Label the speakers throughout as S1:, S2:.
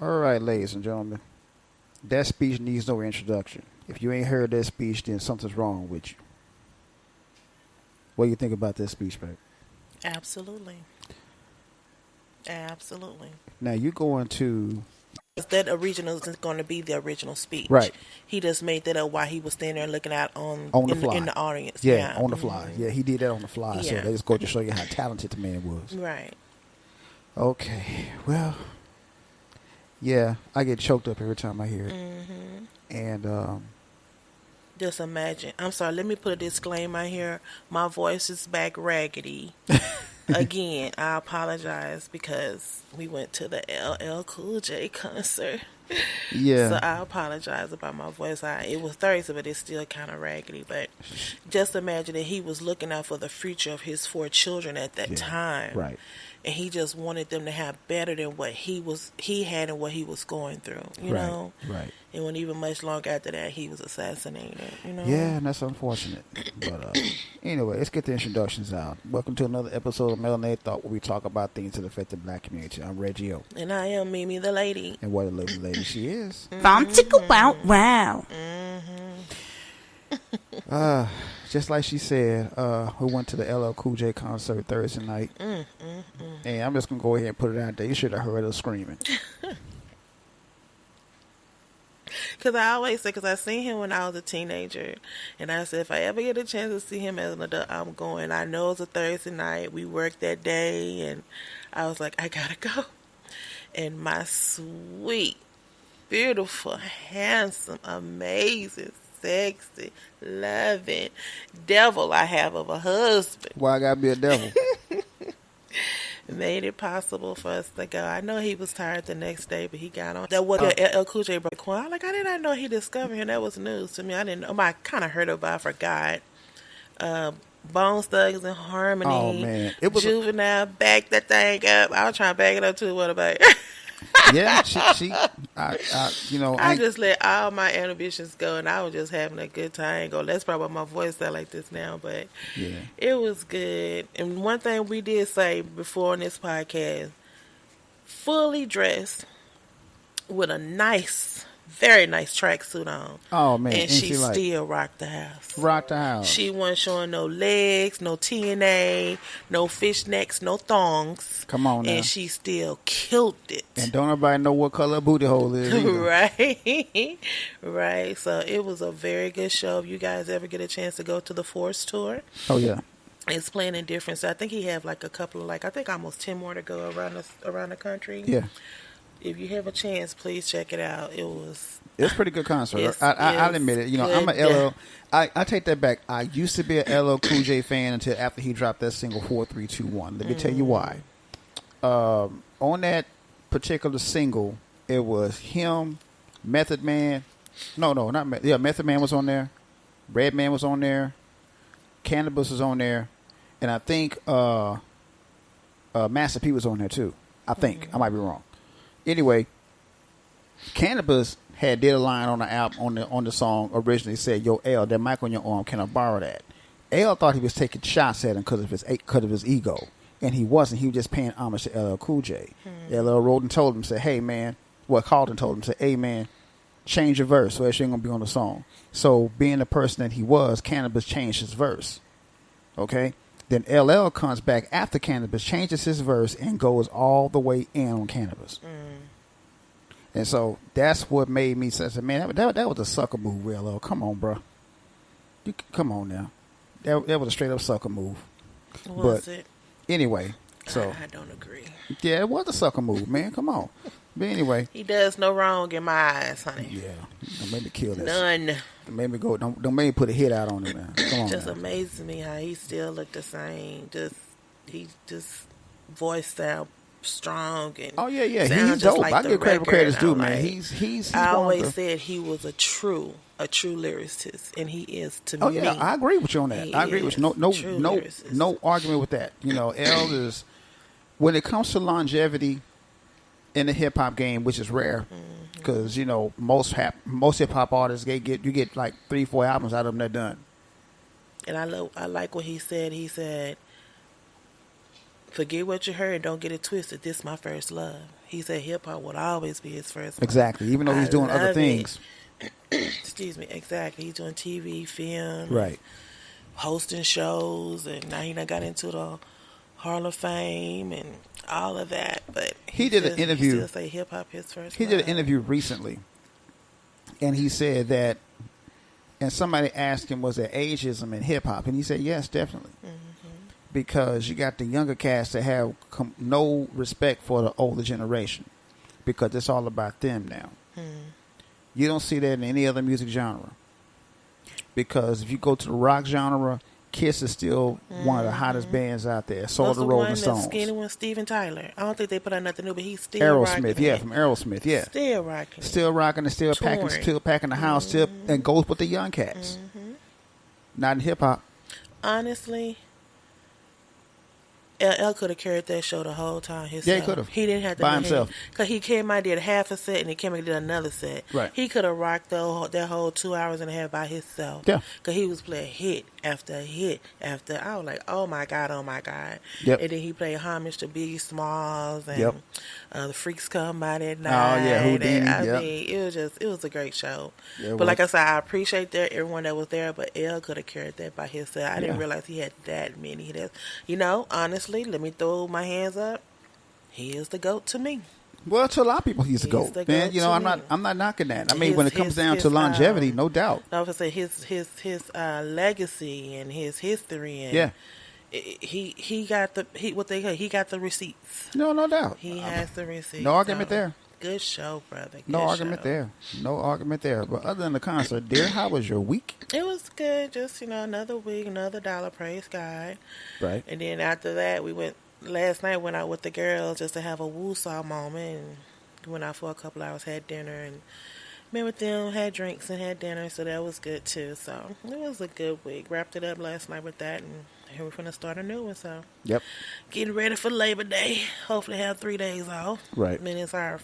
S1: All right, ladies and gentlemen. That speech needs no introduction. If you ain't heard that speech, then something's wrong with you. What do you think about that speech, babe?
S2: Absolutely. Absolutely.
S1: Now, you go into...
S2: That original isn't going to be the original speech.
S1: Right.
S2: He just made that up while he was standing there looking out
S1: on the fly.
S2: in the audience.
S1: Yeah, on the fly. Yeah, he did that on the fly.
S2: Yeah.
S1: So that just goes to show you how talented the man was.
S2: Right.
S1: Okay. Well, yeah, I get choked up every time I hear it.
S2: Mm-hmm.
S1: And
S2: just imagine. I'm sorry, let me put a disclaimer here. My voice is back raggedy. Again, I apologize because we went to the LL Cool J concert.
S1: yeah.
S2: So I apologize about my voice. It was Thursday, but it's still kind of raggedy. But just imagine that he was looking out for the future of his 4 children at that time.
S1: Right.
S2: And he just wanted them to have better than what he had and what he was going through, you know?
S1: Right.
S2: And when even much longer after that, he was assassinated, you know?
S1: Yeah, and that's unfortunate. But anyway, let's get the introductions out. Welcome to another episode of Melanated Thought, where we talk about things that affect the black community. I'm Reggie O.
S2: And I am Mimi the lady.
S1: And what a lovely lady she is.
S3: Wow.
S1: Just like she said, we went to the LL Cool J concert Thursday night. And I'm just going to go ahead and put it out there. You should have heard her screaming.
S2: Because I always say, because I seen him when I was a teenager. And I said, if I ever get a chance to see him as an adult, I'm going. I know it's a Thursday night. We worked that day. And I was like, I got to go. And my sweet, beautiful, handsome, amazing, sexy, loving devil I have of a husband.
S1: Why I gotta be a devil?
S2: Made it possible for us to go. I know he was tired the next day, but he got on. That was LL Cool J broke. I'm like, I did not know he discovered him. That was news to me. I didn't know. I kind of heard about it, I forgot. Bone Thugs and Harmony.
S1: Oh, man. It was
S2: Juvenile, back that thing up. I was trying to back it up too. What about it?
S1: Yeah,
S2: I just let all my inhibitions go, and I was just having a good time. That's probably why my voice sound like this now, but
S1: yeah,
S2: it was good. And one thing we did say before in this podcast, fully dressed with a nice, very nice tracksuit on.
S1: Oh man,
S2: and she still rocked the house.
S1: Rocked the house.
S2: She wasn't showing no legs, no TNA, no fishnecks, no thongs.
S1: Come on now.
S2: And she still killed it.
S1: And don't nobody know what color booty hole is either.
S2: Right. Right. So it was a very good show. If you guys ever get a chance to go to the Force tour.
S1: Oh yeah.
S2: It's playing in different. So I think he have like a couple of I think almost 10 more to go around the country.
S1: Yeah.
S2: If you have a chance, please check it out. It's
S1: a pretty good concert. I'll admit it. I'm a LL. I take that back. I used to be a LL Cool J fan until after he dropped that single 4321. Let me tell you why. On that particular single, it was him, Method Man. No, not Method. Yeah, Method Man was on there. Redman was on there. Cannabis was on there, and I think Master P was on there too. I think I might be wrong. Anyway, Cannabis did a line on the album on the song originally said, "Yo, L, that mic on your arm, can I borrow that?" L thought he was taking shots at him because of his ego, and he wasn't. He was just paying homage to LL Cool J. LL wrote and told him, said, "Hey man," Carlton told him, said, "Hey man, change your verse so that she ain't gonna be on the song." So being the person that he was, Cannabis changed his verse. Okay. Then LL comes back after Cannabis, changes his verse, and goes all the way in on Cannabis. And so that's what made me say, man, that was a sucker move, LL. Come on, bro. Come on now. That was a straight up sucker move.
S2: Was it?
S1: Anyway, so
S2: I don't agree.
S1: Yeah, it was a sucker move, man. Come on. But anyway,
S2: he does no wrong in my eyes, honey.
S1: Yeah, don't make me kill this.
S2: None.
S1: Don't make me go. Don't make me put a hit out on him, man. Come on.
S2: Just
S1: now.
S2: amazes me how he still looked the same. He voice sound strong and
S1: he's dope.
S2: Like
S1: I give credit where credit's due, man.
S2: Like,
S1: he's
S2: I always said he was a true lyricist, and he is to me.
S1: Oh yeah, I agree with you on that. I agree with you. No argument with that. L is, when it comes to longevity in the hip hop game, which is rare, because most hip hop artists you get like 3-4 albums out of them, they're done.
S2: And I like what he said. He said, forget what you heard. Don't get it twisted. This my first love. He said hip hop will always be his first love.
S1: Exactly. Even though he's doing other
S2: love
S1: things.
S2: Excuse me. Exactly. He's doing TV, film,
S1: Right.
S2: hosting shows, and now he done got into the Hall of Fame and all of that. But
S1: He did an interview.
S2: He still say hip hop his first.
S1: He did an interview recently, and he said that, and somebody asked him, was there ageism in hip hop? And he said, yes, definitely. Because you got the younger cats that have no respect for the older generation because it's all about them now. You don't see that in any other music genre. Because if you go to the rock genre, Kiss is still one of the hottest bands out there. So are the Rolling Stones.
S2: The skinny one, Steven Tyler. I don't think they put out nothing new, but he's still rocking.
S1: Aerosmith, from Aerosmith,
S2: Still rocking.
S1: Still rocking and still packing the house, still, and goes with the young cats. Not in hip hop.
S2: Honestly, LL could have carried that show the whole time himself.
S1: Yeah, he could have.
S2: He didn't have to
S1: by himself.
S2: Because he came out, did half a set, and he came and did another set.
S1: Right.
S2: He could have rocked that whole 2 hours and a half by himself.
S1: Yeah.
S2: Because he was playing hit after hit after. I was like, oh my God, oh my God.
S1: Yep.
S2: And then he played homage to Biggie Smalls and
S1: Yep.
S2: The Freaks Come By That Night.
S1: Oh yeah, Houdini.
S2: And, I
S1: Yep.
S2: mean, it was a great show.
S1: Yeah,
S2: but like I said, I appreciate everyone that was there, but L could have carried that by himself. I didn't
S1: Yeah.
S2: realize he had that many. You know, honestly, let me throw my hands up. He is the GOAT to me.
S1: Well, to a lot of people, he's the
S2: He's
S1: GOAT.
S2: the
S1: Man,
S2: GOAT
S1: you know,
S2: to
S1: I'm
S2: me.
S1: not knocking that. I mean, when it comes down to longevity, no doubt.
S2: I was say his legacy and his history, and
S1: Yeah.
S2: he got the receipts.
S1: No doubt.
S2: He has the receipts.
S1: No argument there.
S2: Good show, brother.
S1: No
S2: Good
S1: argument
S2: show.
S1: there. No argument there. But other than the concert, dear, how was your week?
S2: It was good. Just, another week, another dollar, praise God.
S1: Right.
S2: And then after that, last night went out with the girls just to have a woo-saw moment. And went out for a couple hours, had dinner, and met with them, had drinks and had dinner. So that was good too. So it was a good week. Wrapped it up last night with that, and here we're going to start a new one. So
S1: Yep.
S2: getting ready for Labor Day. Hopefully have 3 days off.
S1: Right.
S2: And then it's our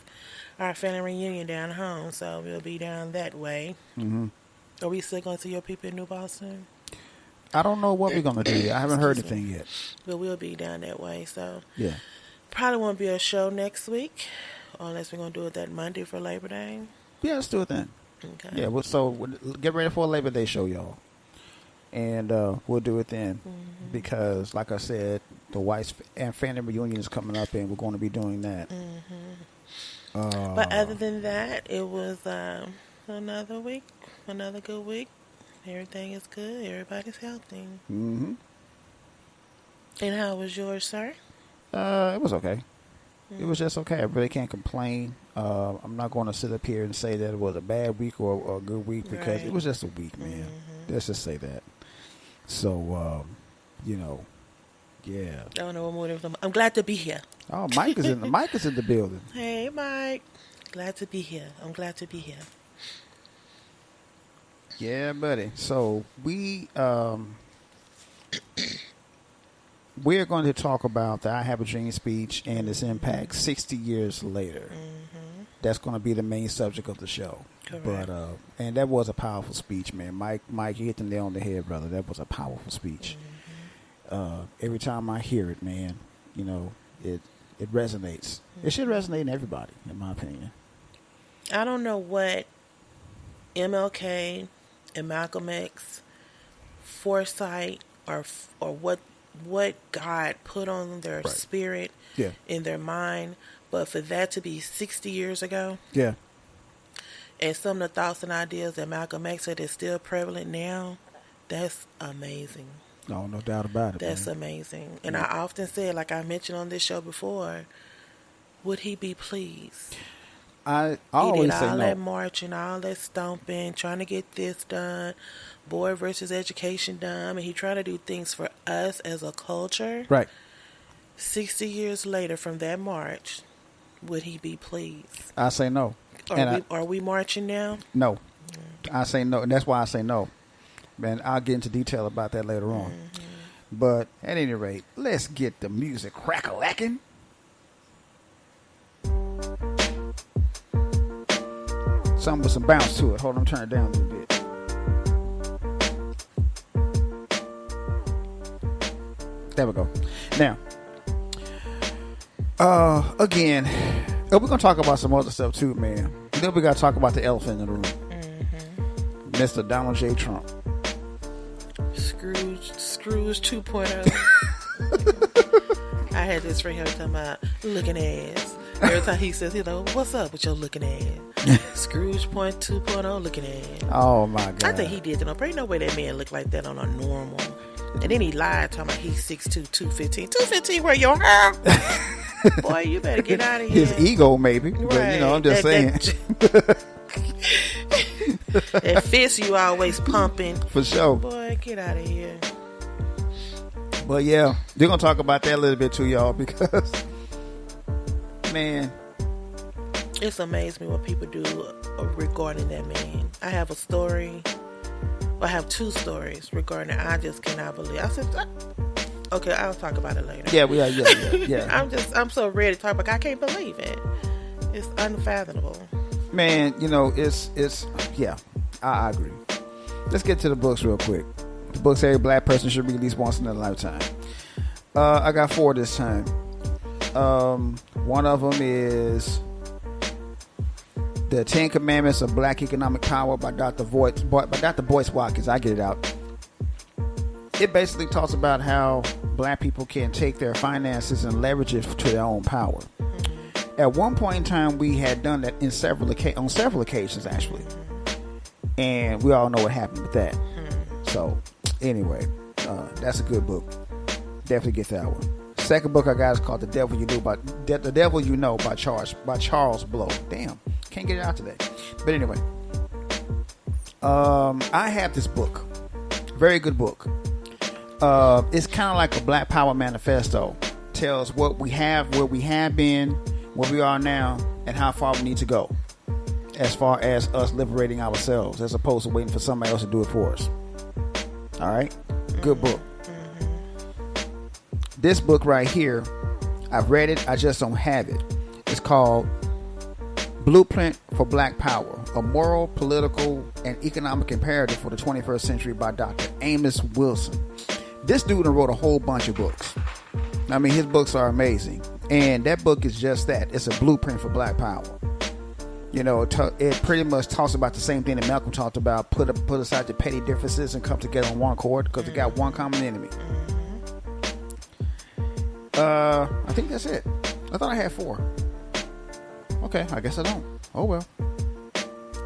S2: family reunion down home, so we'll be down that way.
S1: Mm-hmm.
S2: Are we still going to see your people in New Boston?
S1: I don't know what we're going to do yet. I haven't heard anything yet.
S2: But we'll be down that way, so
S1: Yeah.
S2: probably won't be a show next week, unless we're going to do it that Monday for Labor Day.
S1: Yeah, let's do it then.
S2: Okay.
S1: Yeah, so get ready for a Labor Day show, y'all. And we'll do it then. Because, like I said, the Whites and family reunion is coming up, and we're going to be doing that.
S2: But other than that, it was another week, another good week. Everything is good. Everybody's healthy.
S1: Mm-hmm.
S2: And how was yours, sir?
S1: It was okay. It was just okay. I really can't complain. I'm not going to sit up here and say that it was a bad week or a good week because it was just a week, man. Let's just say that. So, yeah.
S2: I don't know what more of them. I'm glad to be here.
S1: Oh, Mike is in the building.
S2: Hey, Mike. Glad to be here. I'm glad to be here.
S1: Yeah, buddy. So we're going to talk about the I Have a Dream speech and its impact 60 years later. That's going to be the main subject of the show.
S2: Correct.
S1: But and that was a powerful speech, man. Mike, you hit the nail on the head, brother. That was a powerful speech. Every time I hear it, man, it resonates. It should resonate in everybody, in my opinion.
S2: I don't know what MLK and Malcolm X foresight or what God put on their spirit, in their mind, but for that to be 60 years ago, and some of the thoughts and ideas that Malcolm X had is still prevalent now, that's amazing.
S1: No doubt about it.
S2: That's
S1: man.
S2: amazing. And I often said, like I mentioned on this show before, would he be pleased?
S1: I
S2: He
S1: always
S2: did
S1: say
S2: all
S1: no.
S2: that marching, all that stomping, trying to get this done, board versus education done, and he tried to do things for us as a culture.
S1: Right.
S2: 60 years later from that march, would he be pleased?
S1: I say no.
S2: Are we marching now?
S1: No. I say no, and that's why I say no. Man, I'll get into detail about that later on. But at any rate, let's get the music crack-a-lacking. Something with some bounce to it. Hold on, I'm turning it down a little bit. There we go. Now, Again, we're gonna talk about some other stuff too, man. Then we gotta talk about the elephant in the room, Mr. Donald J. Trump.
S2: Scrooge 2.0. I had this right here talking about looking ass. Every time he says, what's up with your looking ass? Scrooge 2.0 looking ass.
S1: Oh my God.
S2: I think he did. There ain't no way that man looked like that on a normal. And then he lied talking about he's 6'2", 215. 215 where your hair? Boy, you better get out of here.
S1: His ego, maybe. Right. But, I'm just saying.
S2: That fist you always pumping.
S1: For sure.
S2: Boy, get out of here.
S1: But yeah, we're going to talk about that a little bit too, y'all, because, man.
S2: It's amazed me what people do regarding that man. I have a story. I have two stories regarding it. I just cannot believe. I said, okay, I'll talk about it later.
S1: Yeah.
S2: I'm so ready to talk about it. I can't believe it. It's unfathomable.
S1: Man, it's I agree. Let's get to the books real quick. The books every black person should read at least once in their lifetime. I got 4 this time. One of them is The 10 Commandments of Black Economic Power by Dr. Boyce Watkins. I get it out. It basically talks about how black people can take their finances and leverage it to their own power. At one point in time, we had done that on several occasions, actually. And we all know what happened with that. So, anyway, that's a good book. Definitely get that one. Second book I got is called The Devil You Know by Charles Blow. Damn, can't get it out today. But anyway, I have this book. Very good book. It's kind of like a Black Power manifesto. Tells what we have, where we have been, where we are now, and how far we need to go. As far as us liberating ourselves, as opposed to waiting for somebody else to do it for us. All right? Good book. This book right here, I've read it, I just don't have it. It's called Blueprint for Black Power, a moral, political, and economic imperative for the 21st century by Dr. Amos Wilson. This dude wrote a whole bunch of books. I mean, his books are amazing. And that book is just that. It's a blueprint for black power. It pretty much talks about the same thing that Malcolm talked about. Put aside the petty differences and come together on one accord because they got one common enemy. I think that's it. I thought I had 4. Okay, I guess I don't. Oh well.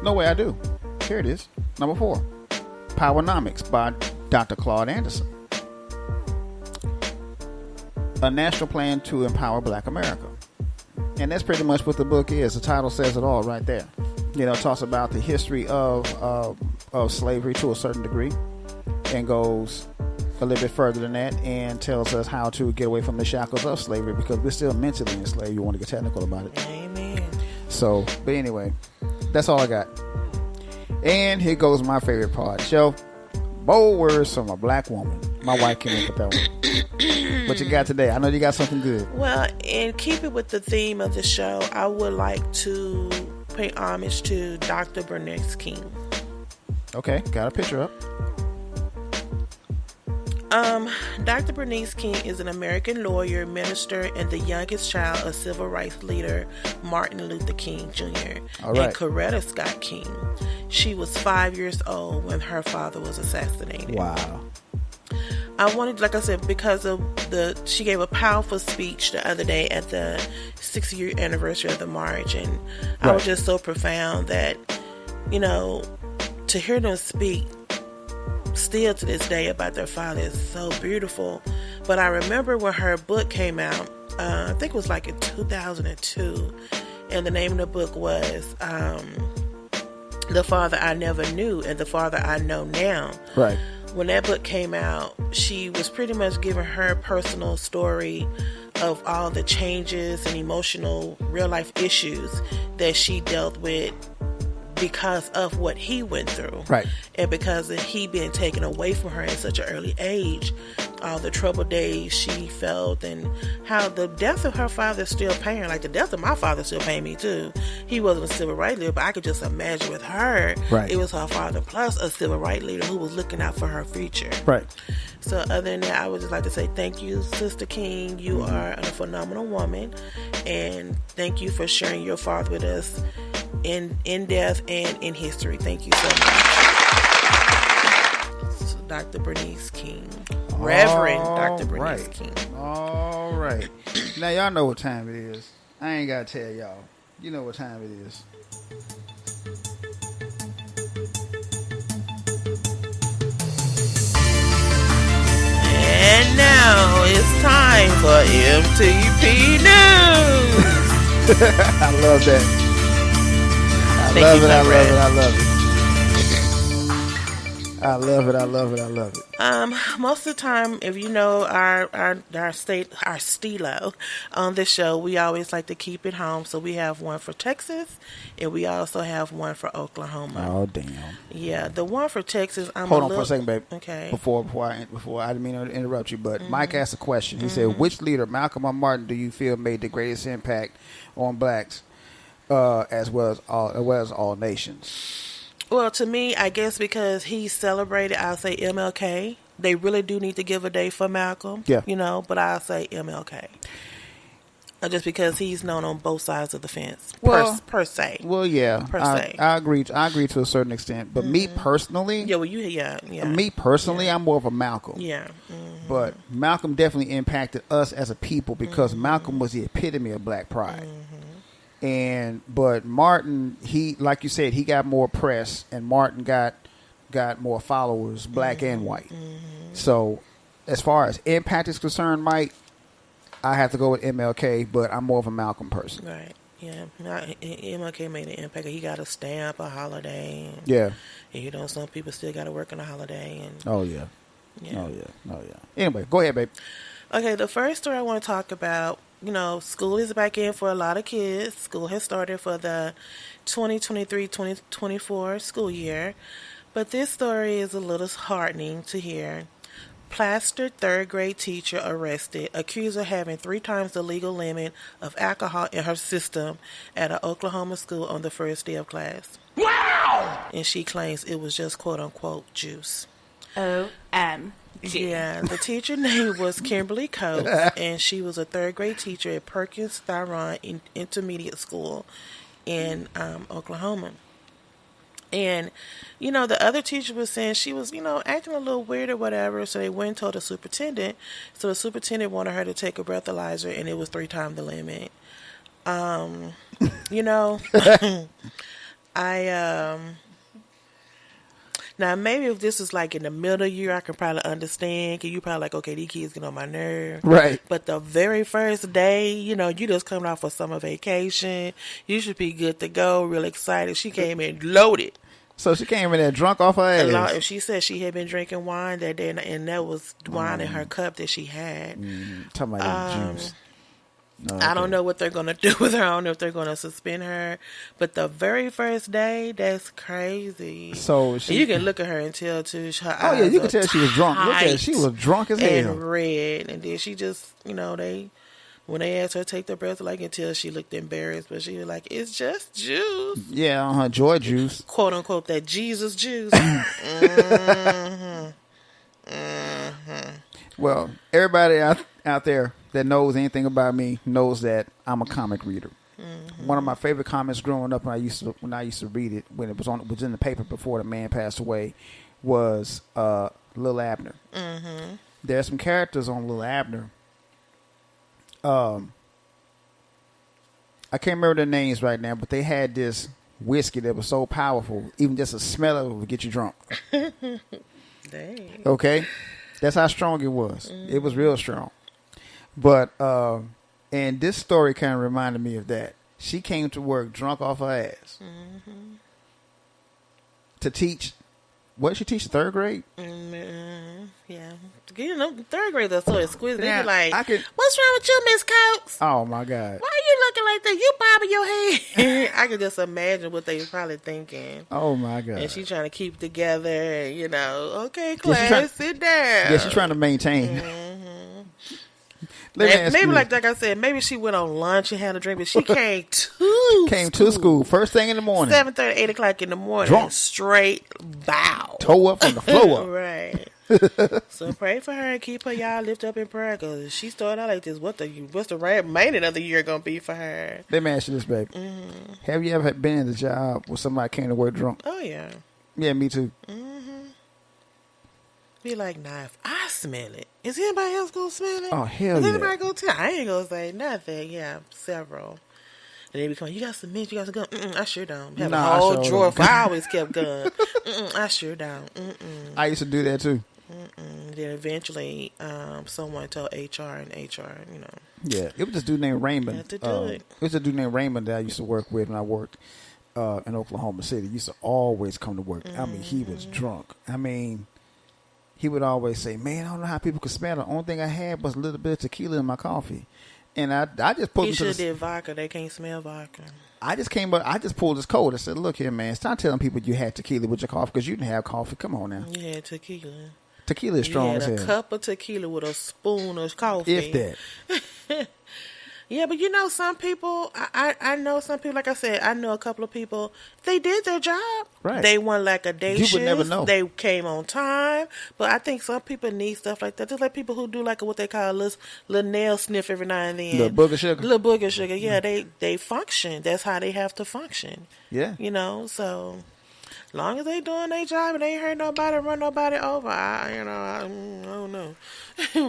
S1: No way I do. Here it is. Number 4. Powernomics by Dr. Claude Anderson. A national plan to empower black America. And that's pretty much what the book is. The title says it all right there. It talks about the history of slavery to a certain degree and goes a little bit further than that and tells us how to get away from the shackles of slavery because we're still mentally enslaved. You want to get technical about it.
S2: Amen.
S1: So, but anyway, that's all I got. And here goes my favorite part. Show bold words from a black woman. My wife came up with that one. What you got today? I know you got something good.
S2: Well, and keep it with the theme of the show, I would like to pay homage to Dr. Bernice King.
S1: Okay, got a picture up.
S2: Dr. Bernice King is an American lawyer, minister, and the youngest child of civil rights leader Martin Luther King Jr. And Coretta Scott King. She was 5 years old when her father was assassinated.
S1: Wow.
S2: I wanted, like I said, because of she gave a powerful speech the other day at the 6-year anniversary of the march, and I was just so profound that, to hear them speak still to this day about their father is so beautiful. But I remember when her book came out, I think it was like in 2002, and the name of the book was The Father I Never Knew and the Father I Know Now.
S1: Right.
S2: When that book came out, she was pretty much giving her personal story of all the changes and emotional real life issues that she dealt with because of what he went through.
S1: Right.
S2: And because of he being taken away from her at such an early age. all the troubled days she felt, and how the death of her father still pain her. Like the death of my father still pain me too. He wasn't a civil rights leader, but I could just imagine with her,
S1: Right.
S2: it was her father plus a civil rights leader who was looking out for her future.
S1: Right.
S2: So other than that, I would just like to say thank you, Sister King. You are a phenomenal woman, and thank you for sharing your father with us in death and in history. Thank you so much, Dr. Bernice King, Reverend Dr. Bernice King.
S1: All right. Now y'all know what time it is. I ain't gotta tell y'all. You know what time it is.
S2: And now it's time for MTP News.
S1: I love that. I love it.
S2: Most of the time, if you know our stilo on this show, we always like to keep it home. So we have one for Texas, and we also have one for Oklahoma.
S1: Oh damn!
S2: Yeah, the one for Texas.
S1: Hold on for a second, babe.
S2: Okay.
S1: Before I didn't mean to interrupt you, but Mike asked a question. He said, "Which leader, Malcolm or Martin, do you feel made the greatest impact on blacks, as well as all nations?"
S2: Well, to me, I guess because he celebrated, I'll say MLK. They really do need to give a day for Malcolm.
S1: Yeah.
S2: You know, but I'll say MLK. Just because he's known on both sides of the fence, per se.
S1: Well, yeah, I agree. I agree to a certain extent, but me personally,
S2: yeah.
S1: Me personally, I'm more of a Malcolm.
S2: Yeah,
S1: but Malcolm definitely impacted us as a people because Malcolm was the epitome of black pride. But Martin, he, like you said, he got more press, and Martin got more followers, black and white. So, as far as impact is concerned, Mike, I have to go with MLK, but I'm more of a Malcolm person.
S2: Right. Yeah. MLK made an impact. He got a stamp, a holiday.
S1: Yeah.
S2: And, you know, some people still got to work on a holiday. And
S1: Oh yeah. Anyway, go ahead, babe.
S2: Okay, the first story I want to talk about, you know, school is back in for a lot of kids. School has started for the 2023-2024 school year. But this story is a little heartening to hear. Plastered third grade teacher arrested, accused of having 3 times the legal limit of alcohol in her system at an Oklahoma school on the first day of class. Wow! And she claims it was just quote-unquote juice.
S3: OMG.
S2: Yeah, the teacher name was Kimberly Coates, and she was a third grade teacher at Perkins Theron Intermediate School in Oklahoma. And, you know, the other teacher was saying she was, you know, acting a little weird or whatever, so they went and told the superintendent. So the superintendent wanted her to take a breathalyzer, and it was 3 times the limit. You know, now, maybe if this is like in the middle of the year, I can probably understand. Because you probably like, okay, these kids get on my nerve.
S1: Right.
S2: But the very first day, you know, you just coming off for summer vacation. You should be good to go, real excited. She came in loaded.
S1: So she came in there drunk off her ass.
S2: She said she had been drinking wine that day, and that was wine in her cup that she had.
S1: Talking about that juice.
S2: Okay. I don't know what they're going to do with her. I don't know if they're going to suspend her. But the very first day, that's crazy.
S1: So
S2: you can look at her and tell, too. Her
S1: oh, yeah, you can tell she was drunk. Look at her.
S2: tight
S1: She was drunk as hell.
S2: and red. And then she just, you know, when they asked her to take the breath, like, until she looked embarrassed. But she was like, it's just juice.
S1: Yeah, joy juice.
S2: Quote, unquote, that Jesus juice.
S1: Well, everybody out there that knows anything about me knows that I'm a comic reader. One of my favorite comics growing up when I used to read it when it was in the paper before the man passed away was Lil Abner. There's some characters on Lil Abner. I can't remember their names right now, but they had this whiskey that was so powerful, even just the smell of it would get you drunk.
S2: Dang.
S1: Okay? That's how strong it was. It was real strong. But, and this story kind of reminded me of that. She came to work drunk off her ass to teach What she teach? Third grade?
S2: Yeah. You know, third graders are so exquisite. They be like,
S1: I could,
S2: what's wrong with you, Miss Coates?
S1: oh my God.
S2: Why are you looking like that? You bobbing your head. I can just imagine what they was probably thinking.
S1: Oh my God.
S2: And she trying to keep it together. And, you know, okay, class, sit down.
S1: Yeah, she's trying to maintain.
S2: Maybe like I said, maybe she went on lunch and had a drink, but she came to
S1: school first thing in the morning.
S2: 7:30, 8 o'clock in the morning.
S1: Drunk.
S2: Straight bow.
S1: Toe up from the floor up.
S2: Right. So pray for her and keep her y'all lift up in prayer, because she started out like this. What's the remaining of the year going to be for her?
S1: Let me ask you this, baby. Have you ever been in the job where somebody came to work drunk?
S2: Oh, yeah.
S1: Yeah, me too.
S2: Be like, nah, if I smell it, is anybody else going to smell it?
S1: Oh, hell
S2: is
S1: yeah.
S2: anybody going to tell? I ain't going to say nothing. Yeah, several. And they be coming, you got some mint, you got some gun? I sure don't. Have a whole drawer. I always kept gun. I sure don't.
S1: I used to do that too.
S2: Then eventually, someone told HR, and HR, you know.
S1: Yeah, it was this dude named Raymond.
S2: Had to do it.
S1: It was a dude named Raymond that I used to work with when I worked in Oklahoma City. He used to always come to work. I mean, he was drunk. I mean, he would always say, man, I don't know how people could smell it. The only thing I had was a little bit of tequila in my coffee. And I just pulled him to
S2: He should have did vodka. They can't smell vodka.
S1: I just pulled his coat. I said, look here, man, stop telling people you had tequila with your coffee, because you didn't have coffee. Come on now.
S2: You had tequila.
S1: Tequila is strong as hell.
S2: You had a cup of tequila with a spoon of coffee.
S1: If that.
S2: Yeah, but you know, some people, I know some people, like I said, I know a couple of people, they did their job.
S1: Right.
S2: They won like a day shift.
S1: You would never know.
S2: They came on time. But I think some people need stuff like that. Just like people who do like what they call a little nail sniff every now and then.
S1: Little booger sugar.
S2: Little booger sugar. Yeah, they function. That's how they have to function.
S1: Yeah.
S2: You know, so long as they doing their job and they ain't hurt nobody, run nobody over, I don't know.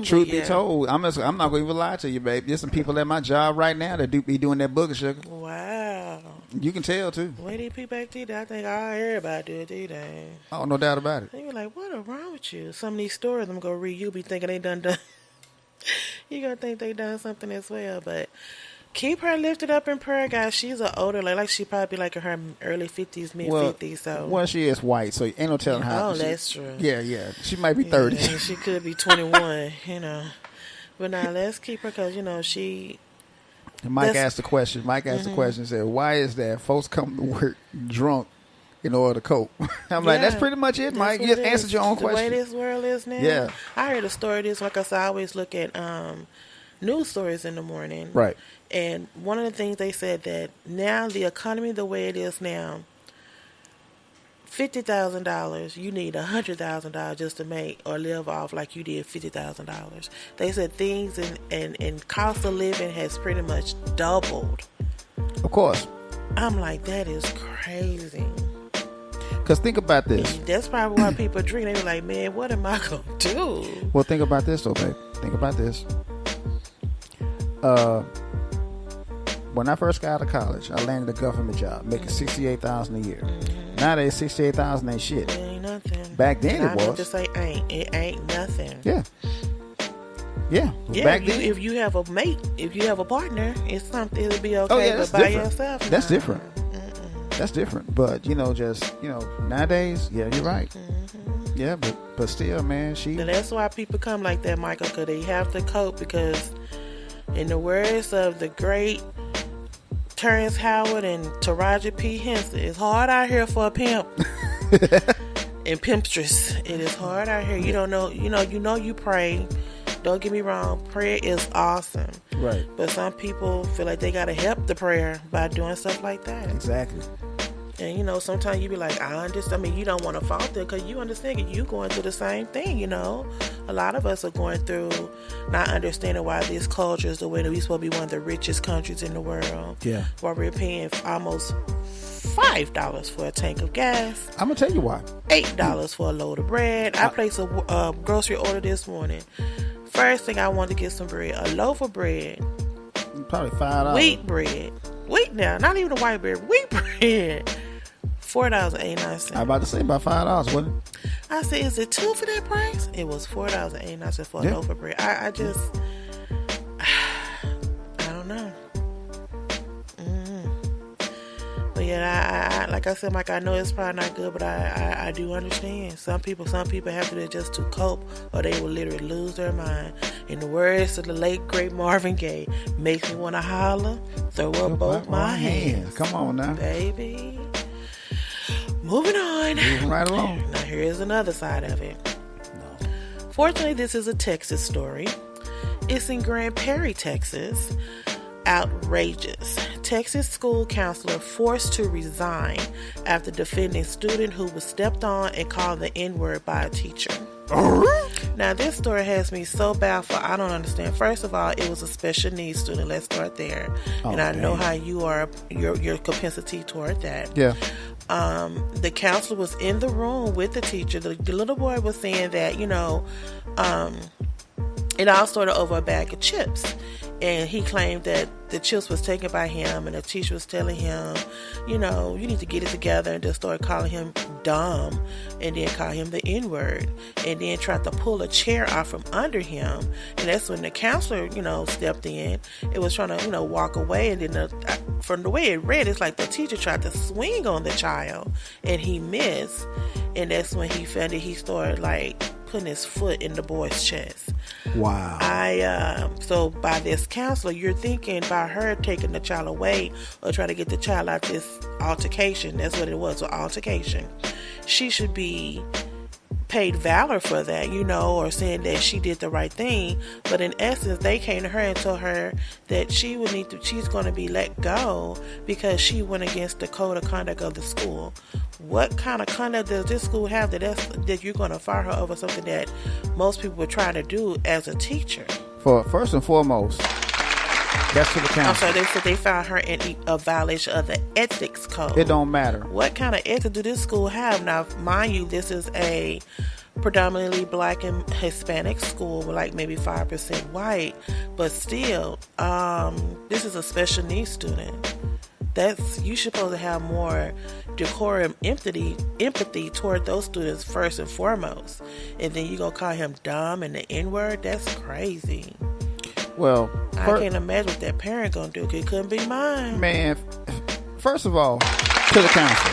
S1: Truth be told, I'm not going to even lie to you, babe. There's some people at my job right now that do be doing that booger sugar.
S2: Wow.
S1: You can tell, too.
S2: Way these people act these days, I think everybody do it these days.
S1: Oh, no doubt about it.
S2: They be like, what is wrong with you? Some of these stories I'm going to read, you'll be thinking they done. You going to think they done something as well, but keep her lifted up in prayer, guys. She's an older lady. Like, she probably like in her early 50s, mid-50s. So.
S1: Well, she is white, so ain't no telling how.
S2: Oh, that's true.
S1: Yeah. She might be 30.
S2: Yeah, she could be 21, you know. But now, let's keep her, because, you know, she...
S1: Mike asked the question. Said, why is that folks come to work drunk in order to cope? I'm like, that's pretty much it, Mike. You just answered your own question.
S2: The way this world is now.
S1: Yeah.
S2: I heard a story this, like I said, I always look at news stories in the morning.
S1: Right.
S2: And one of the things they said that now the economy the way it is now, $50,000, you need $100,000 just to make or live off like you did $50,000. They said things and cost of living has pretty much doubled.
S1: Of course.
S2: I'm like, that is crazy.
S1: Because think about this.
S2: That's probably why people drink. They be like, man, what am I going to do?
S1: Well, think about this, though, babe. Think about this. When I first got out of college, I landed a government job, making $68,000 a year. Nowadays, $68,000 ain't shit.
S2: It ain't nothing.
S1: Back then,
S2: and
S1: it was.
S2: I meant to say ain't. It ain't nothing.
S1: Yeah. Back then,
S2: if you have a mate, if you have a partner, it's something. It'll be okay. But by yourself,
S1: that's different. That's different. But nowadays, yeah, you're right. Yeah, but still, man,
S2: And that's why people come like that, Michael, because they have to cope. Because in the words of the great Terrence Howard and Taraji P. Henson, it's hard out here for a pimp and pimpstress. It is hard out here. You don't know. You pray. Don't get me wrong. Prayer is awesome.
S1: Right.
S2: But some people feel like they got to help the prayer by doing stuff like that.
S1: Exactly.
S2: And, sometimes you be like, I understand. I mean, you don't want to fault them because you understand you going through the same thing, A lot of us are going through not understanding why this culture is the way that we're supposed to be one of the richest countries in the world.
S1: Yeah.
S2: While we're paying almost $5 for a tank of gas.
S1: I'm going to tell you why.
S2: $8 for a load of bread. I placed a grocery order this morning. First thing I wanted to get some bread. A loaf of bread.
S1: Probably $5.
S2: Wheat bread. Wheat now. Not even the white bread. Wheat bread. $4.89.
S1: I about to say about $5, wasn't it?
S2: I said, is it two for that price? It was $4.89 for a loaf of bread. I just, I don't know. But Yeah, I like I said, Mike, I know it's probably not good, but I do understand. Some people have to do it just to cope, or they will literally lose their mind. In the words of the late great Marvin Gaye, makes me want to holler, throw up both my hands.
S1: Come on now,
S2: baby. Moving on.
S1: Moving right along.
S2: Now here's another side of it. No. Fortunately, this is a Texas story. It's in Grand Prairie, Texas. Outrageous. Texas school counselor forced to resign after defending student who was stepped on and called the N-word by a teacher. Now this story has me so baffled. I don't understand. First of all, it was a special needs student. Let's start there. And I know how you are, your propensity toward that.
S1: Yeah.
S2: The counselor was in the room with the teacher. The little boy was saying that, it all started over a bag of chips. And he claimed that the chips was taken by him, and the teacher was telling him, you need to get it together, and just started calling him dumb, and then call him the N-word, and then tried to pull a chair out from under him. And that's when the counselor, stepped in. It was trying to, walk away, and then from the way it read, it's like the teacher tried to swing on the child, and he missed. And that's when he found that he started putting his foot in the boy's chest.
S1: Wow.
S2: So by this counselor, you're thinking by her taking the child away or trying to get the child out this altercation. That's what it was, an altercation. She should be paid valor for that, or saying that she did the right thing. But in essence, they came to her and told her that she's going to be let go because she went against the code of conduct of the school. What kind of conduct does this school have that you're going to fire her over something that most people would try to do as a teacher?
S1: For first and foremost, that's to the council.
S2: I'm sorry, they said they found her in a violation of the ethics code.
S1: It don't matter.
S2: What kind of ethics do this school have? Now, mind you, this is a predominantly black and Hispanic school with maybe 5% white, but still, this is a special needs student. You supposed to have more decorum, empathy toward those students first and foremost, and then you gonna call him dumb and the N-word? That's crazy.
S1: Well,
S2: I can't imagine what that parent gonna do. It couldn't be mine.
S1: Man, first of all, to the counselor.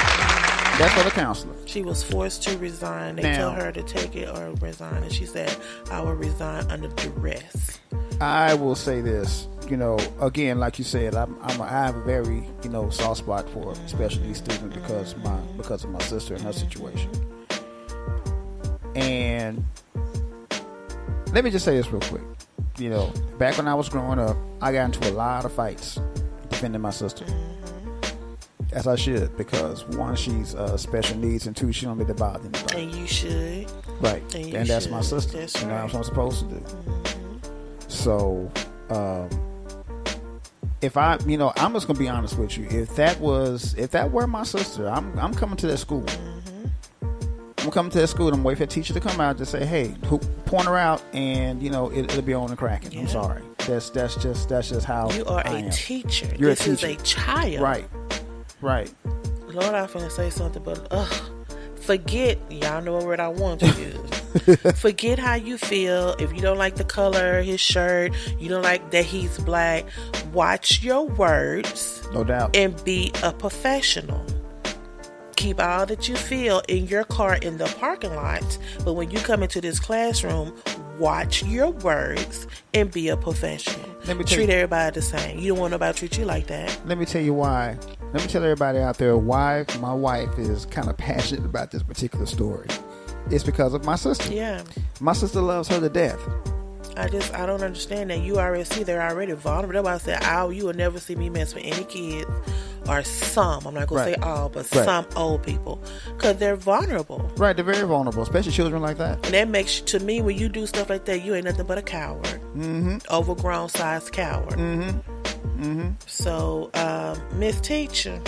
S1: That's for the counselor.
S2: She was forced to resign. They told her to take it or resign, and she said, "I will resign under duress."
S1: I will say this. Again, like you said, I have a very, soft spot for special needs students because of my sister and her situation. And let me just say this real quick. Back when I was growing up, I got into a lot of fights defending my sister. As I should, because one, she's special needs, and two, she don't need to bother anybody.
S2: And you should.
S1: Right. And that's my sister.
S2: That's
S1: right.
S2: That's
S1: what I'm supposed to do. So, if I'm just gonna be honest with you. If that were my sister, I'm coming to that school. I'm coming to that school and I'm waiting for the teacher to come out and just say, hey, point her out, and it'll be on and cracking. Yeah. I'm sorry. That's just how
S2: you are
S1: I
S2: a
S1: am.
S2: Teacher.
S1: You're
S2: this
S1: a teacher.
S2: Is a child.
S1: Right.
S2: Lord, I'm finna say something, but forget. Y'all know what word I want to use. Forget how you feel. If you don't like the color of his shirt, you don't like that he's black. Watch your words.
S1: No doubt.
S2: And be a professional. Keep all that you feel in your car in the parking lot. But when you come into this classroom, watch your words and be a professional. Treat everybody the same. You don't want nobody to treat you like that.
S1: Let me tell you why. Let me tell everybody out there why my wife is kind of passionate about this particular story. It's because of my sister.
S2: Yeah.
S1: My sister loves her to death.
S2: I don't understand that. You already see they're already vulnerable. That's why I said, you will never see me mess with any kids or some. I'm not going to say all, but some old people. Because they're vulnerable.
S1: Right, they're very vulnerable, especially children like that.
S2: And that makes, to me, when you do stuff like that, you ain't nothing but a coward.
S1: Mm-hmm.
S2: Overgrown sized coward.
S1: Mm-hmm. Mm-hmm.
S2: So, Miss Teacher,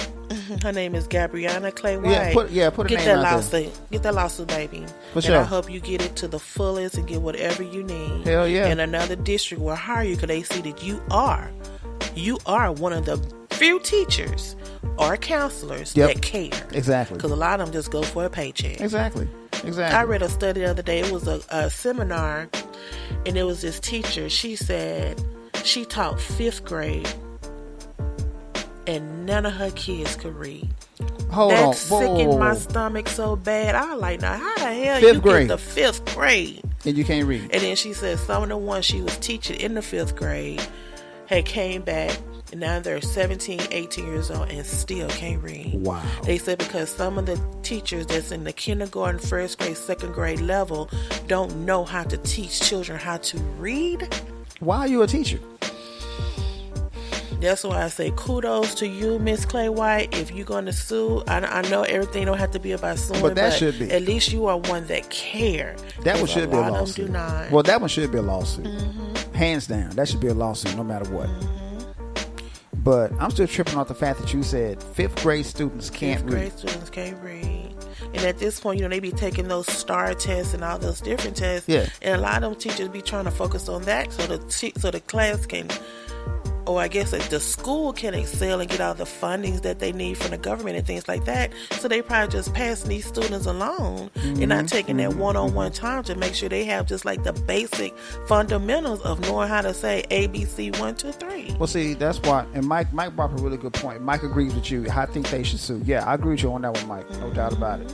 S2: her name is Gabriana Clay White.
S1: Put a
S2: get
S1: name
S2: that
S1: out
S2: lawsuit.
S1: there.
S2: Get that lawsuit, baby.
S1: For sure.
S2: And I hope you get it to the fullest and get whatever you need.
S1: Hell yeah.
S2: And another district will hire you because they see that you are one of the few teachers or counselors that care.
S1: Exactly.
S2: Because a lot of them just go for a paycheck.
S1: Exactly.
S2: I read a study the other day. It was a seminar, and it was this teacher. She said she taught 5th grade. and none of her kids could read.
S1: Hold
S2: That
S1: on.
S2: sickened my stomach so bad. I was like, now how the hell
S1: Fifth
S2: you
S1: grade.
S2: get the 5th grade?
S1: And you can't read.
S2: And then she said some of the ones she was teaching in the 5th grade had came back, and now they're 17, 18 years old and still can't read.
S1: Wow.
S2: They said because some of the teachers that's in the kindergarten, 1st grade, 2nd grade level don't know how to teach children how to read.
S1: Why are you a teacher?
S2: That's why I say kudos to you, Miss Clay White. If you're going to sue, I know everything don't have to be about suing,
S1: But that should be.
S2: At least you are one that care.
S1: That one should be a
S2: lot of them
S1: lawsuit.
S2: do not.
S1: Well, that one should be a lawsuit. Hands down. That should be a lawsuit no matter what. But I'm still tripping off the fact that you said 5th grade students can't
S2: 5th
S1: read.
S2: grade students can't read. And at this point, they be taking those STAR tests and all those different tests.
S1: Yeah.
S2: And a lot of them teachers be trying to focus on that so the class can, or I guess that the school can excel and get all the fundings that they need from the government and things like that. So they probably just passing these students along and not taking that one-on-one time to make sure they have just like the basic fundamentals of knowing how to say ABC 1, 2, 3.
S1: Well, see, that's why, and Mike brought up a really good point. Mike agrees with you. I think they should sue. Yeah, I agree with you on that one, Mike. No doubt about it.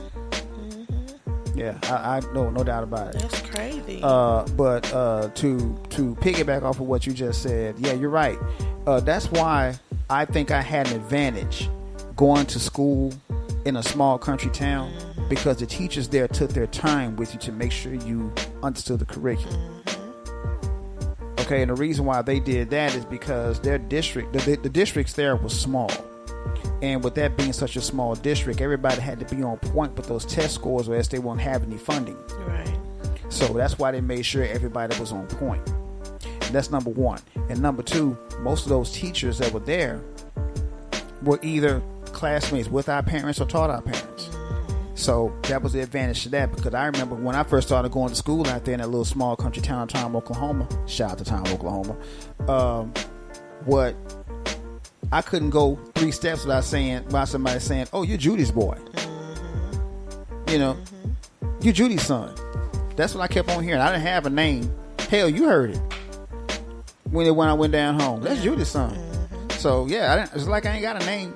S1: Yeah, I no doubt about it.
S2: That's crazy.
S1: But to piggyback off of what you just said, yeah, you're right. That's why I think I had an advantage going to school in a small country town, because the teachers there took their time with you to make sure you understood the curriculum. Okay, and the reason why they did that is because their district, the districts there was small. And with that being such a small district, everybody had to be on point with those test scores, or else they won't have any funding.
S2: Right.
S1: So that's why they made sure everybody was on point. And that's number one. And number two, most of those teachers that were there were either classmates with our parents or taught our parents. So that was the advantage to that, because I remember when I first started going to school out there in that little small country town of Tom, Oklahoma. Shout out to Tom, Oklahoma. I couldn't go 3 steps without somebody saying, "Oh, you're Judy's boy." You're Judy's son. That's what I kept on hearing. I didn't have a name. Hell, you heard it when I went down home. That's Judy's son. So yeah, it's like I ain't got a name.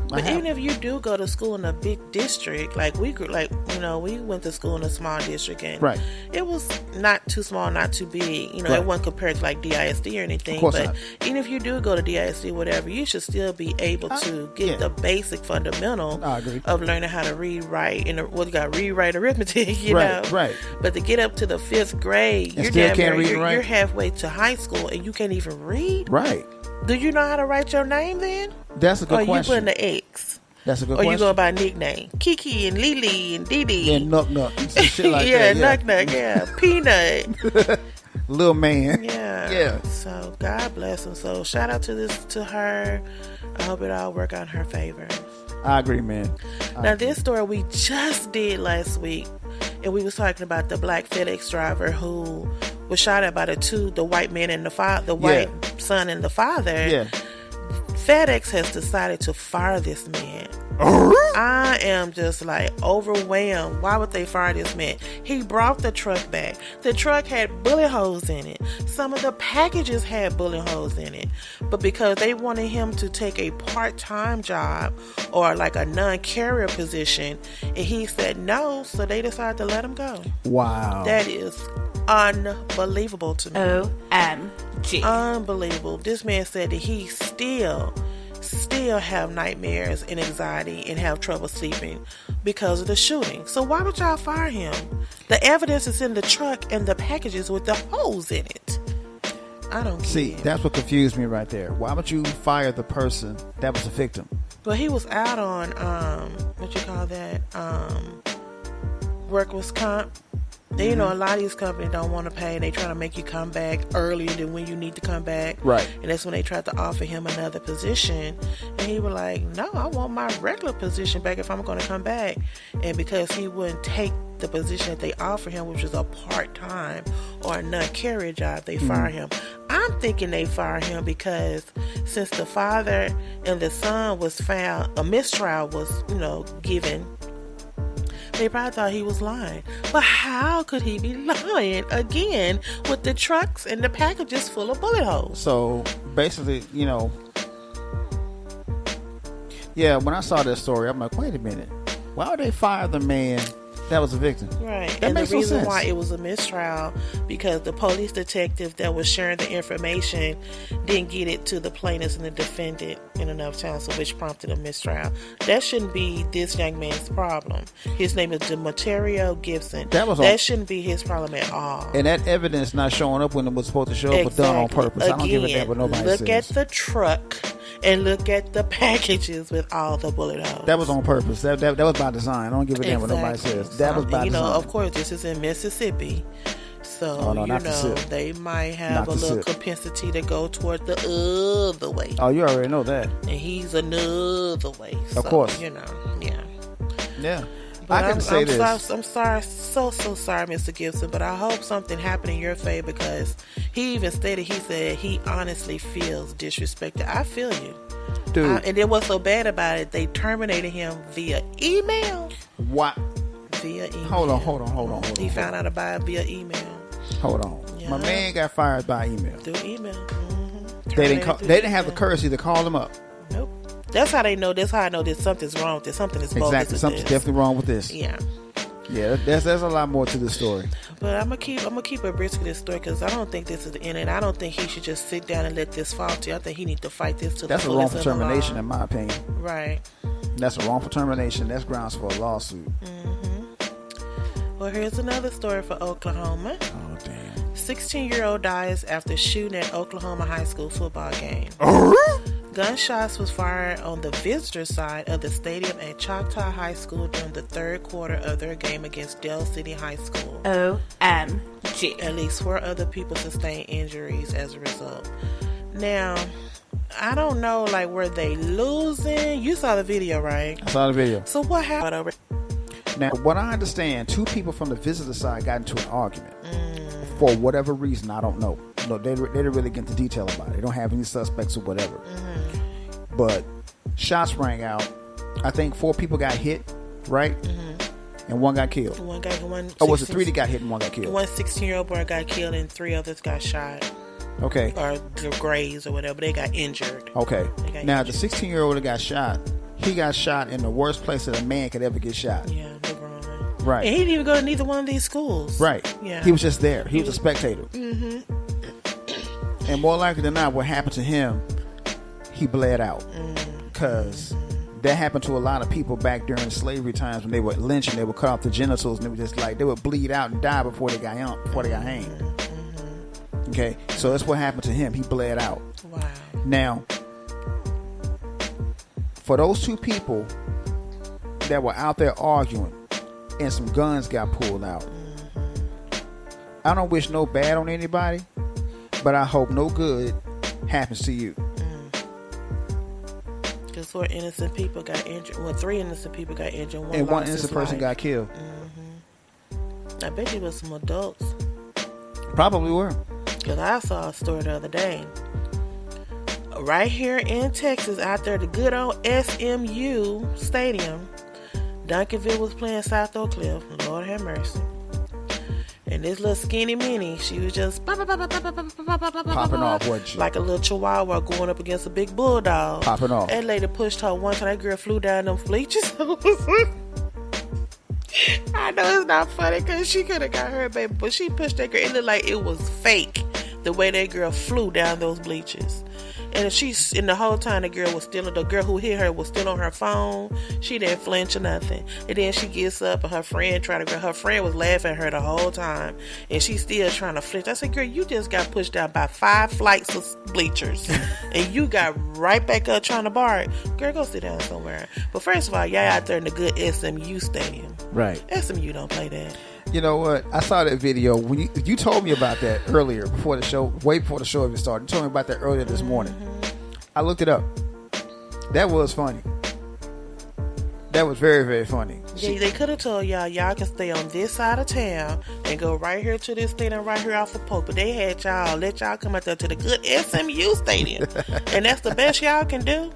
S2: But even if you do go to school in a big district, like we went to school in a small district, and
S1: right.
S2: It was not too small, not too big.
S1: Right.
S2: It wasn't compared to like DISD or anything.
S1: Of course
S2: but
S1: not.
S2: even if you do go to DISD or whatever, you should still be able to get the basic fundamental of learning how to read, write, and you got read, write, arithmetic. You know,
S1: right.
S2: But to get up to the 5th grade, you're halfway to high school, and you can't even read.
S1: Right.
S2: Do you know how to write your name then?
S1: That's a good question.
S2: Or you putting the X?
S1: That's a good
S2: question. Or
S1: question.
S2: you go by nickname. Kiki and Lily and Dee Dee.
S1: Yeah, Nuck. Some shit like that.
S2: Yeah, Nuck, yeah. Peanut.
S1: Little man.
S2: Yeah. So God bless him. So shout out to her. I hope it all work out in her favor.
S1: I agree, man.
S2: This story we just did last week, and we was talking about the black FedEx driver who was shot at by the white man and the white son and the father.
S1: Yeah.
S2: FedEx has decided to fire this man. I am just like overwhelmed. Why would they fire this man? He brought the truck back. The truck had bullet holes in it. Some of the packages had bullet holes in it. But because they wanted him to take a part-time job or like a non-carrier position, and he said no, so they decided to let him go.
S1: Wow.
S2: That is unbelievable to me.
S3: OMG.
S2: Unbelievable. This man said that he still have nightmares and anxiety and have trouble sleeping because of the shooting. So why would y'all fire him? The evidence is in the truck and the packages with the holes in it. I don't get
S1: See,
S2: it.
S1: that's what confused me right there. Why would you fire the person that was a victim?
S2: But he was out on workers' comp. And, a lot of these companies don't want to pay. They try to make you come back earlier than when you need to come back.
S1: Right.
S2: And that's when they tried to offer him another position. And he was like, no, I want my regular position back if I'm going to come back. And because he wouldn't take the position that they offered him, which was a part-time or a non-carrier job, they fired him. I'm thinking they fired him because since the father and the son was found, a mistrial was, given, they probably thought he was lying. But how could he be lying again with the trucks and the packages full of bullet holes?
S1: So basically, Yeah, when I saw that story, I'm like, wait a minute. Why would they fire the man that was a victim?
S2: Right.
S1: That
S2: And
S1: makes
S2: the
S1: no
S2: reason
S1: sense.
S2: why it was a mistrial, because the police detective that was sharing the information didn't get it to the plaintiffs and the defendant in enough time, so which prompted a mistrial. That shouldn't be this young man's problem. His name is Demeterio Gibson. That shouldn't be his problem at all.
S1: And that evidence not showing up when it was supposed to show up was done on purpose.
S2: Again,
S1: I don't give a damn what nobody says.
S2: look at the truck and look at the packages with all the bullet holes.
S1: That was on purpose. That was by design. I don't give a damn what nobody says. That was by design.
S2: Of course, this is in Mississippi. So, they might have a little propensity to go toward the other way.
S1: Oh, you already know that.
S2: And he's another way. So,
S1: of course.
S2: Yeah.
S1: Yeah.
S2: But
S1: I can say this.
S2: I'm sorry, so sorry, Mr. Gibson, but I hope something happened in your favor, because he even stated, he said he honestly feels disrespected. I feel you.
S1: Dude.
S2: And then what's so bad about it, they terminated him via email.
S1: What?
S2: Via email.
S1: Hold on.
S2: He found out about it via email.
S1: Hold on.
S2: Yeah.
S1: My man got fired by email.
S2: Through email. Mm-hmm.
S1: They didn't have the courtesy to call him up.
S2: Nope. That's how they know. That's how I know that something's wrong with this. Something is bogus.
S1: Exactly. Something's definitely wrong with this.
S2: Yeah.
S1: Yeah, there's a lot more to this story.
S2: But I'm gonna keep a brisk with this story, because I don't think this is the end, and I don't think he should just sit down and let this fall to you. I think he needs to fight this to the fullest.
S1: That's a wrongful termination, in my opinion.
S2: Right.
S1: That's a wrongful termination. That's grounds for a lawsuit.
S2: Mm-hmm. Well, here's another story for Oklahoma.
S1: Oh damn!
S2: 16-year-old dies after shooting at Oklahoma high school football game. Gunshots was fired on the visitor side of the stadium at Choctaw High School during the third quarter of their game against Dell City High School.
S3: OMG.
S2: At least 4 other people sustained injuries as a result. Now, I don't know, were they losing? You saw the video, right?
S1: I saw the video.
S2: So what happened?
S1: Now, what I understand, 2 people from the visitor side got into an argument. For whatever reason, I don't know. No, they didn't really get into detail about it. They don't have any suspects or whatever. Mm-hmm. But shots rang out. I think 4 people got hit, right? Mm-hmm. And 1 got killed. Or was it 3 that got hit and 1 got killed?
S2: One 16-year-old boy got killed and 3 others got shot.
S1: Okay.
S2: Or grazed or whatever. They got injured.
S1: Okay. Now, the 16-year-old that got shot, he got shot in the worst place that a man could ever get shot.
S2: Yeah, the groin.
S1: Right.
S2: And he didn't even go to neither one of these schools.
S1: Right.
S2: Yeah.
S1: He was just there. He was a spectator.
S2: Mm-hmm.
S1: And more likely than not, what happened to him, he bled out. Because that happened to a lot of people back during slavery times when they were lynching. They would cut off the genitals, and they were just they would bleed out and die before they got hanged. Mm-hmm. Okay, so that's what happened to him. He bled out.
S2: Wow.
S1: Now, for those 2 people that were out there arguing and some guns got pulled out, I don't wish no bad on anybody, but I hope no good happens to you.
S2: Because 4 innocent people got injured. Well, 3 innocent people got injured.
S1: And 1 innocent person got killed.
S2: I bet you was some adults.
S1: Probably were.
S2: Because I saw a story the other day. Right here in Texas, out there, the good old SMU Stadium, Duncanville was playing South Oak Cliff. Lord have mercy. And this little skinny mini, she was just popping
S1: off, wasn't she?
S2: Like a little chihuahua going up against a big bulldog.
S1: Popping off.
S2: That lady pushed her one time. That girl flew down them bleachers. I know it's not funny because she could have got hurt, baby, but she pushed that girl. It looked like it was fake the way that girl flew down those bleachers. And the whole time the girl who hit her was still on her phone. She didn't flinch or nothing. And then she gets up and her friend her friend was laughing at her the whole time. And she's still trying to flinch. I said, girl, you just got pushed down by 5 flights of bleachers. And you got right back up trying to bark. Girl, go sit down somewhere. But first of all, y'all out there in the good SMU stadium.
S1: Right.
S2: SMU don't play that.
S1: You know what? I saw that video when you told me about that earlier before the show, way before the show even started. You told me about that earlier this morning. I looked it up. That was funny. That was very, very funny.
S2: Yeah, they could have told y'all can stay on this side of town and go right here to this stadium right here off the Pope. But they had let y'all come out there to the good SMU stadium. And that's the best y'all can do.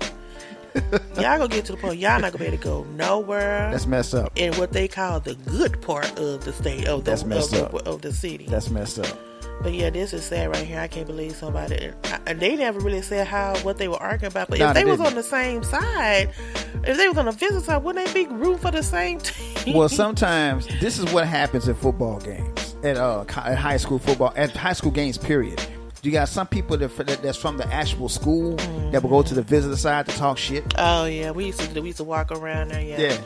S2: Y'all gonna get to the point y'all not gonna be able to go nowhere.
S1: That's messed up.
S2: In what they call the good part of the state of the city.
S1: That's messed up.
S2: But yeah, this is sad right here. I can't believe somebody. And they never really said what they were arguing about. But
S1: No,
S2: if they was
S1: didn't.
S2: on the same side, if they was on the visitor side, wouldn't they be rooting for the same team?
S1: Well, sometimes this is what happens at football games, at high school football, at high school games. Period. You got some people that's from the actual school that will go to the visitor side to talk shit.
S2: Oh yeah, we used to walk around there.
S1: Yeah.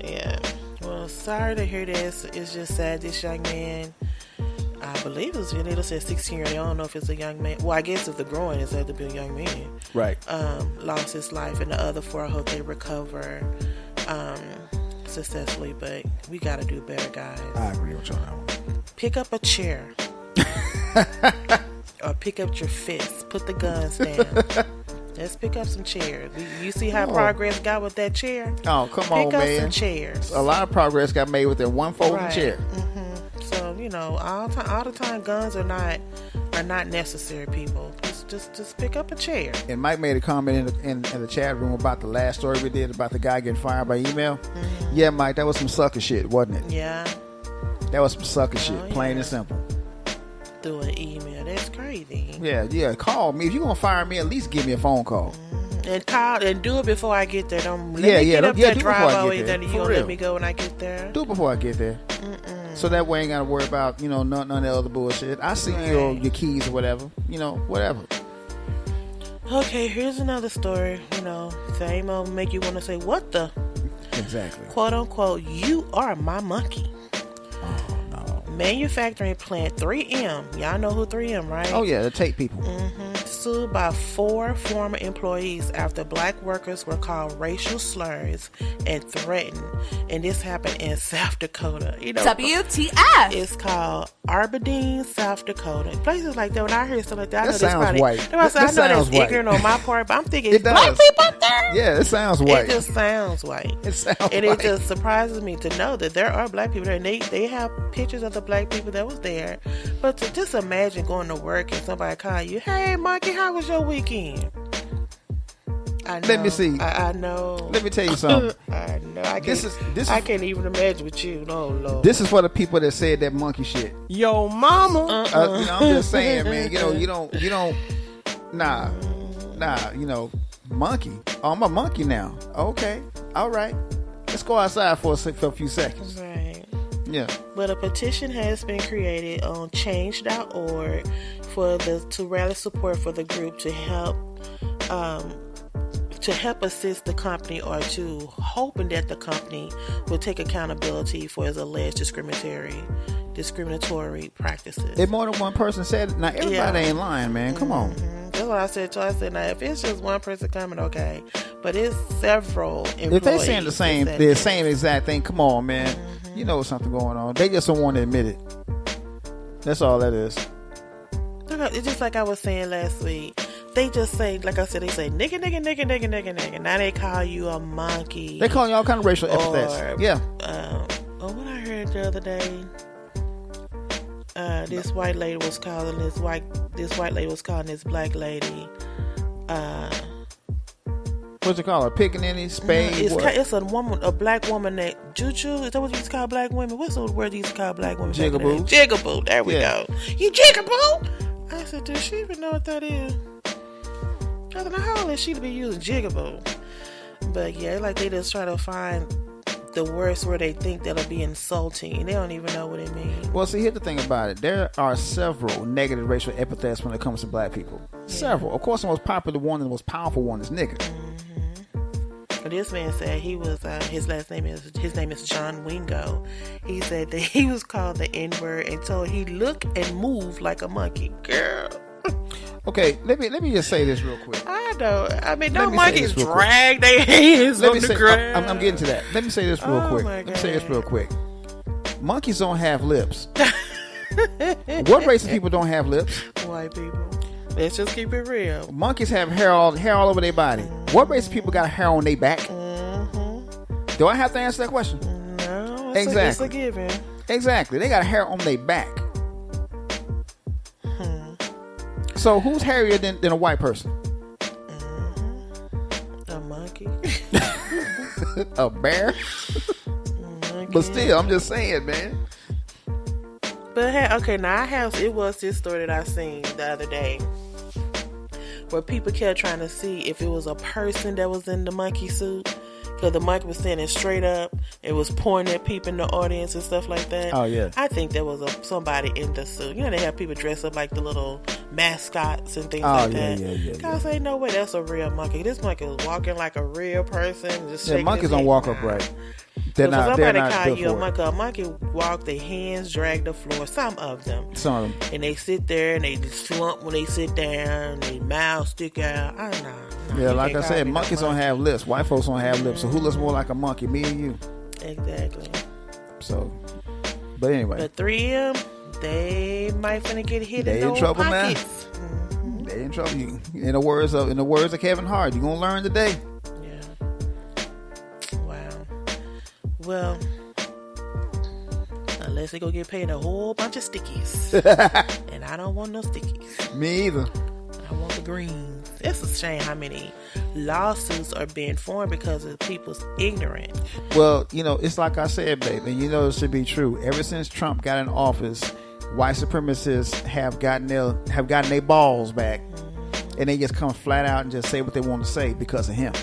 S2: Yeah. Well, sorry to hear this. It's just sad. This young man, I believe it said 16-year-old. I don't know if it's a young man. Well, I guess if the growing is had to be a young man.
S1: Right.
S2: Lost his life, and the other 4, I hope they recover successfully. But we got to do better, guys.
S1: I agree with you on that one.
S2: Pick up a chair. Or pick up your fist. Put the guns down. Let's pick up some chairs. You see how progress got with that chair?
S1: Oh, come on, man.
S2: Pick up some chairs.
S1: A lot of progress got made with that one folding chair.
S2: Mm-hmm. So, all the time, guns are not necessary, people. Just pick up a chair.
S1: And Mike made a comment in the chat room about the last story we did about the guy getting fired by email. Mm-hmm. Yeah, Mike, that was some sucker shit, wasn't it?
S2: Yeah.
S1: That was some sucker shit, plain and simple.
S2: Through an email. That's crazy.
S1: Yeah. Call me. If you're going to fire me, at least give me a phone call.
S2: Mm-hmm. And call and do it before I get there. Don't let me get up that driveway that you don't let me go when I get there.
S1: Do it before I get there. Mm-mm. So that way I ain't got to worry about, none of the other bullshit. I see your keys or whatever. Whatever.
S2: Okay, here's another story. Same old make you want to say, what the?
S1: Exactly.
S2: Quote unquote, you are my monkey.
S1: Oh, no.
S2: Manufacturing plant 3M. Y'all know who 3M, right?
S1: Oh, yeah, the tape people.
S2: Mm-hmm. Sued by 4 former employees after black workers were called racial slurs and threatened. And this happened in South Dakota.
S3: WTF?
S2: It's called Aberdeen, South Dakota. Places like that, when I hear stuff like that, I know
S1: sounds
S2: probably,
S1: white.
S2: I know that's ignorant on my part, but I'm thinking,
S1: it
S2: black people up there?
S1: Yeah, it sounds white.
S2: It just sounds white. It just surprises me to know that there are black people there, and they have pictures of the black people that was there. But to just imagine going to work and somebody call you, hey, monkey, how was your weekend? I know.
S1: Let me see.
S2: I know.
S1: Let me tell you something.
S2: I know. I can't even imagine with you. No, Lord.
S1: This is for the people that said that monkey shit.
S2: Yo, mama.
S1: I'm just saying, man. You don't. Nah. Monkey. Oh, I'm a monkey now. Okay. All right. Let's go outside for a few seconds.
S2: Right.
S1: Yeah.
S2: But a petition has been created on change.org to rally support for the group to help assist the company, or to hoping that the company will take accountability for its alleged discriminatory practices.
S1: If more than one person said it, now everybody ain't lying, man. Come on.
S2: That's what I said. So I said, now if it's just one person coming, okay, but it's several employees.
S1: If they saying the same exact thing, come on, man. Mm-hmm. You know something going on. They just don't want to admit it. That's all that is.
S2: It's just like I was saying last week. They just say, like I said, they say nigga, nigga, nigga, nigga, nigga, nigga. Now they call you a monkey.
S1: They call you all kind of racial epithets. Yeah.
S2: What I heard the other day, this white lady was calling this black lady.
S1: What's it called? A pickaninny, spade?
S2: It's a black woman that Juju. Is that what you used to call black women? What's the word you used to call black women?
S1: Jigaboo.
S2: Jigaboo. There we go. You jigaboo. I said, does she even know what that is? I said, how old is she to be using jigaboo? But yeah, like they just try to find the words where they think that'll be insulting, and they don't even know what it means.
S1: Well, see, here's the thing about it. There are several negative racial epithets when it comes to black people. Yeah. Several. Of course, the most popular one and the most powerful one is nigger.
S2: Mm-hmm. This man said he was his name is John Wingo. He said that he was called the N-word and told he look and move like a monkey. Girl.
S1: Okay, let me just say this real quick.
S2: I know. I mean, no monkeys drag their hands on the ground.
S1: I'm getting to that. Let me say this real quick. Let me say this real quick. Monkeys don't have lips. What race of people don't have lips?
S2: White people. Let's just keep it real.
S1: Monkeys have hair all over their body. Mm-hmm. What race of people got hair on their back? Mm-hmm. Do I have to answer that question?
S2: No.
S1: Exactly.
S2: It's a given.
S1: Exactly. They got hair on their back. So who's hairier than a white person?
S2: A monkey.
S1: A bear? Monkey. But still, I'm just saying, man.
S2: But okay, now I have. It was this story that I seen the other day, where people kept trying to see if it was a person that was in the monkey suit, because the monkey was standing straight up. It was pointing at people in the audience and stuff like that.
S1: Oh yeah.
S2: I think there was somebody in the suit. You know, they have people dressed up like the little mascots and things
S1: Oh
S2: like
S1: yeah,
S2: that.
S1: yeah.
S2: Guys, ain't no way that's a real monkey. This monkey was walking like a real person. Just
S1: Yeah,
S2: shaking
S1: monkeys
S2: his
S1: don't
S2: head.
S1: walk
S2: Nah.
S1: upright. They're
S2: So
S1: not.
S2: somebody
S1: They're not
S2: call
S1: built
S2: you a
S1: for it.
S2: monkey. A monkey walk, their hands drag the floor. Some of them.
S1: Some of them.
S2: And they sit there and they slump when they sit down. They mouths stick out. I don't know.
S1: Yeah, like I said, monkeys don't have lips. White folks don't have lips. So who looks more like a monkey? Me and you.
S2: Exactly.
S1: So, but anyway,
S2: But 3M, they might finna get hit
S1: They
S2: in
S1: in
S2: those
S1: trouble, man.
S2: pockets.
S1: they in trouble. In the words of Kevin Hart, you gonna learn today.
S2: Yeah. Wow. Well, unless they go get paid a whole bunch of stickies. And I don't want no stickies.
S1: Me either.
S2: I want the greens. It's a shame how many lawsuits are being formed because of people's ignorance.
S1: Well, it's like I said, babe, and it should be true. Ever since Trump got in office, white supremacists have gotten their balls back, and they just come flat out and just say what they want to say because of him.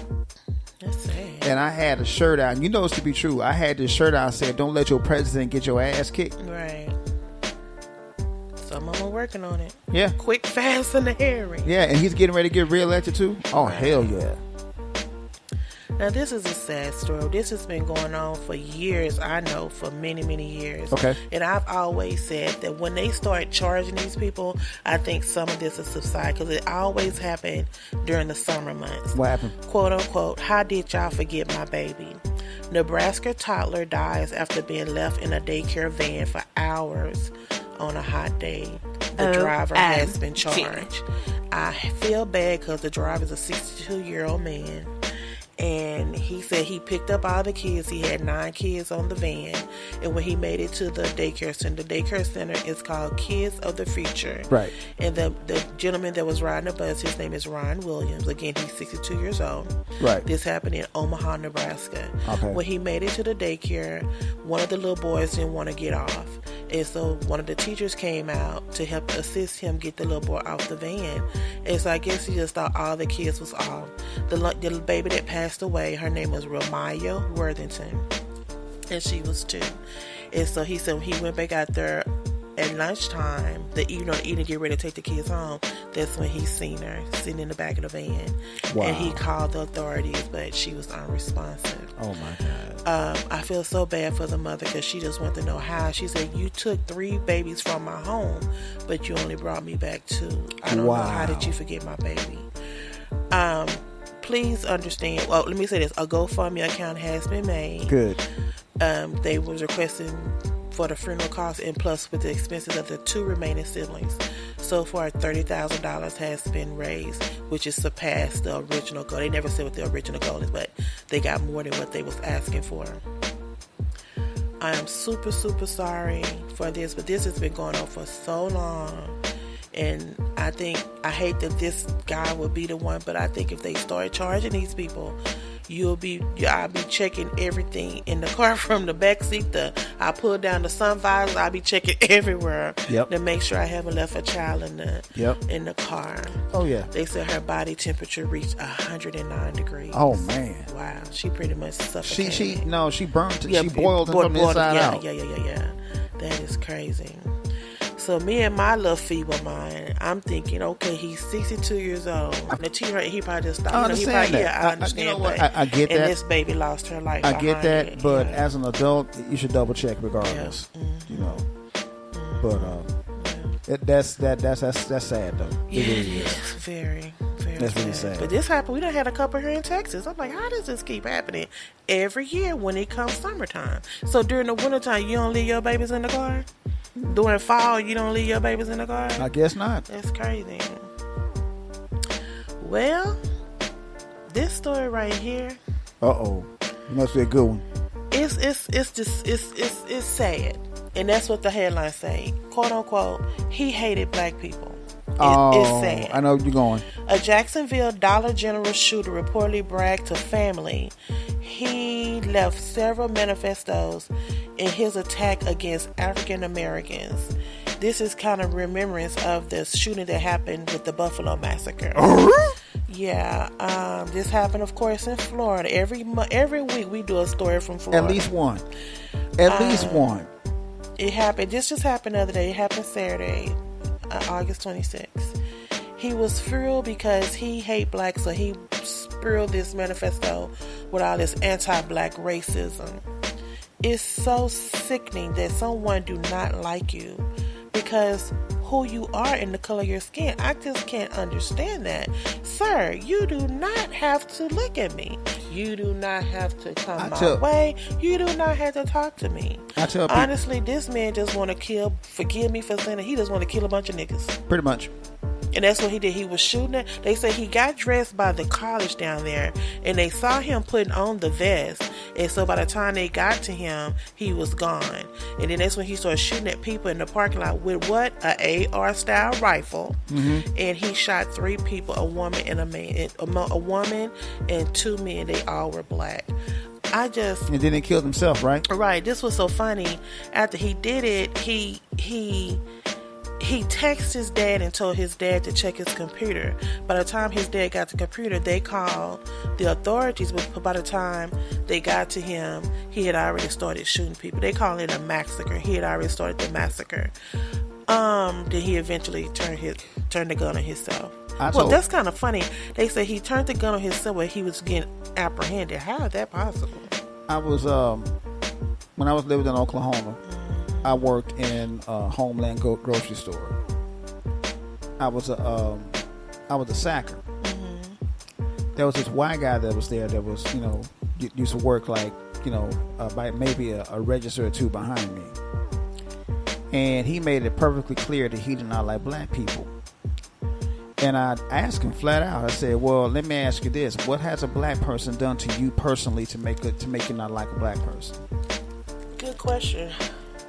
S2: That's sad.
S1: And I had a shirt out, and it should be true. I had this shirt out that said, "Don't let your president get your ass kicked."
S2: Right. Some of them are working on it.
S1: Yeah.
S2: Quick, fast, and hairy.
S1: Yeah, and he's getting ready to get reelected too. Oh, hell yeah.
S2: Now, this is a sad story. This has been going on for years, I know, for many, many years.
S1: Okay.
S2: And I've always said that when they start charging these people, I think some of this will subside, because it always happened during the summer months.
S1: What happened?
S2: Quote, unquote, how did y'all forget my baby? Nebraska toddler dies after being left in a daycare van for hours on a hot day. The driver has been charged. I feel bad because the driver is a 62-year-old man. And he said he picked up all the kids. He had 9 kids on the van. And when he made it to the daycare center is called Kids of the Future.
S1: Right.
S2: And the gentleman that was riding the bus, his name is Ron Williams. Again, he's 62 years old.
S1: Right.
S2: This happened in Omaha, Nebraska.
S1: Okay.
S2: When he made it to the daycare, one of the little boys didn't want to get off. And so one of the teachers came out to help assist him get the little boy off the van. And so I guess he just thought all the kids was off. The baby that passed away, her name was Ramaya Worthington. And she was 2. And so he said when he went back out there at lunchtime, the evening to get ready to take the kids home, that's when he seen her sitting in the back of the van.
S1: Wow.
S2: And he called the authorities, but she was unresponsive.
S1: Oh my God.
S2: I feel so bad for the mother because she just wanted to know how. She said, you took 3 babies from my home, but you only brought me back 2. I don't know, how did you forget my baby? Please understand. Well, let me say this. A GoFundMe account has been made.
S1: Good.
S2: They was requesting for the funeral costs and plus with the expenses of the 2 remaining siblings. So far, $30,000 has been raised, which has surpassed the original goal. They never said what the original goal is, but they got more than what they was asking for. I am super, super sorry for this, but this has been going on for so long. And I hate that this guy will be the one, but I think if they start charging these people, I'll be checking everything in the car from the back seat. I pull down the sun visor. I'll be checking everywhere to make sure I haven't left a child in the car.
S1: Oh yeah.
S2: They said her body temperature reached 109 degrees.
S1: Oh man.
S2: Wow. She pretty much suffocated.
S1: She burned. She boiled it from the inside out.
S2: Yeah. That is crazy. So me and my little feeble mind, I'm thinking, okay, he's 62 years old. He probably just thought,
S1: I understand that.
S2: I understand that.
S1: I get that.
S2: And this baby lost her life.
S1: I get that,
S2: it.
S1: but as an adult, you should double check regardless.
S2: Yeah.
S1: But that's sad though.
S2: Yeah,
S1: It really is.
S2: very, very.
S1: That's really sad.
S2: But this happened. We done had a couple here in Texas. I'm like, how does this keep happening every year when it comes summertime? So during the wintertime, you don't leave your babies in the car. During fall, you don't leave your babies in the car?
S1: I guess not.
S2: That's crazy. Well, this story right here.
S1: It must be a good one.
S2: It's sad. And that's what the headline say. Quote unquote, he hated black people. It's sad.
S1: I know where you're going.
S2: A Jacksonville Dollar General shooter reportedly bragged to family he left several manifestos in his attack against African Americans. This is kind of remembrance of the shooting that happened with the Buffalo Massacre. Yeah, this happened, of course, in Florida. Every week we do a story from Florida.
S1: At least one. At least one.
S2: It happened. This just happened the other day. It happened Saturday, August 26th. He was thrilled because he hate blacks, so he spilled this manifesto with all this anti-black racism. It's so sickening that someone do not like you because who you are and the color of your skin. I just can't understand that. Sir, you do not have to look at me. You do not have to come my way. You do not have to talk to me. Honestly, this man just want to kill, forgive me for saying it, he just want to kill a bunch of niggas.
S1: Pretty much.
S2: And that's what he did. He was shooting it. They say he got dressed by the college down there, and they saw him putting on the vest. And so by the time they got to him, he was gone. And then that's when he started shooting at people in the parking lot with what? A AR-style rifle. Mm-hmm. And he shot 3 people, a woman and a man. A woman and 2 men. They all were black. And
S1: then he killed himself, right?
S2: Right. This was so funny. After he did it, he texted his dad and told his dad to check his computer. By the time his dad got the computer, they called the authorities, but by the time they got to him, he had already started shooting people. They call it a massacre. He had already started the massacre. Then he eventually turned the gun on himself. That's kind of funny. They say he turned the gun on himself when he was getting apprehended. How is that possible?
S1: I was when I was living in Oklahoma, I worked in a Homeland grocery store. I was a sacker. Mm-hmm. There was this white guy that was there that was, used to work like, by maybe a register or 2 behind me. And he made it perfectly clear that he did not like black people. And I asked him flat out. I said, well, let me ask you this. What has a black person done to you personally to make you not like a black person?
S2: Good question.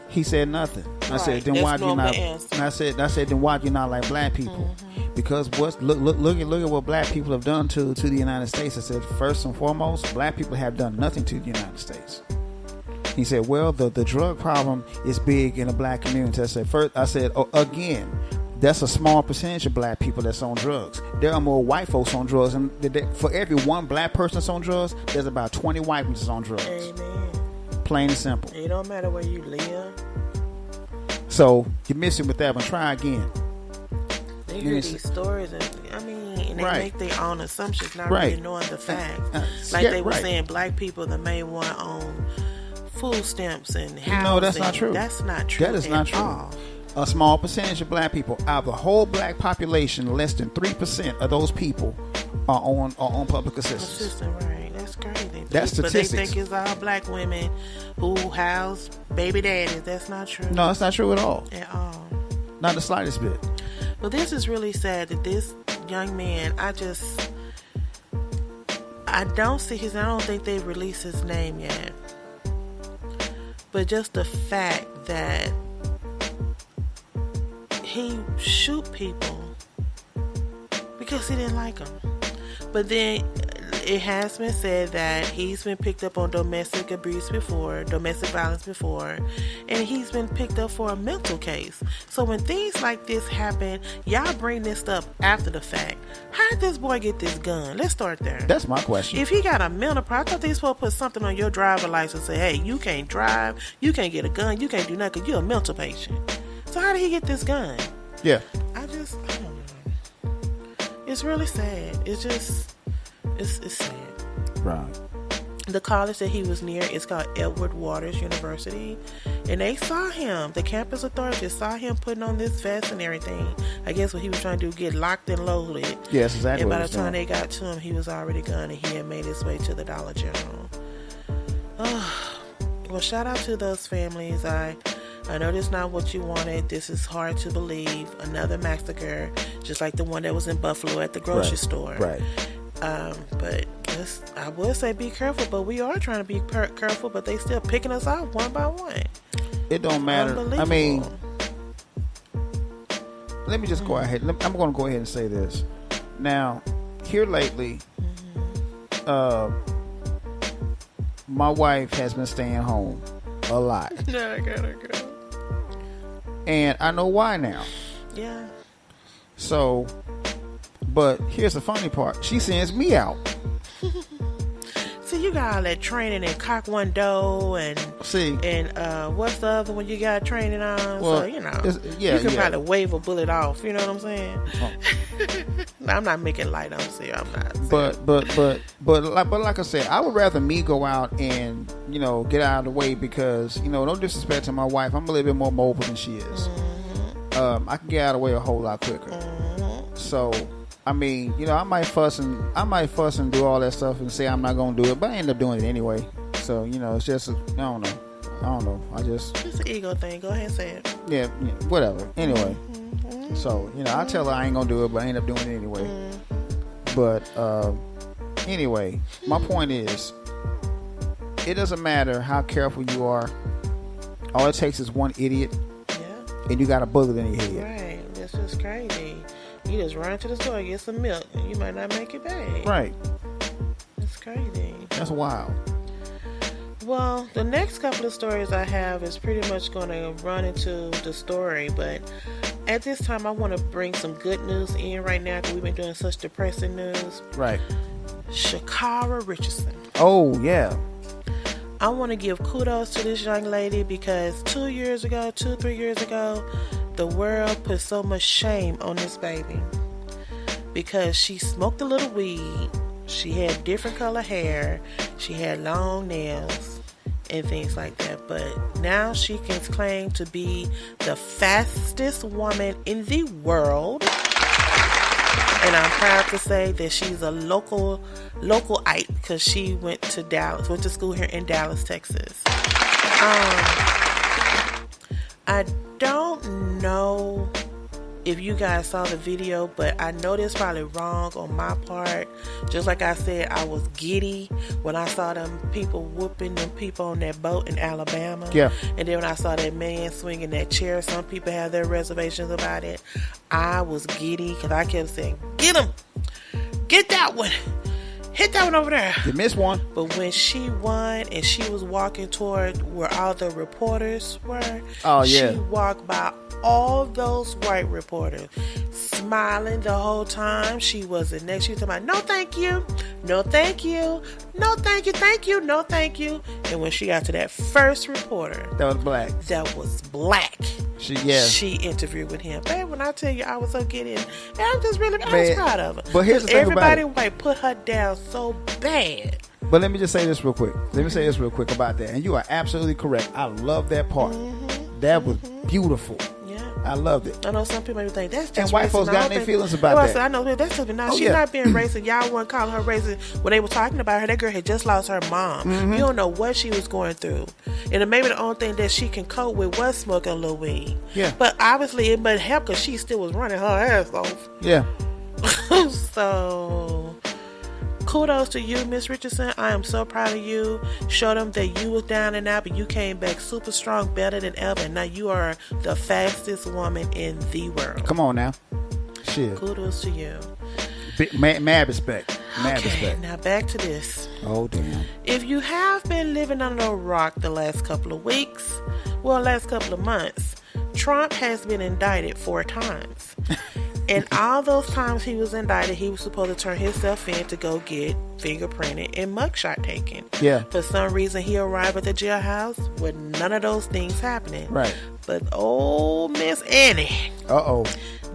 S1: He said nothing. I said, then why do you not? And I said, then why do you not like black people? Mm-hmm. Because look at what black people have done to the United States. I said, first and foremost, black people have done nothing to the United States. He said, well, the drug problem is big in the black community. I said, again, that's a small percentage of black people that's on drugs. There are more white folks on drugs, and for every one black person that's on drugs, there's about 20 white people that's on drugs.
S2: Amen.
S1: Plain and simple.
S2: It don't matter where you live.
S1: So you're missing with that one. Try again.
S2: They hear these stories, and they make their own assumptions, not really knowing the facts. Like they were saying, black people the main one on food stamps and housing.
S1: No, that's not true.
S2: That's not true.
S1: That is not true. All. A small percentage of black people, out of the whole black population, less than 3% of those people are on public assistance.
S2: Right? That's crazy.
S1: That's statistics.
S2: But they think it's all black women who house baby daddies. That's not true.
S1: No, that's not true at all.
S2: At all.
S1: Not the slightest bit.
S2: But this is really sad that this young man, I don't think they've released his name yet. But just the fact that he shoot people because he didn't like them. But then it has been said that he's been picked up on domestic violence before, and he's been picked up for a mental case. So when things like this happen, y'all bring this up after the fact. How did this boy get this gun? Let's start there.
S1: That's my question.
S2: If he got a mental problem, I thought they supposed to put something on your driver license and say, hey, you can't drive, you can't get a gun, you can't do nothing because you're a mental patient. So how did he get this gun?
S1: Yeah.
S2: I don't know. It's really sad. It's sad.
S1: Right.
S2: The college that he was near is called Edward Waters University. And they saw him. The campus authorities saw him putting on this vest and everything. I guess what he was trying to do, get locked and loaded.
S1: Yes, exactly.
S2: And by the time they got to him, he was already gone and he had made his way to the Dollar General. Well, shout out to those families. I know this is not what you wanted. This is hard to believe. Another massacre, just like the one that was in Buffalo at the grocery store.
S1: Right.
S2: But I would say be careful, but we are trying to be careful, but they still picking us off one by one.
S1: It don't matter. I mean, let me just go ahead. I'm going to go ahead and say this. Now, here lately, my wife has been staying home a lot.
S2: No, I gotta go.
S1: And I know why now.
S2: Yeah.
S1: So, but here's the funny part. She sends me out.
S2: See, you got all that training in Taekwondo and what's the other one you got training on?
S1: Well,
S2: so, you can probably wave a bullet off. You know what I'm saying?
S1: Oh.
S2: I'm not making light. I'm serious. I'm not.
S1: But like I said, I would rather me go out and get out of the way because no disrespect to my wife, I'm a little bit more mobile than she is.
S2: Mm-hmm.
S1: I can get out of the way a whole lot quicker.
S2: Mm-hmm.
S1: So. I mean, I might fuss and do all that stuff and say I'm not gonna do it, but I end up doing it anyway. So it's just I don't know.
S2: It's an ego thing. Go ahead and say it.
S1: Yeah, whatever. Anyway,
S2: mm-hmm.
S1: So I tell her I ain't gonna do it, but I end up doing it anyway.
S2: Mm-hmm.
S1: But anyway, my point is, it doesn't matter how careful you are. All it takes is one idiot, and you got a bullet in your head.
S2: Right. That's just crazy. You just run to the store and get some milk, and you might not make it back.
S1: Right.
S2: It's crazy.
S1: That's wild.
S2: Well, the next couple of stories I have is pretty much going to run into the story, but at this time I want to bring some good news in right now because we've been doing such depressing news.
S1: Right.
S2: Shakara Richardson.
S1: Oh, yeah.
S2: I want to give kudos to this young lady because 3 years ago, the world put so much shame on this baby because she smoked a little weed, she had different color hair, she had long nails and things like that, but now she can claim to be the fastest woman in the world, and I'm proud to say that she's a localite because she went to school here in Dallas, Texas. I don't know if you guys saw the video, but I know this probably wrong on my part. Just like I said, I was giddy when I saw them people whooping them people on that boat in Alabama.
S1: Yeah.
S2: And then when I saw that man swinging that chair, some people have their reservations about it. I was giddy because I kept saying, "Get him! Get that one! Hit that one over there."
S1: You missed one.
S2: But when she won and she was walking toward where all the reporters were, she walked by all those white reporters, smiling the whole time. She wasn't next. She was talking about, "No, thank you. No, thank you. No, thank you. Thank you. No, thank you." And when she got to that first reporter,
S1: that was black.
S2: She interviewed with him. Babe, when I tell you I was so giddy, and I was proud of her.
S1: But here's the thing
S2: everybody
S1: about it.
S2: White put her down so bad.
S1: But let me just say this real quick. About that. And you are absolutely correct. I love that part.
S2: Mm-hmm.
S1: That was beautiful.
S2: Yeah.
S1: I loved it.
S2: I know some people may think that's just
S1: and white
S2: racist.
S1: folks got their feelings about that.
S2: I know that's just she's not being racist. Y'all weren't calling her racist when they were talking about her. That girl had just lost her mom.
S1: Mm-hmm.
S2: You don't know what she was going through, and maybe the only thing that she can cope with was smoking a little weed.
S1: Yeah.
S2: But obviously it might help because she still was running her ass off.
S1: Yeah.
S2: So kudos to you, Miss Richardson. I am so proud of you. Showed them that you was down and out, but you came back super strong, better than ever. And now you are the fastest woman in the world.
S1: Come on now. Shit.
S2: Kudos to you.
S1: Mad respect.
S2: Now back to this.
S1: Oh, damn.
S2: If you have been living under a rock the last couple of weeks, last couple of months, Trump has been indicted 4 times. And all those times he was indicted, he was supposed to turn himself in to go get fingerprinted and mugshot taken.
S1: Yeah.
S2: For some reason, he arrived at the jailhouse with none of those things happening.
S1: Right.
S2: But old Miss Annie.
S1: Uh-oh.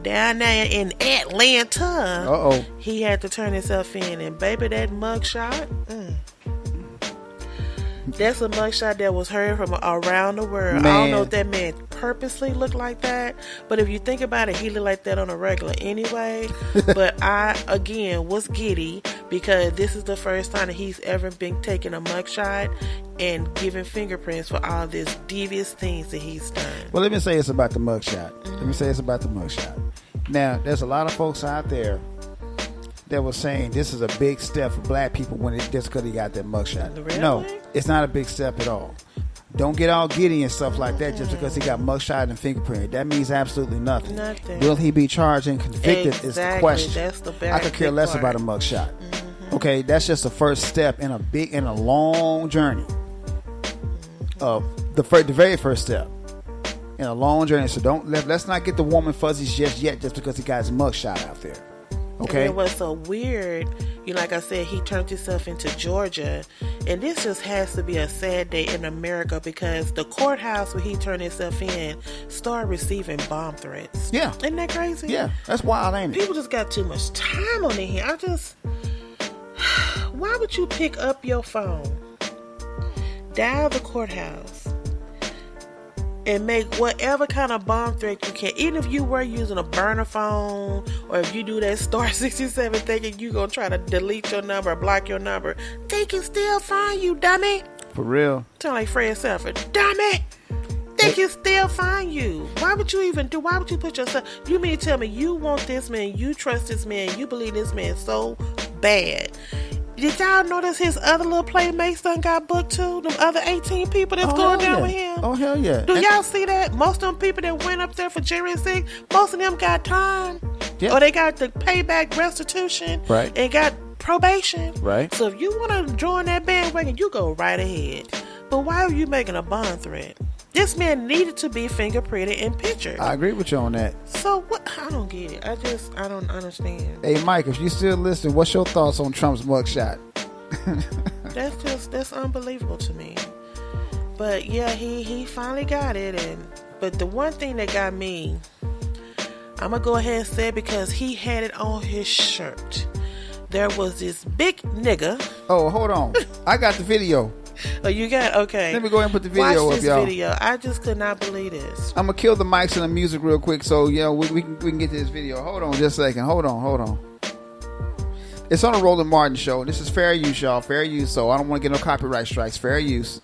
S2: Down there in Atlanta.
S1: Uh-oh.
S2: He had to turn himself in. And baby, that mugshot. That's a mugshot that was heard from around the world.
S1: Man.
S2: I don't know if that man purposely looked like that, but if you think about it, he looked like that on a regular anyway. But I, again, was giddy because this is the first time that he's ever been taking a mugshot and giving fingerprints for all these devious things that he's done.
S1: Well, let me say it's about the mugshot. Now, there's a lot of folks out there that was saying this is a big step for black people just because he got that mugshot.
S2: Really?
S1: No, it's not a big step at all. Don't get all giddy and stuff like that just because he got mugshot and fingerprint. That means absolutely nothing.
S2: Nothing.
S1: Will he be charged and convicted
S2: Exactly.
S1: is the question.
S2: That's the
S1: I could care less
S2: part.
S1: about a mugshot. Okay, that's just the first step in a long journey. Of the very first step in a long journey. So let's not get the warm and fuzzies just yet, just because he got his mugshot out there. Okay.
S2: And what's so weird, like I said, he turned himself into Georgia, and this just has to be a sad day in America because the courthouse where he turned himself in started receiving bomb threats.
S1: Yeah.
S2: Isn't that crazy?
S1: Yeah, that's wild, ain't it?
S2: People just got too much time on it here. Why would you pick up your phone, dial the courthouse, and make whatever kind of bomb threat you can, even if you were using a burner phone, or if you do that star 67 thinking you gonna try to delete your number or block your number, they can still find you, dummy.
S1: For real.
S2: Sound like Fred Sanford, dummy. They can still find you. Why would you put yourself, you mean to tell me you want this man, you trust this man, you believe this man so bad? Did y'all notice his other little playmates done got booked too? Them other 18 people that's going down with him?
S1: Oh, hell yeah.
S2: Do y'all see that? Most of them people that went up there for January 6th, most of them got time.
S1: Yeah.
S2: Or they got the payback restitution.
S1: Right.
S2: And got probation.
S1: Right.
S2: So if you want to join that bandwagon, you go right ahead. But why are you making a bond threat? This man needed to be fingerprinted and pictured.
S1: I agree with you on that.
S2: So what? I don't get it. I don't understand.
S1: Hey, Mike, if you still listening, what's your thoughts on Trump's mugshot?
S2: That's unbelievable to me. But yeah, he finally got it. But the one thing that got me, I'm gonna go ahead and say it because he had it on his shirt. There was this big nigga.
S1: Oh, hold on. I got the video.
S2: Oh, you got, okay.
S1: Let me go ahead and put the video
S2: Watch
S1: up,
S2: this
S1: y'all.
S2: video. I just could not believe this.
S1: I'm gonna kill the mics and the music real quick, so we can get to this video. Hold on, just a second. Hold on. It's on a Roland Martin show. This is fair use, y'all. Fair use. So I don't want to get no copyright strikes. Fair use.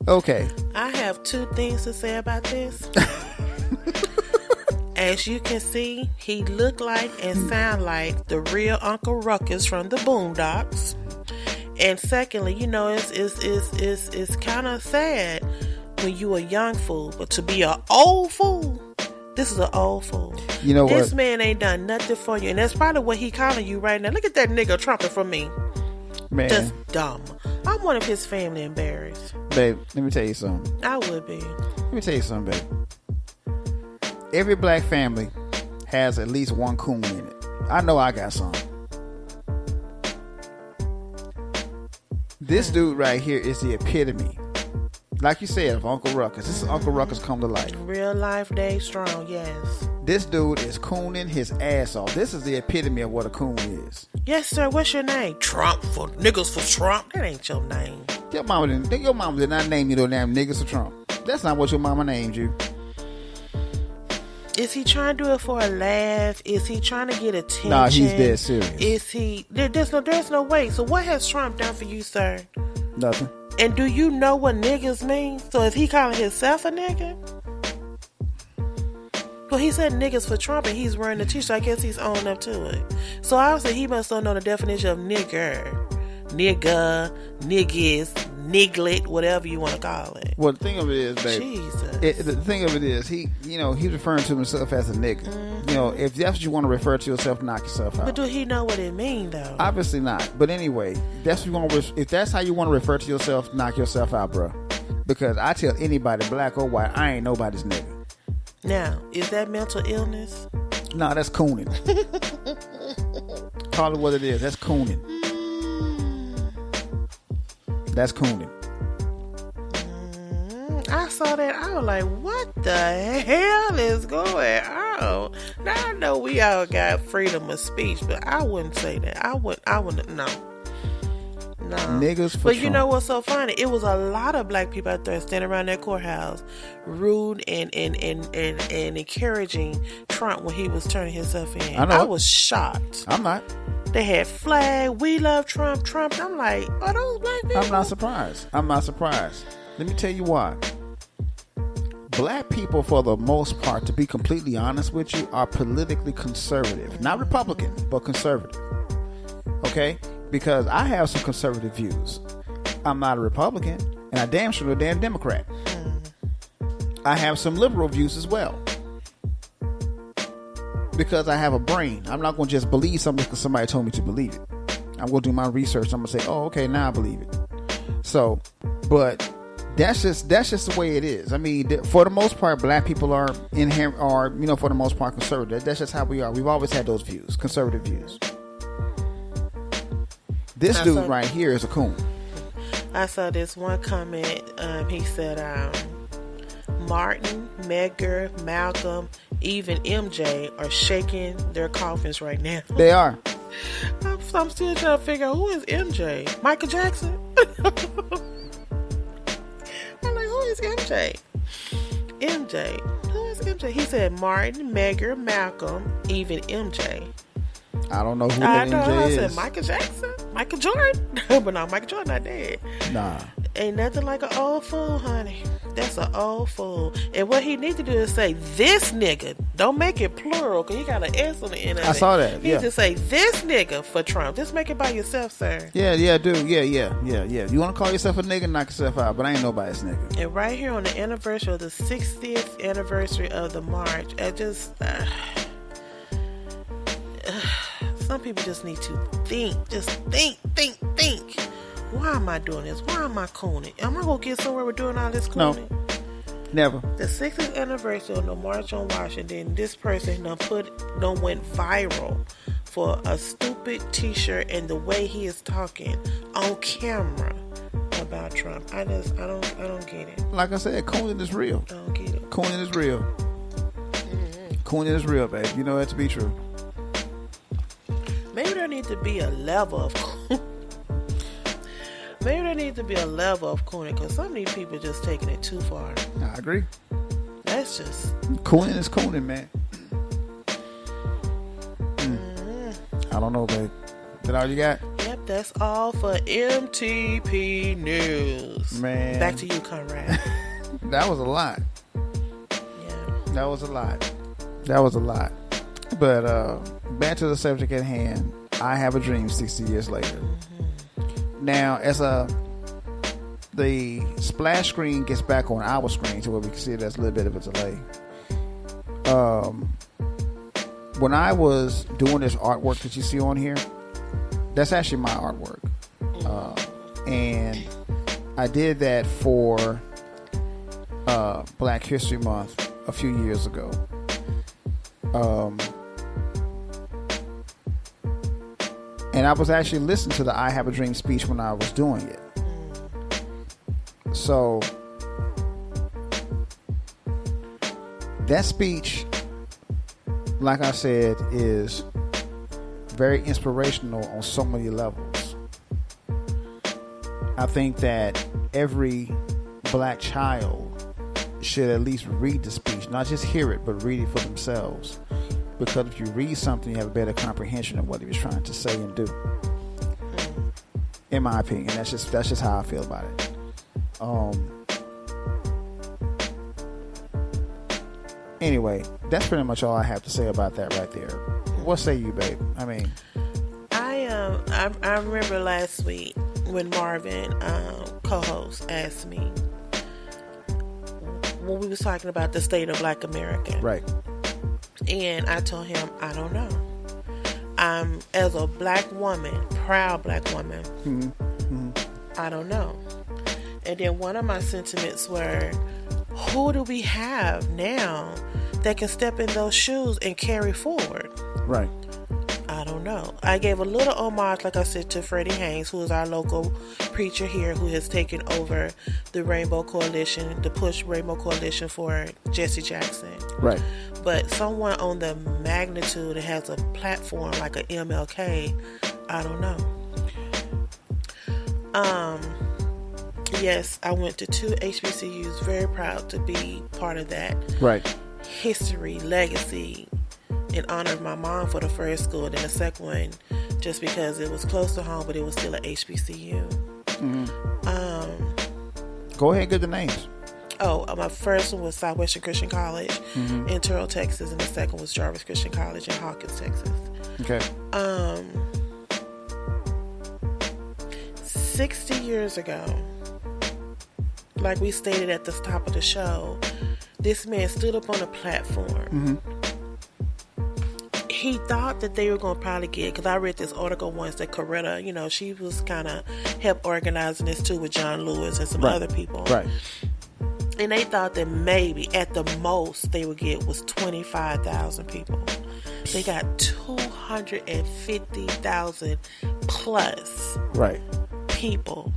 S1: Okay.
S2: I have two things to say about this. As you can see, he looked like and sound like the real Uncle Ruckus from the Boondocks. And secondly, it's kind of sad when you a young fool, but to be an old fool, this is an old fool.
S1: You know
S2: this
S1: what?
S2: man ain't done nothing for you, and that's probably what he calling you right now. Look at that nigga trumpet for me.
S1: Man.
S2: Just dumb. I want if his family embarrassed.
S1: Babe, let me tell you something.
S2: I would be.
S1: Let me tell you something, babe. Every black family has at least one coon in it. I know I got some. This dude right here is the epitome, like you said, of Uncle Ruckus. This is Uncle Ruckus come to life.
S2: Real life Dave Strong, yes.
S1: This dude is cooning his ass off. This is the epitome of what a coon is.
S2: Yes, sir. What's your name? Trump for niggas for Trump. That ain't your name.
S1: Your mama did not name you no damn niggas for Trump. That's not what your mama named you.
S2: Is he trying to do it for a laugh? Is he trying to get attention?
S1: Nah, he's dead serious.
S2: Is he? There's no way. So what has Trump done for you, sir?
S1: Nothing.
S2: And do you know what niggas mean? So is he calling himself a nigga? Well, he said niggas for Trump and he's wearing the t-shirt. I guess he's owning up to it. So obviously he must not know the definition of nigger. Nigga, niggas, niglet, whatever you want to call it.
S1: Well, the thing of it is, baby.
S2: Jesus.
S1: The thing of it is, he's referring to himself as a nigga. If that's what you want to refer to yourself, knock yourself out.
S2: But do he know what it means, though?
S1: Obviously not. But anyway, if that's how you want to refer to yourself, knock yourself out, bro. Because I tell anybody, black or white, I ain't nobody's nigga.
S2: Now, is that mental illness?
S1: No, that's cooning. Call it what it is. That's cooning. That's cooning.
S2: I saw that. I was like, what the hell is going on? Now, I know we all got freedom of speech, but I wouldn't say that. I wouldn't, no. No.
S1: Niggas for
S2: But
S1: Trump.
S2: you know what's so funny? It was a lot of black people out there standing around that courthouse, rude and encouraging Trump when he was turning himself in.
S1: I know.
S2: I was shocked.
S1: I'm not.
S2: They had flag, we love Trump, Trump. I'm like, are those black people?
S1: I'm not surprised. Let me tell you why. Black people, for the most part, to be completely honest with you, are politically conservative. Not Republican, but conservative. Okay? Because I have some conservative views. I'm not a Republican, and I damn sure a damn Democrat. I have some liberal views as well. Because I have a brain. I'm not going to just believe something because somebody told me to believe it. I'm going to do my research. I'm going to say, oh, okay, now I believe it. So, but that's just the way it is. I mean, for the most part, black people are for the most part conservative. That's just how we are. We've always had those views, conservative views. This dude right here is a coon.
S2: I saw this one comment. He said, Martin, Medgar, Malcolm, even MJ are shaking their coffins right now.
S1: They are.
S2: I'm still trying to figure out who is MJ. Michael Jackson? I'm like, who is MJ? MJ. Who is MJ? He said Martin, Medgar, Malcolm, even MJ.
S1: I don't know who that MJ is.
S2: I said Michael Jackson, Michael Jordan. But no, Michael Jordan not dead.
S1: Nah.
S2: Ain't nothing like an old fool, honey. That's an old fool. And what he needs to do is say, this nigga. Don't make it plural, because he got an S on the end of it.
S1: I saw that,
S2: He needs to say, this nigga for Trump. Just make it by yourself, sir.
S1: Yeah, dude. Yeah. You want to call yourself a nigga, knock yourself out, but I ain't nobody's nigga.
S2: And right here on the anniversary of the 60th anniversary of the march, I just... some people just need to think. Just think. Why am I doing this? Why am I cooning? Am I going to get somewhere with doing all this cooning?
S1: No. Never.
S2: The 60th anniversary of the March on Washington, this person done went viral for a stupid t-shirt and the way he is talking on camera about Trump. I don't get it.
S1: Like I said, cooning is real.
S2: I don't get it.
S1: Cooning is real. Mm-hmm. Cooning is real, babe. You know that to be true.
S2: Maybe there needs to be a level of cooning. Maybe there needs to be a level of cooning, because some of these people just taking it too far.
S1: I agree.
S2: That's just...
S1: Cooning is cooning, man. I don't know, babe. Is that all you got?
S2: Yep, that's all for MTP News.
S1: Man.
S2: Back to you, Conrad.
S1: That was a lot.
S2: Yeah.
S1: That was a lot. But back to the subject at hand. I have a dream 60 years later. Now, as the splash screen gets back on our screen to where we can see there's a little bit of a delay. When I was doing this artwork that you see on here, that's actually my artwork. And I did that for Black History Month a few years ago. And I was actually listening to the I Have a Dream speech when I was doing it. So that speech, like I said, is very inspirational on so many levels. I think that every black child should at least read the speech, not just hear it, but read it for themselves. Because if you read something, you have a better comprehension of what he was trying to say and do. In my opinion, that's just how I feel about it. Anyway, that's pretty much all I have to say about that right there. What say you, babe? I mean,
S2: I remember last week when Marvin, co-host, asked me when we was talking about the state of Black America,
S1: right?
S2: And I told him I don't know. As a black woman, proud black woman, I don't know. And then one of my sentiments were, who do we have now that can step in those shoes and carry forward?
S1: Right.
S2: I don't know. I gave a little homage, like I said, to Freddie Haynes, who is our local preacher here, who has taken over the Rainbow Coalition, the Push Rainbow Coalition for Jesse Jackson.
S1: Right.
S2: But someone on the magnitude that has a platform like an MLK, I don't know. Yes, I went to 2 HBCUs, very proud to be part of that.
S1: Right.
S2: History, legacy, in honor of my mom for the first school, and then the second one just because it was close to home, but it was still an HBCU.
S1: Go ahead and give the names.
S2: My first one was Southwestern Christian College in Terrell, Texas, and the second was Jarvis Christian College in Hawkins, Texas.
S1: Okay.
S2: 60 years ago, like we stated at the top of the show, this man stood up on a platform. He thought that they were going to probably get, because I read this article once that Coretta, she was kind of helped organizing this too with John Lewis and some other people.
S1: Right.
S2: And they thought that maybe at the most they would get was 25,000 people. They got 250,000 plus people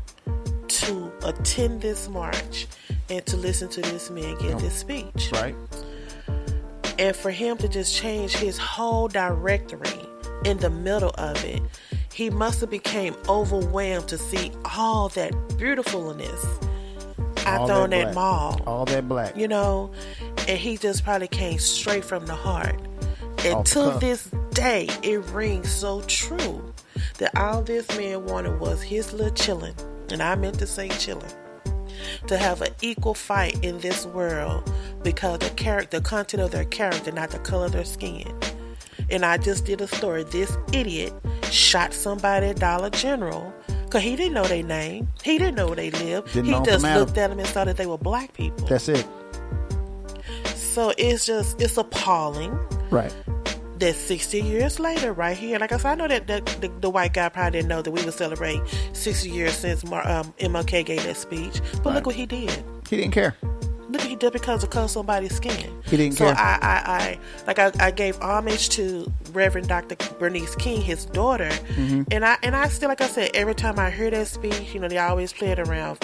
S2: to attend this march and to listen to this man give this speech.
S1: Right.
S2: And for him to just change his whole directory in the middle of it, he must have became overwhelmed to see all that beautifulness out there on that mall.
S1: All that black.
S2: And he just probably came straight from the heart. And to this day, it rings so true that all this man wanted was his little chillin', and I meant to say chillin', to have an equal fight in this world because the content of their character, not the color of their skin. And I just did a story. This idiot shot somebody at Dollar General because he didn't know their name. He didn't know where they lived. He just looked at them and saw that they were black people.
S1: That's it.
S2: So it's appalling.
S1: Right.
S2: That 60 years later, right here, like I said, I know that the white guy probably didn't know that we would celebrate 60 years since MLK gave that speech. But look what he did.
S1: He didn't care.
S2: Look what he did because of color somebody's skin.
S1: He didn't care.
S2: So I gave homage to Reverend Dr. Bernice King, his daughter, and I still, like I said, every time I hear that speech, they always play it around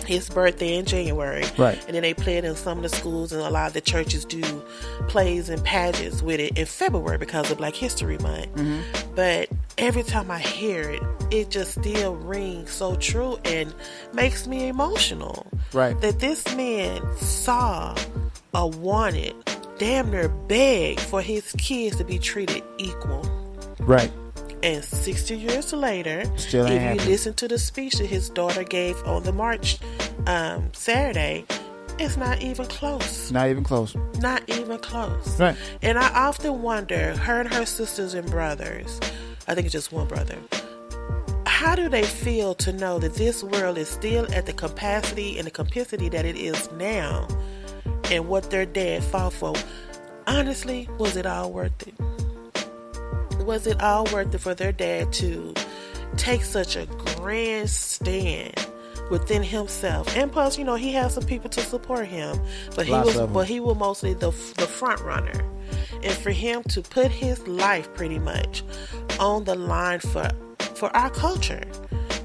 S2: his birthday in January.
S1: Right.
S2: And then they play it in some of the schools, and a lot of the churches do plays and pageants with it in February because of Black History Month. But every time I hear it, it just still rings so true and makes me emotional.
S1: Right.
S2: That this man saw or wanted, damn near begged for his kids to be treated equal.
S1: Right.
S2: And 60 years later,
S1: still ain't happening.
S2: You listen to the speech that his daughter gave on the march Saturday, it's not even close.
S1: Not even close.
S2: Not even close.
S1: Right.
S2: And I often wonder, her and her sisters and brothers, I think it's just one brother, how do they feel to know that this world is still at the capacity and the complicity that it is now, and what their dad fought for? Honestly, was it all worth it? Was it all worth it for their dad to take such a grand stand within himself? And plus, he has some people to support him, but he was mostly the front runner. And for him to put his life pretty much on the line for our culture,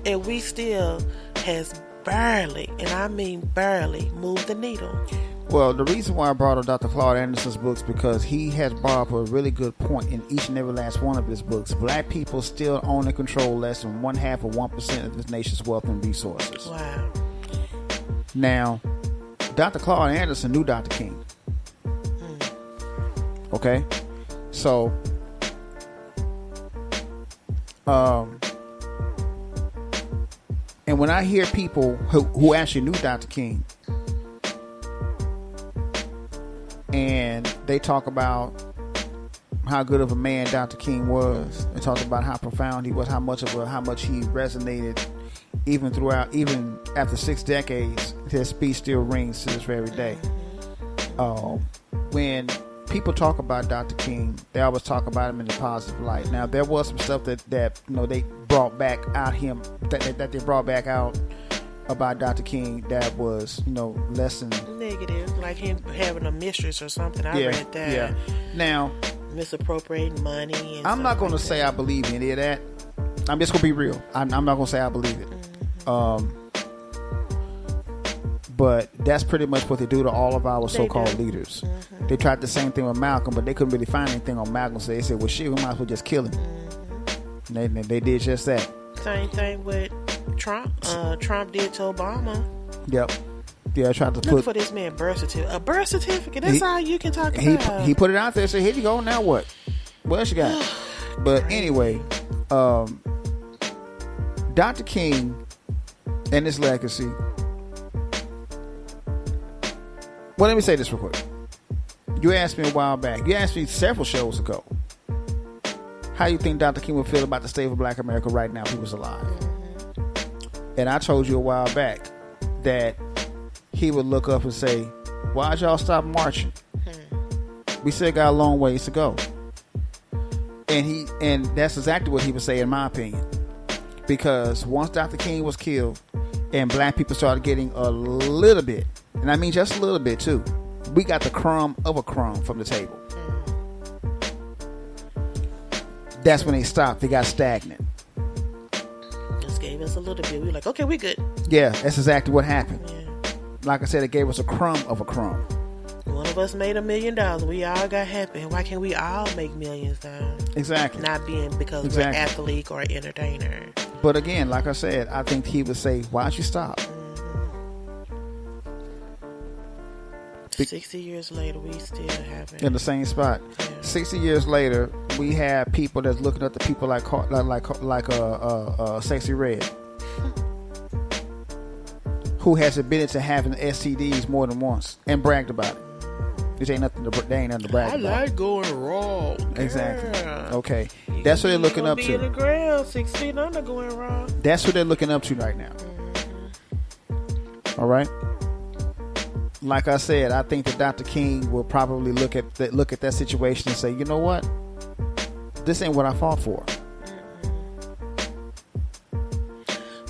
S2: and we still has barely, and I mean barely, moved the needle.
S1: Well, the reason why I brought up Dr. Claude Anderson's books because he has brought up a really good point in each and every last one of his books. Black people still own and control less than 1/2 of 1% of this nation's wealth and resources.
S2: Wow.
S1: Now, Dr. Claude Anderson knew Dr. King. Okay? So, and when I hear people who actually knew Dr. King, and they talk about how good of a man Dr. King was, they talk about how profound he was, how much he resonated, even after 6 decades, his speech still rings to this very day. When people talk about Dr. King, they always talk about him in a positive light. Now, there was some stuff that they brought back out that they brought back out about Dr. King that was less than
S2: negative, like him having a mistress or something. I read that. Yeah.
S1: Now,
S2: misappropriating money. And
S1: I'm not going to say I believe any of that. I'm just going to be real. I'm not going to say I believe it. But that's pretty much what they do to all of our so-called leaders. They tried the same thing with Malcolm, but they couldn't really find anything on Malcolm, so they said, well, shit, we might as well just kill him. And they did just that.
S2: Same thing with Trump. Trump did to Obama.
S1: Yep. Yeah, I tried to
S2: Look for this man birth certificate. A birth certificate. That's all you can talk about.
S1: He put it out there and said, here you go. Now what? What else you got? But anyway, Dr. King and his legacy. Well, let me say this real quick. You asked me a while back. You asked me several shows ago. How you think Dr. King would feel about the state of Black America right now if he was alive? And I told you a while back that he would look up and say, why'd y'all stop marching? We still got a long ways to go. And that's exactly what he would say, in my opinion. Because once Dr. King was killed and black people started getting a little bit, and I mean just a little bit too, we got the crumb of a crumb from the table. That's when they stopped. They got stagnant.
S2: Just gave us a little bit. We were like, okay, we good.
S1: Yeah, that's exactly what happened.
S2: Yeah.
S1: Like I said, it gave us a crumb of a crumb.
S2: One of us made $1 million. We all got happy. Why can't we all make millions though?
S1: Exactly.
S2: Not being because we're an athlete or an entertainer.
S1: But again, like I said, I think he would say, why'd you stop?
S2: 60 years later, we still haven't.
S1: In the same spot. Yeah. 60 years later, we have people that's looking at the people like Sexy Red, who has admitted to having STDs more than once and bragged about it. Which ain't nothing to brag about.
S2: I like going raw.
S1: Exactly. Okay. That's what they're looking up to.
S2: Be in the ground 6 feet under going raw.
S1: That's what they're looking up to right now. All right. Like I said, I think that Dr. King will probably look at that situation and say, you know what? This ain't what I fought for.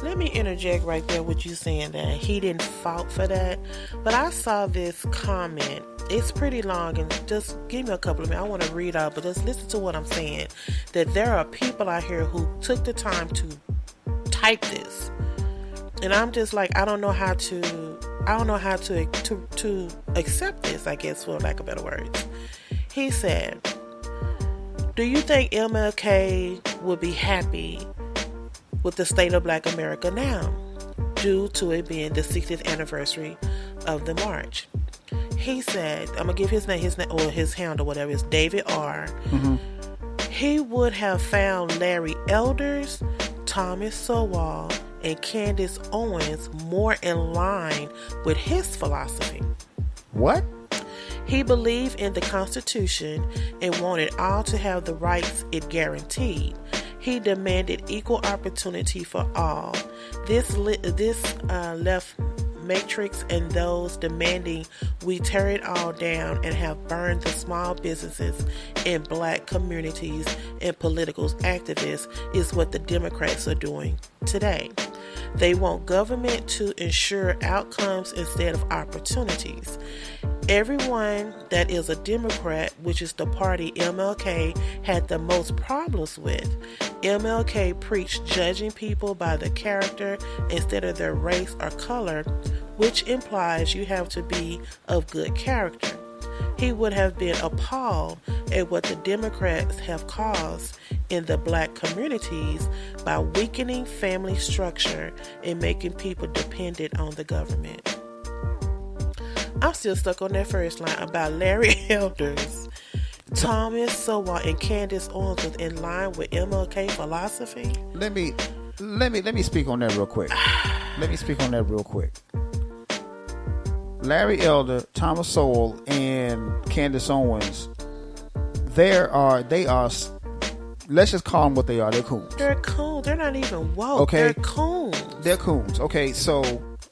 S2: Let me interject right there with you saying that he didn't fight for that. But I saw this comment. It's pretty long, and just give me a couple of minutes. I want to read out, but just listen to what I'm saying. That there are people out here who took the time to type this. And I'm just like, I don't know how to accept this, I guess, for lack of better words. He said, do you think MLK would be happy with the state of Black America now, due to it being the 60th anniversary of the march? He said, I'm going to give his name, or his handle, whatever, it's David R. Mm-hmm. He would have found Larry Elders, Thomas Sowell, and Candace Owens more in line with his philosophy.
S1: What?
S2: He believed in the Constitution and wanted all to have the rights it guaranteed. He demanded equal opportunity for all. This left Matrix and those demanding we tear it all down and have burned the small businesses in black communities and political activists is what the Democrats are doing today. They want government to ensure outcomes instead of opportunities. Everyone that is a Democrat, which is the party MLK had the most problems with. MLK preached judging people by the character instead of their race or color, which implies you have to be of good character. He would have been appalled at what the Democrats have caused in the black communities by weakening family structure and making people dependent on the government. I'm still stuck on that first line about Larry Elders. Thomas Sowell and Candace Owens was in line with MLK philosophy.
S1: Let me speak on that real quick. Larry Elder, Thomas Sowell, and Candace Owens, they are. Let's just call them what they are. They're coons.
S2: They're coons. They're not even woke.
S1: Okay.
S2: They're coons.
S1: They're coons. Okay, so.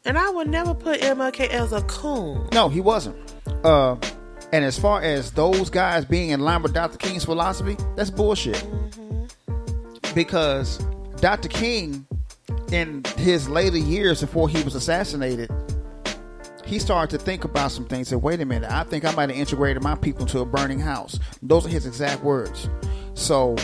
S2: And I would never put MLK as a coon.
S1: No, he wasn't. And as far as those guys being in line with Dr. King's philosophy, that's bullshit. Mm-hmm. Because Dr. King, in his later years before he was assassinated, he started to think about some things. Said, wait a minute, I think I might have integrated my people into a burning house. Those are his exact words. So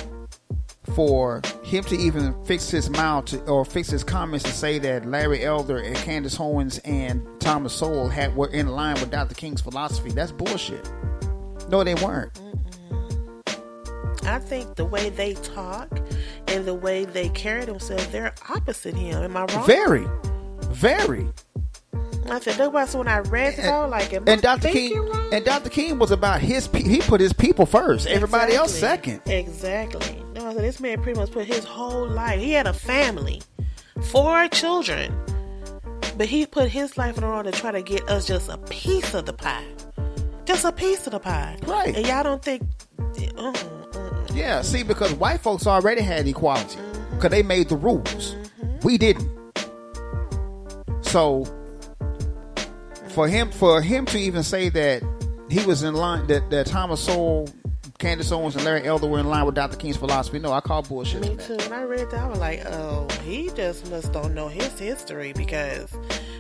S1: for him to even fix his mouth or fix his comments to say that Larry Elder and Candace Owens and Thomas Sowell were in line with Dr. King's philosophy, that's bullshit. No, they weren't.
S2: I think the way they talk and the way they carry themselves, they're opposite him. Am I wrong?
S1: Very, very.
S2: I said that's why. So when I read it, I was like,
S1: and Dr. King was about his. He put his people first. Everybody else second.
S2: Exactly. No, I said this man pretty much put his whole life. He had a family, 4 children, but he put his life on the road to try to get us just a piece of the pie, just a piece of the pie.
S1: Right.
S2: And y'all don't think.
S1: Yeah. See, because white folks already had equality because they made the rules. We didn't. So. For him to even say that he was in line, that Thomas Sowell, Candace Owens, and Larry Elder were in line with Dr. King's philosophy, no, I call bullshit.
S2: Me too. When I read that, I was like, oh, he just must don't know his history because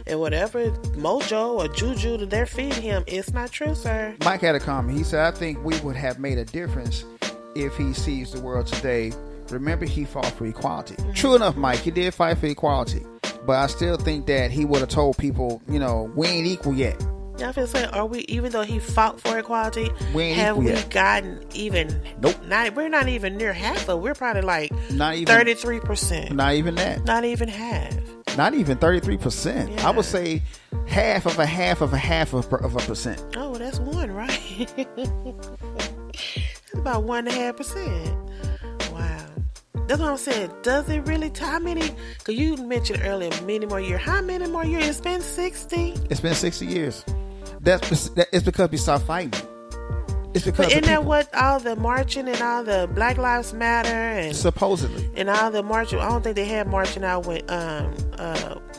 S2: and whatever mojo or juju that they're feeding him, it's not true, sir.
S1: Mike had a comment. He said, I think we would have made a difference if he sees the world today. Remember, he fought for equality. Mm-hmm. True enough, Mike, he did fight for equality. But I still think that he would have told people, we ain't equal yet.
S2: Yeah, I feel saying, are we, even though he fought for equality,
S1: have we
S2: gotten even?
S1: Nope.
S2: We're not even near half of. We're probably like
S1: not even
S2: 33%.
S1: Not even that.
S2: Not even half.
S1: Not even 33%.
S2: Yeah.
S1: I would say half of a half of a half of a percent.
S2: Oh, that's 1, right? That's about 1.5%. Wow. That's what I'm saying. Does it really? How many? Because you mentioned earlier, many more years. How many more years? It's been 60.
S1: It's been 60 years. It's because we stopped fighting. It's because.
S2: But isn't that what all the marching and all the Black Lives Matter and
S1: supposedly
S2: and all the marching? I don't think they had marching out with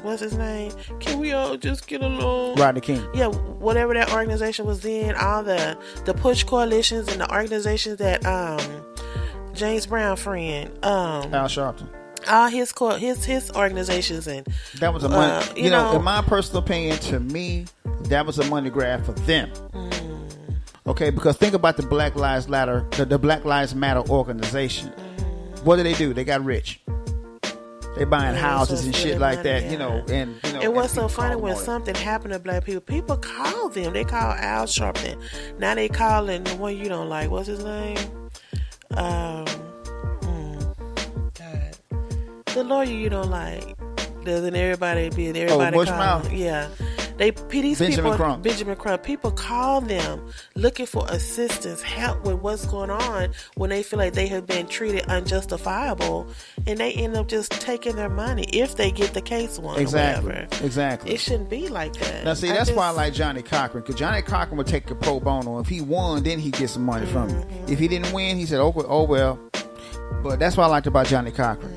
S2: what's his name? Can we all just get along?
S1: Rodney King.
S2: Yeah, whatever that organization was in, all the push coalitions and the organizations that James Brown friend,
S1: Al Sharpton,
S2: all his organizations, and
S1: that was a money. In my personal opinion, to me, that was a money grab for them. Okay, because think about the Black Lives Matter, the Black Lives Matter organization. What do? They got rich. They buying houses and shit like that, And
S2: it was so funny when something happened to black people. People call them. They call Al Sharpton. Now they calling the one you don't like. What's his name? God. The lawyer you don't like. Doesn't everybody call him? Yeah. These
S1: Benjamin
S2: Crump. People call them looking for assistance, help with what's going on when they feel like they have been treated unjustifiable, and they end up just taking their money if they get the case won.
S1: Exactly.
S2: Or whatever.
S1: Exactly.
S2: It shouldn't be like that.
S1: Now, see, that's why I like Johnny Cochran, because Johnny Cochran would take a pro bono. If he won, then he'd get some money from you. If he didn't win, he said, "Oh well." But that's what I liked about Johnny Cochran.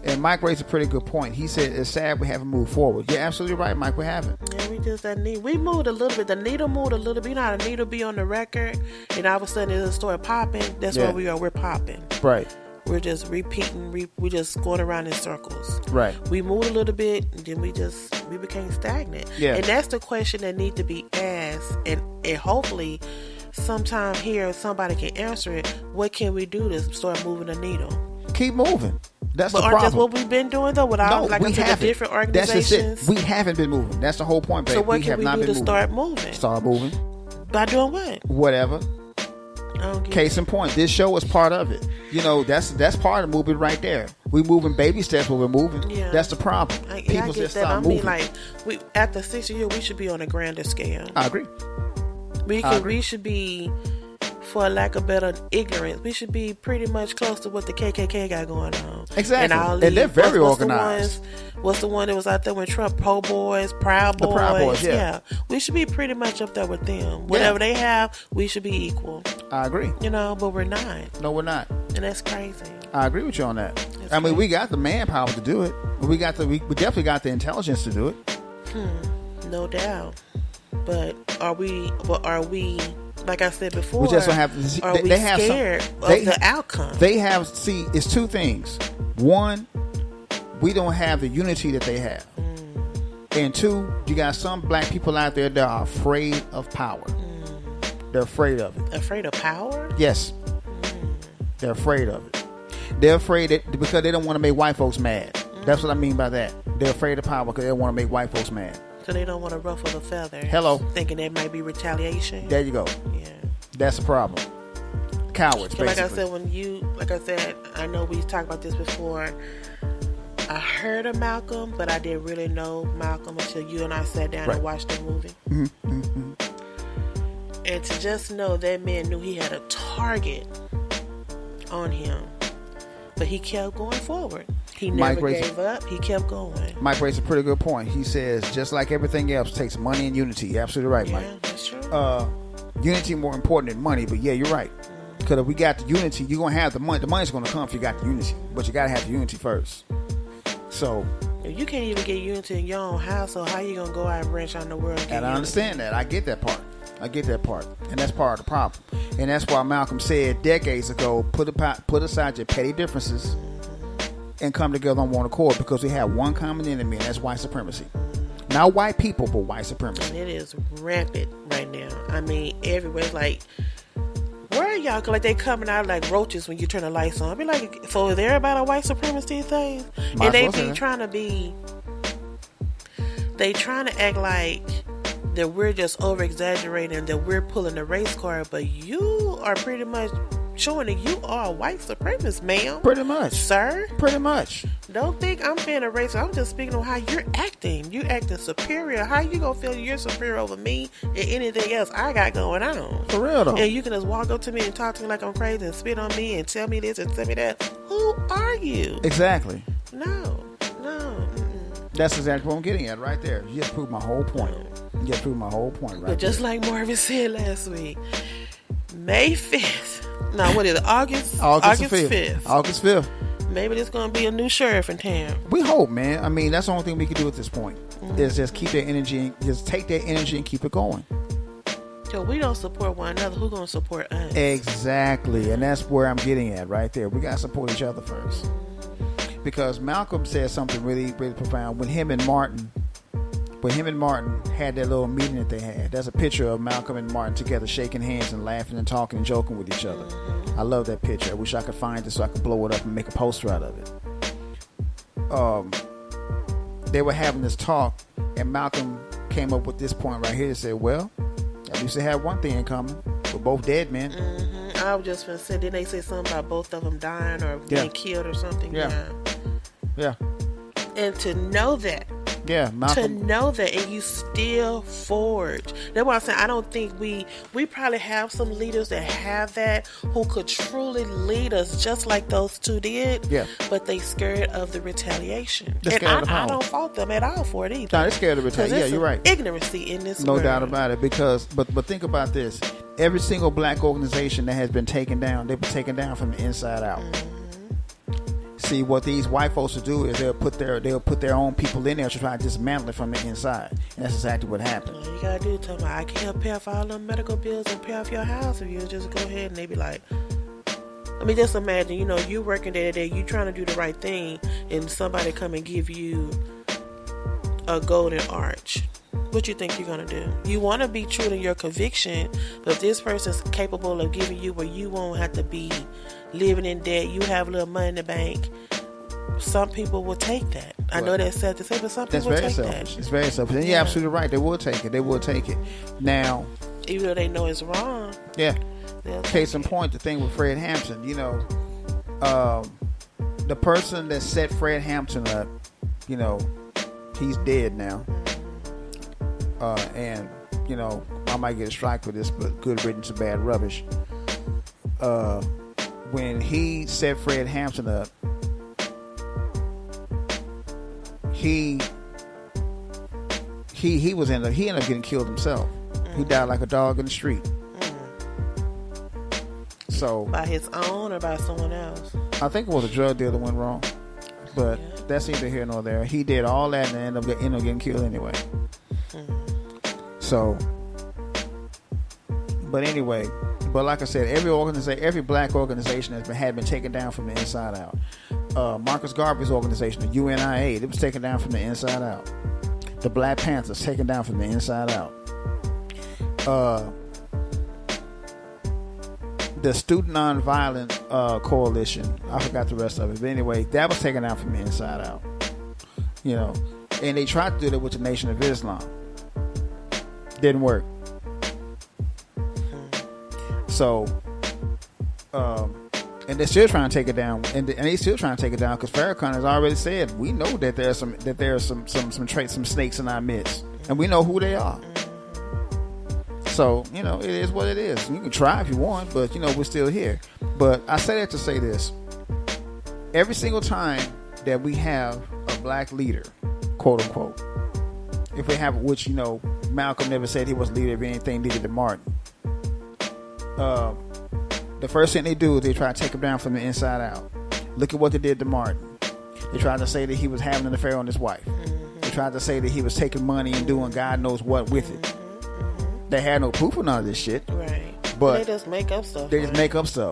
S1: And Mike raised a pretty good point. He said it's sad we haven't moved forward. You're absolutely right, Mike. We haven't.
S2: Yeah, we moved a little bit. The needle moved a little bit. You know how the needle be on the record, and all of a sudden it'll start popping. That's where we are. We're popping.
S1: Right.
S2: We're just repeating. We're just going around in circles.
S1: Right.
S2: We moved a little bit, and then we became stagnant.
S1: Yeah.
S2: And that's the question that needs to be asked. ask, and hopefully sometime here somebody can answer it. What can we do to start moving the needle?
S1: Keep moving. That's
S2: but
S1: the
S2: aren't
S1: problem.
S2: that's what we've been doing though? With all like I said, the different organizations.
S1: That's just it. We haven't been moving. That's the whole point, babe.
S2: So what
S1: we
S2: can
S1: have
S2: we
S1: not
S2: do
S1: been
S2: to
S1: moving.
S2: start moving?
S1: Start moving.
S2: By doing what?
S1: Whatever. Case in point, this show is part of it. You know, that's part of moving right there. We moving baby steps, but we're moving. Yeah. That's the problem. People just stop moving.
S2: I mean, like after 6 years, we should be on a grander scale.
S1: I agree.
S2: We should be, for lack of better ignorance, we should be pretty much close to what the KKK got going on.
S1: Exactly. And they're very organized.
S2: What's the one that was out there when Trump, Proud Boys? The Proud Boys, yeah. We should be pretty much up there with them. Whatever they have, we should be equal.
S1: I agree.
S2: You know, but we're not.
S1: No, we're not.
S2: And that's crazy.
S1: I agree with you on that. I mean, we got the manpower to do it. We definitely got the intelligence to do it.
S2: No doubt. But are we? Like I said before,
S1: we just don't have.
S2: Are we scared of the outcome?
S1: They have. See, it's two things. One, we don't have the unity that they have. And two, you got some black people out there that are afraid of power. They're afraid of it.
S2: Afraid of power?
S1: Yes. They're afraid of it. They're afraid because they don't want to make white folks mad. That's what I mean by that. They're afraid of power because they don't want to make white folks mad.
S2: So they don't want to ruffle the feathers.
S1: Hello.
S2: Thinking there might be retaliation.
S1: There you go.
S2: Yeah.
S1: That's the problem. Cowards, basically.
S2: Like I said, I know we talked about this before. I heard of Malcolm, but I didn't really know Malcolm until you and I sat down and watched the movie. And to just know that man knew he had a target on him, but he kept going forward. He never gave up. He kept going.
S1: Mike raised a pretty good point. He says, just like everything else, it takes money and unity. You're absolutely right, Mike.
S2: Yeah, that's true.
S1: Unity more important than money, but yeah, you're right. Because if we got the unity, you're going to have the money. The money's going to come if you got the unity, but you got to have the unity first. So
S2: if you can't even get unity in your own house, so how you going to go out and branch out in the world?
S1: And I understand that. I get that part. And that's part of the problem. And that's why Malcolm said decades ago, put aside your petty differences and come together on one accord, because we have one common enemy, and that's white supremacy. Not white people, but white supremacy.
S2: And it is rampant right now. I mean, everywhere. It's like, where are y'all? Cause like they coming out like roaches when you turn the lights on. I be like, so is everybody a white supremacy thing? And they be trying to act like that we're just over exaggerating, that we're pulling the race card, but you are pretty much showing that you are a white supremacist, ma'am.
S1: Pretty much.
S2: Sir?
S1: Pretty much.
S2: Don't think I'm being a racist. I'm just speaking on how you're acting. You're acting superior. How you gonna feel you're superior over me and anything else I got going on?
S1: For real though.
S2: And you can just walk up to me and talk to me like I'm crazy and spit on me and tell me this and tell me that. Who are you?
S1: Exactly.
S2: No.
S1: That's exactly what I'm getting at right there. You just proved my whole point.
S2: But just like Marvin said last week, May 5th. No, what is it? August 5th.
S1: August 5th.
S2: Maybe there's going to be a new sheriff in town.
S1: We hope, man. I mean, that's the only thing we can do at this point. Is just keep that energy, just take that energy and keep it going.
S2: So we don't support one another. Who's going to support us?
S1: Exactly. And that's where I'm getting at right there. We got to support each other first. Because Malcolm said something really, really profound. When him and Martin had that little meeting that they had. There's a picture of Malcolm and Martin together shaking hands and laughing and talking and joking with each other. I love that picture. I wish I could find it so I could blow it up and make a poster out of it. They were having this talk, and Malcolm came up with this point right here and said, well, at least they have one thing in common. We're both dead men.
S2: I was just going to say, didn't they say something about both of them dying or being killed or something?
S1: Yeah.
S2: And to know that.
S1: Yeah, Malcolm.
S2: To know that, and you still forge. That's why I'm saying I don't think we probably have some leaders that have that, who could truly lead us just like those two did. Yeah. But they scared of the retaliation. And I don't fault them at all for it either.
S1: No, they're scared of retaliation. Yeah, you're right.
S2: Ignorancy in this world.
S1: No doubt about it. Because but think about this. Every single black organization that has been taken down, they've been taken down from the inside out. See, what these white folks will do is they'll put their own people in there to try to dismantle it from the inside, and that's exactly what happened.
S2: All you gotta do is tell them, I can't pay off all them medical bills and pay off your house if you just go ahead. And they be like, I mean, just imagine, you working day to day, you trying to do the right thing, and somebody come and give you a golden arch. What you think you're gonna do? You want to be true to your conviction, but if this person's capable of giving you where you won't have to be living in debt, you have a little money in the bank. Some people will take that. I know that's sad to say, but some people will take that.
S1: It's very selfish. And you're absolutely right. They will take it. They will take it. Now,
S2: even though they know it's wrong.
S1: Yeah. Case in point, the thing with Fred Hampton, you know, the person that set Fred Hampton up, you know, he's dead now. And, you know, I might get a strike for this, but good riddance to bad rubbish. When he set Fred Hampton up, he ended up getting killed himself. He died like a dog in the street. So
S2: by his own or by someone else?
S1: I think it was a drug deal that went wrong, but that's neither here nor there. He did all that and ended up getting killed anyway. So, but anyway, but like I said, every black organization had been taken down from the inside out. Marcus Garvey's organization, the UNIA, it was taken down from the inside out. The Black Panthers taken down from the inside out. The Student Nonviolent Coalition, I forgot the rest of it, but anyway, that was taken down from the inside out. You know, and they tried to do that with the Nation of Islam. Didn't work. So, and they're still trying to take it down, and they still trying to take it down because Farrakhan has already said we know that there are some snakes in our midst, and we know who they are. So, you know, it is what it is. You can try if you want, but, you know, we're still here. But I say that to say this. Every single time that we have a black leader, quote unquote, if we have, which, you know, Malcolm never said he was leader of anything, neither did Martin. The first thing they do is they try to take him down from the inside out. Look at what they did to Martin. They tried to say that he was having an affair on his wife. They tried to say that he was taking money and doing God knows what with it. They had no proof of none of this shit.
S2: Right.
S1: But
S2: they just make up stuff.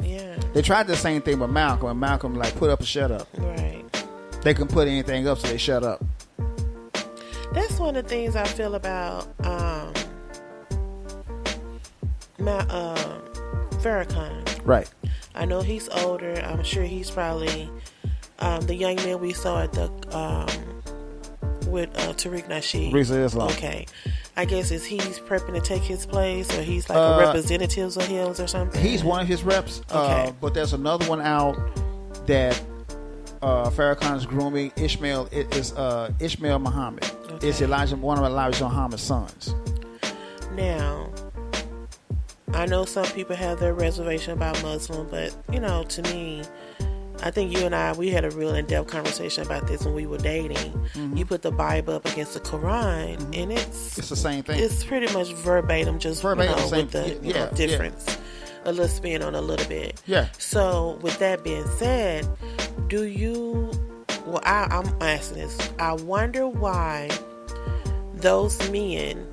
S1: Yeah. They tried the same thing with Malcolm, and Malcolm like put up or shut up.
S2: Right.
S1: They can put anything up, so they shut up.
S2: That's one of the things I feel about Farrakhan.
S1: Right.
S2: I know he's older. I'm sure he's probably the young man we saw at the with Tariq Nasheed.
S1: Islam.
S2: Okay. I guess he's prepping to take his place, or he's like a representative of his or something.
S1: He's one of his reps.
S2: Okay.
S1: But there's another one out that Farrakhan's grooming. Ishmael Muhammad. Okay. It's one of Elijah Muhammad's sons.
S2: Now, I know some people have their reservation about Muslim, but, you know, to me, I think you and we had a real in-depth conversation about this when we were dating. Mm-hmm. You put the Bible up against the Quran, and it's
S1: the same thing.
S2: It's pretty much verbatim, just with the difference. Yeah. A little spin on a little bit.
S1: Yeah.
S2: So, with that being said, I'm asking this. I wonder why those men,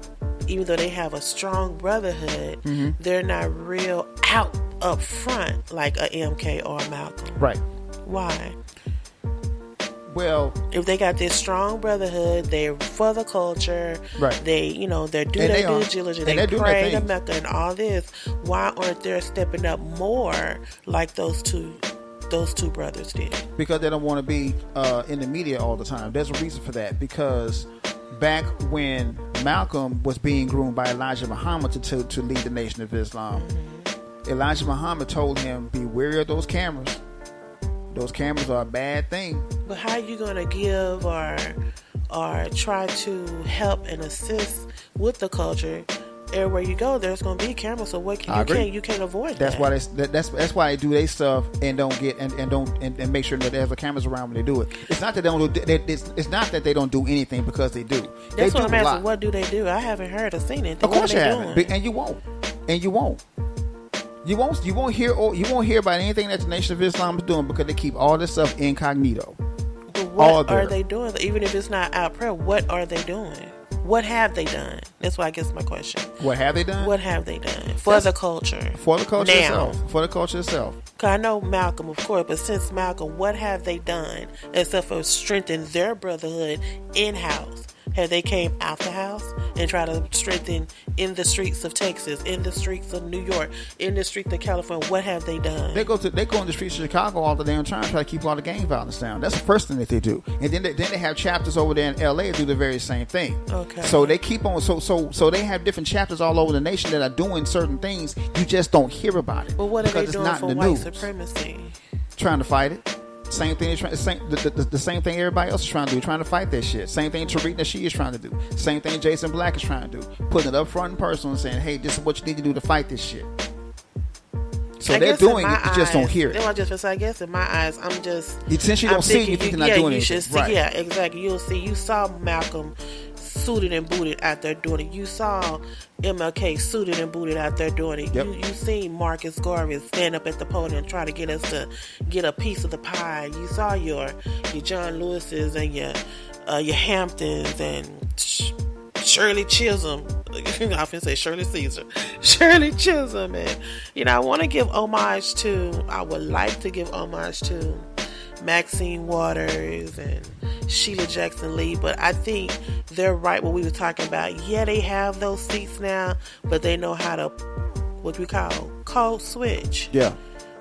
S2: even though they have a strong brotherhood, they're not real out up front like a MK or a Malcolm.
S1: Right.
S2: Why?
S1: Well,
S2: if they got this strong brotherhood, they're for the culture.
S1: Right.
S2: They, you know, they're doing their due diligence. They pray to Mecca and all this. Why aren't they stepping up more like those two brothers did?
S1: Because they don't want to be in the media all the time. There's a reason for that. Because back when Malcolm was being groomed by Elijah Muhammad to lead the Nation of Islam, Elijah Muhammad told him, be wary of those cameras. Those cameras are a bad thing.
S2: But how are you going to give or try to help and assist with the culture? Everywhere you go, there's going to be cameras. So what you can't avoid
S1: that's
S2: that.
S1: That's why they do their stuff and don't get and make sure that there's the cameras around when they do it. It's not that they don't do. It's not that they don't do anything because they do.
S2: That's what I'm asking. What do they do? I haven't heard or seen anything.
S1: Of course you haven't, and you won't. You won't hear about anything that the Nation of Islam is doing because they keep all this stuff incognito.
S2: But what are they doing? Even if it's not out prayer, what are they doing? What have they done? That's why I guess my question.
S1: What have they done?
S2: What have they done for the culture?
S1: For the culture itself. For the culture itself.
S2: Cause I know Malcolm, of course, but since Malcolm, what have they done except for strengthen their brotherhood in house? Have they came out the house and try to strengthen in the streets of Texas, in the streets of New York, in the streets of California? What have they done?
S1: They go in the streets of Chicago all the damn time, try to keep all the gang violence down. That's the first thing that they do. And then they have chapters over there in LA that do the very same thing.
S2: Okay.
S1: So they keep on. So they have different chapters all over the nation that are doing certain things. You just don't hear about it.
S2: But what are they doing for white
S1: news.
S2: supremacy?
S1: Trying to fight it. Same thing. The same thing everybody else is trying to do. Trying to fight that shit. Same thing Tariq Nasheed is trying to do. Same thing Jason Black is trying to do. Putting it up front and personal and saying, "Hey, this is what you need to do to fight this shit." So they're doing it. You just don't hear it.
S2: I guess in my eyes, I'm just.
S1: Since you don't see it, you think they're not doing
S2: you
S1: anything.
S2: should see.
S1: Right.
S2: Yeah, exactly. You'll see. You saw Malcolm suited and booted out there doing it. You saw MLK suited and booted out there doing it.
S1: Yep.
S2: You seen Marcus Garvey stand up at the podium and try to get us to get a piece of the pie. You saw your John Lewis's and your Hamptons and Shirley Chisholm. I often say Shirley Caesar. Shirley Chisholm. And, I want to give homage to, I would like to give homage to Maxine Waters and Sheila Jackson Lee, but I think they're right what we were talking about. Yeah, they have those seats now, but they know how to, what we call, code switch.
S1: Yeah.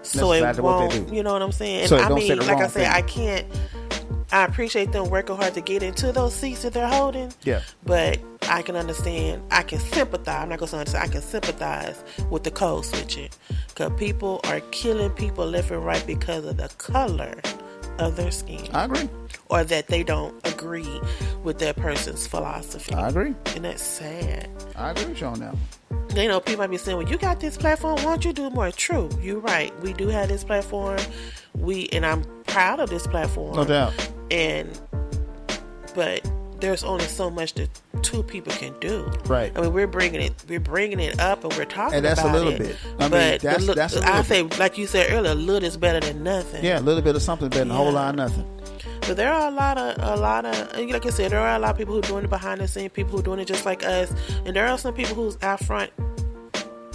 S2: So
S1: exactly
S2: it won't,
S1: what they do.
S2: you know what I'm saying?
S1: So
S2: And
S1: it don't say the
S2: like I
S1: wrong
S2: said,
S1: thing.
S2: I appreciate them working hard to get into those seats that they're holding.
S1: Yeah.
S2: But I can understand, I can sympathize. I'm not going to say understand, I can sympathize with the code switching. Because people are killing people left and right because of the color of their skin.
S1: I agree.
S2: Or that they don't agree with that person's philosophy.
S1: I agree.
S2: And that's sad.
S1: I agree with you on that.
S2: People might be saying, well, you got this platform, why don't you do more? True, you're right. We do have this platform. And I'm proud of this platform.
S1: No doubt.
S2: But there's only so much that two people can do.
S1: Right.
S2: I mean, we're bringing it up, and we're talking
S1: And that's
S2: about
S1: a little
S2: it.
S1: bit. I mean, that's a little
S2: I say,
S1: bit.
S2: like you said earlier, a little is better than nothing.
S1: Yeah, a little bit of something better than a whole lot of nothing.
S2: But there are a lot of, like I said, there are a lot of people who are doing it behind the scenes, people who are doing it just like us, and there are some people who's out front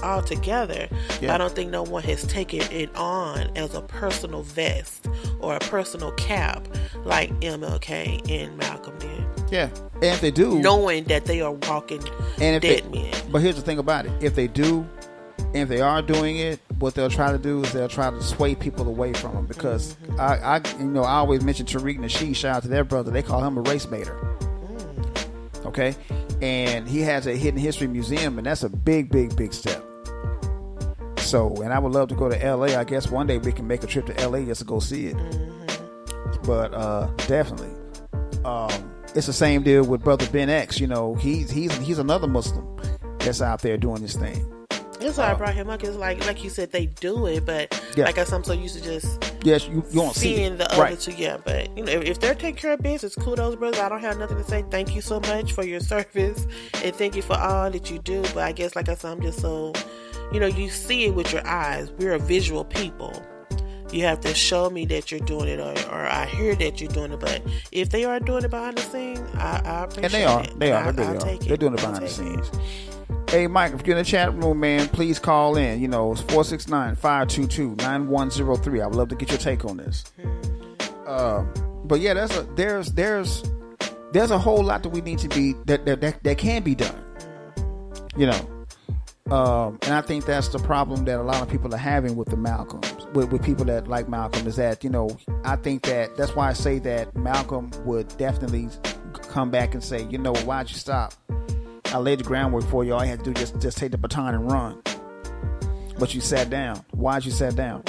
S2: all together.
S1: Yeah.
S2: But I don't think no one has taken it on as a personal vest or a personal cap like MLK and Malcolm did.
S1: Yeah, and if they do,
S2: knowing that they are walking dead men.
S1: But here's the thing about it: if they do, and if they are doing it, what they'll try to do is they'll try to sway people away from them. Because I always mention Tariq Nasheed. Shout out to their brother. They call him a race baiter. Okay, and he has a hidden history museum, and that's a big step. So, and I would love to go to LA. I guess one day we can make a trip to LA just to go see it. But definitely, it's the same deal with Brother Ben X. He's another Muslim that's out there doing this thing.
S2: That's why I brought him up. Cause like you said, they do it, but I guess I'm so used to just
S1: you won't see
S2: seeing the other two. Yeah, but if they're taking care of business, kudos, brothers. I don't have nothing to say. Thank you so much for your service, and thank you for all that you do. But I guess, like I said, I'm just so, you see it with your eyes. We're a visual people. You have to show me that you're doing it, or I hear that you're doing it. But if they are doing it behind the scenes, I appreciate it.
S1: And they are. They're doing it behind the scenes. Hey, Mike, if you're in the chat room, man, please call in. It's 469-522-9103. I would love to get your take on this. But yeah, there's a whole lot that we need to be that can be done. And I think that's the problem that a lot of people are having with the Malcolms, with people that like Malcolm, is that I think that's why I say that Malcolm would definitely come back and say, why'd you stop? I laid the groundwork for you. All you had to do just take the baton and run. But you sat down. Why'd you sat down?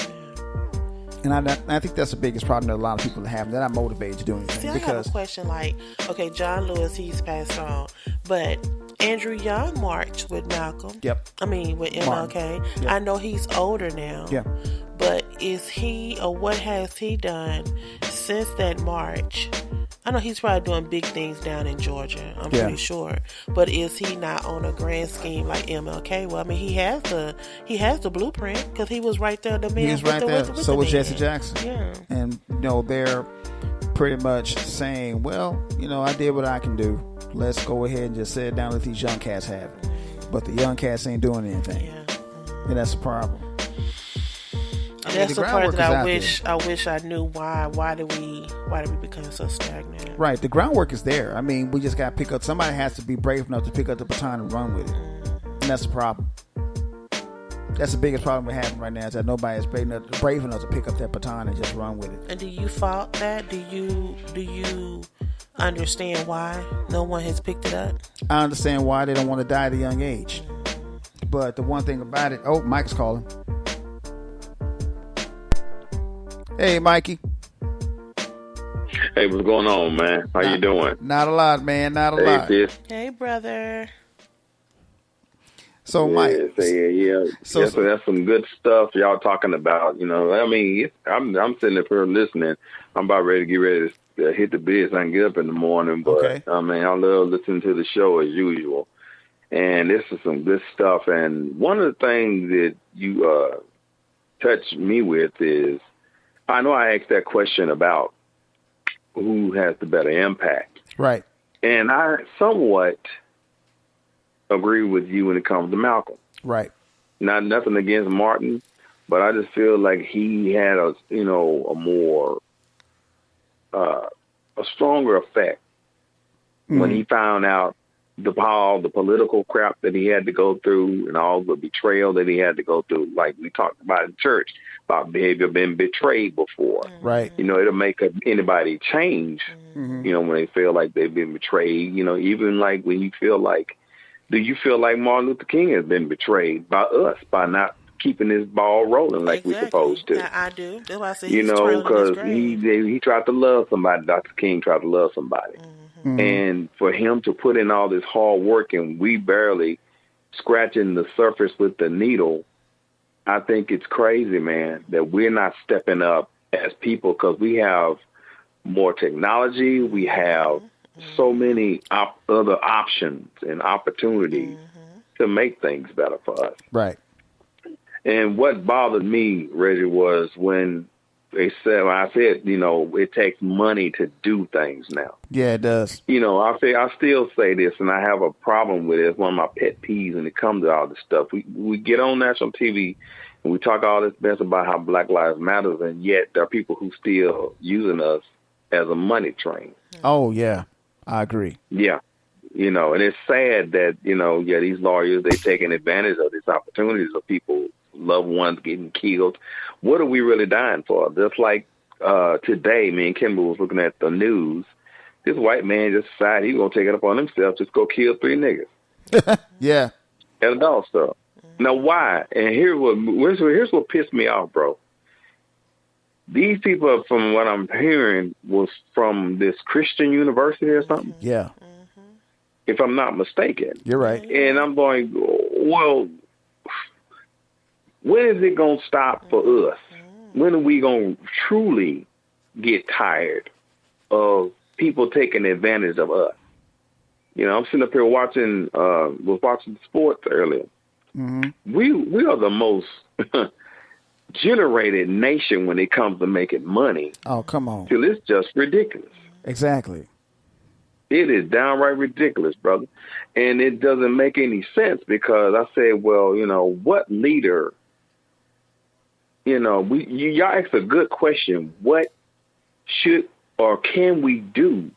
S1: And I think that's the biggest problem that a lot of people have. They're not motivated to do anything.
S2: See, I have a question like, okay, John Lewis, he's passed on, but Andrew Young marched with Malcolm.
S1: Yep.
S2: I mean, with MLK. Yep. I know he's older now.
S1: Yeah.
S2: But is he, or what has he done since that march? I know he's probably doing big things down in Georgia. I'm pretty sure. But is he not on a grand scheme like MLK? Well, I mean, he has the blueprint because he was right there. The man.
S1: He was right there. So was Jesse Jackson.
S2: Yeah.
S1: And they're pretty much saying, well, I did what I can do. Let's go ahead and just sit it down and let these young cats have it. But the young cats ain't doing anything.
S2: Yeah.
S1: And that's the problem.
S2: That's the part
S1: groundwork
S2: that
S1: is
S2: I
S1: out
S2: wish I knew why. Why did we become so stagnant?
S1: Right, the groundwork is there. I mean, we just got to pick up. Somebody has to be brave enough to pick up the baton and run with it, and that's the problem. That's the biggest problem we're having right now is that nobody is brave enough to pick up that baton and just run with it.
S2: And do you fault that? Do you understand why no one has picked it up?
S1: I understand why they don't want to die at a young age, but the one thing about it, Mike's calling. Hey, Mikey.
S4: Hey, what's going on, man? How you doing?
S1: Not a lot, man. Not a lot.
S4: Sis.
S2: Hey, brother.
S1: So, Mike.
S4: Yeah. So that's some good stuff y'all talking about. You know, I mean, I'm sitting up here listening. I'm about ready to get ready to hit the bed so I can get up in the morning. But,
S1: okay.
S4: I mean, I love listening to the show as usual. And this is some good stuff. And one of the things that you touched me with is, I know I asked that question about who has the better impact.
S1: Right.
S4: And I somewhat agree with you when it comes to Malcolm.
S1: Right.
S4: Not nothing against Martin, but I just feel like he had a stronger effect when he found out all the political crap that he had to go through and all the betrayal that he had to go through. Like we talked about in church, about behavior being betrayed before.
S1: Right.
S4: You know, it'll make anybody change, you know, when they feel like they've been betrayed. You know, even like when you feel like, do you feel like Martin Luther King has been betrayed by us by not keeping this ball rolling like we're supposed to?
S2: Yeah, I do. That's why I say
S4: you know, because he tried to love somebody. Dr. King tried to love somebody. And for him to put in all this hard work and we barely scratching the surface with the needle, I think it's crazy, man, that we're not stepping up as people because we have more technology. We have so many other options and opportunities to make things better for us.
S1: Right.
S4: And what bothered me, Reggie, was when I said, you know, it takes money to do things now.
S1: Yeah, it does.
S4: You know, I still say this, and I have a problem with it. It's one of my pet peeves when it comes to all this stuff. We get on national TV and we talk all this mess about how Black Lives Matter, and yet there are people who still using us as a money train.
S1: Oh, yeah. I agree.
S4: Yeah. You know, and it's sad that, you know, these lawyers, they're taking advantage of these opportunities of people, loved ones getting killed. What are we really dying for? Just like today, me and Kimber was looking at the news. This white man just decided he's going to take it upon himself, just go kill 3 niggas.
S1: Yeah.
S4: At a dog store. Now, why? And here's what pissed me off, bro. These people, from what I'm hearing, was from this Christian university or something.
S1: Yeah.
S4: If I'm not mistaken.
S1: You're right.
S4: And I'm going, well, when is it going to stop for us? When are we going to truly get tired of people taking advantage of us? You know, I'm sitting up here watching sports earlier. We are the most generated nation when it comes to making money.
S1: Oh, come on.
S4: Till it's just ridiculous.
S1: Exactly.
S4: It is downright ridiculous, brother. And it doesn't make any sense because I said, well, you know, what leader, you know, y'all asked a good question. What should or can we do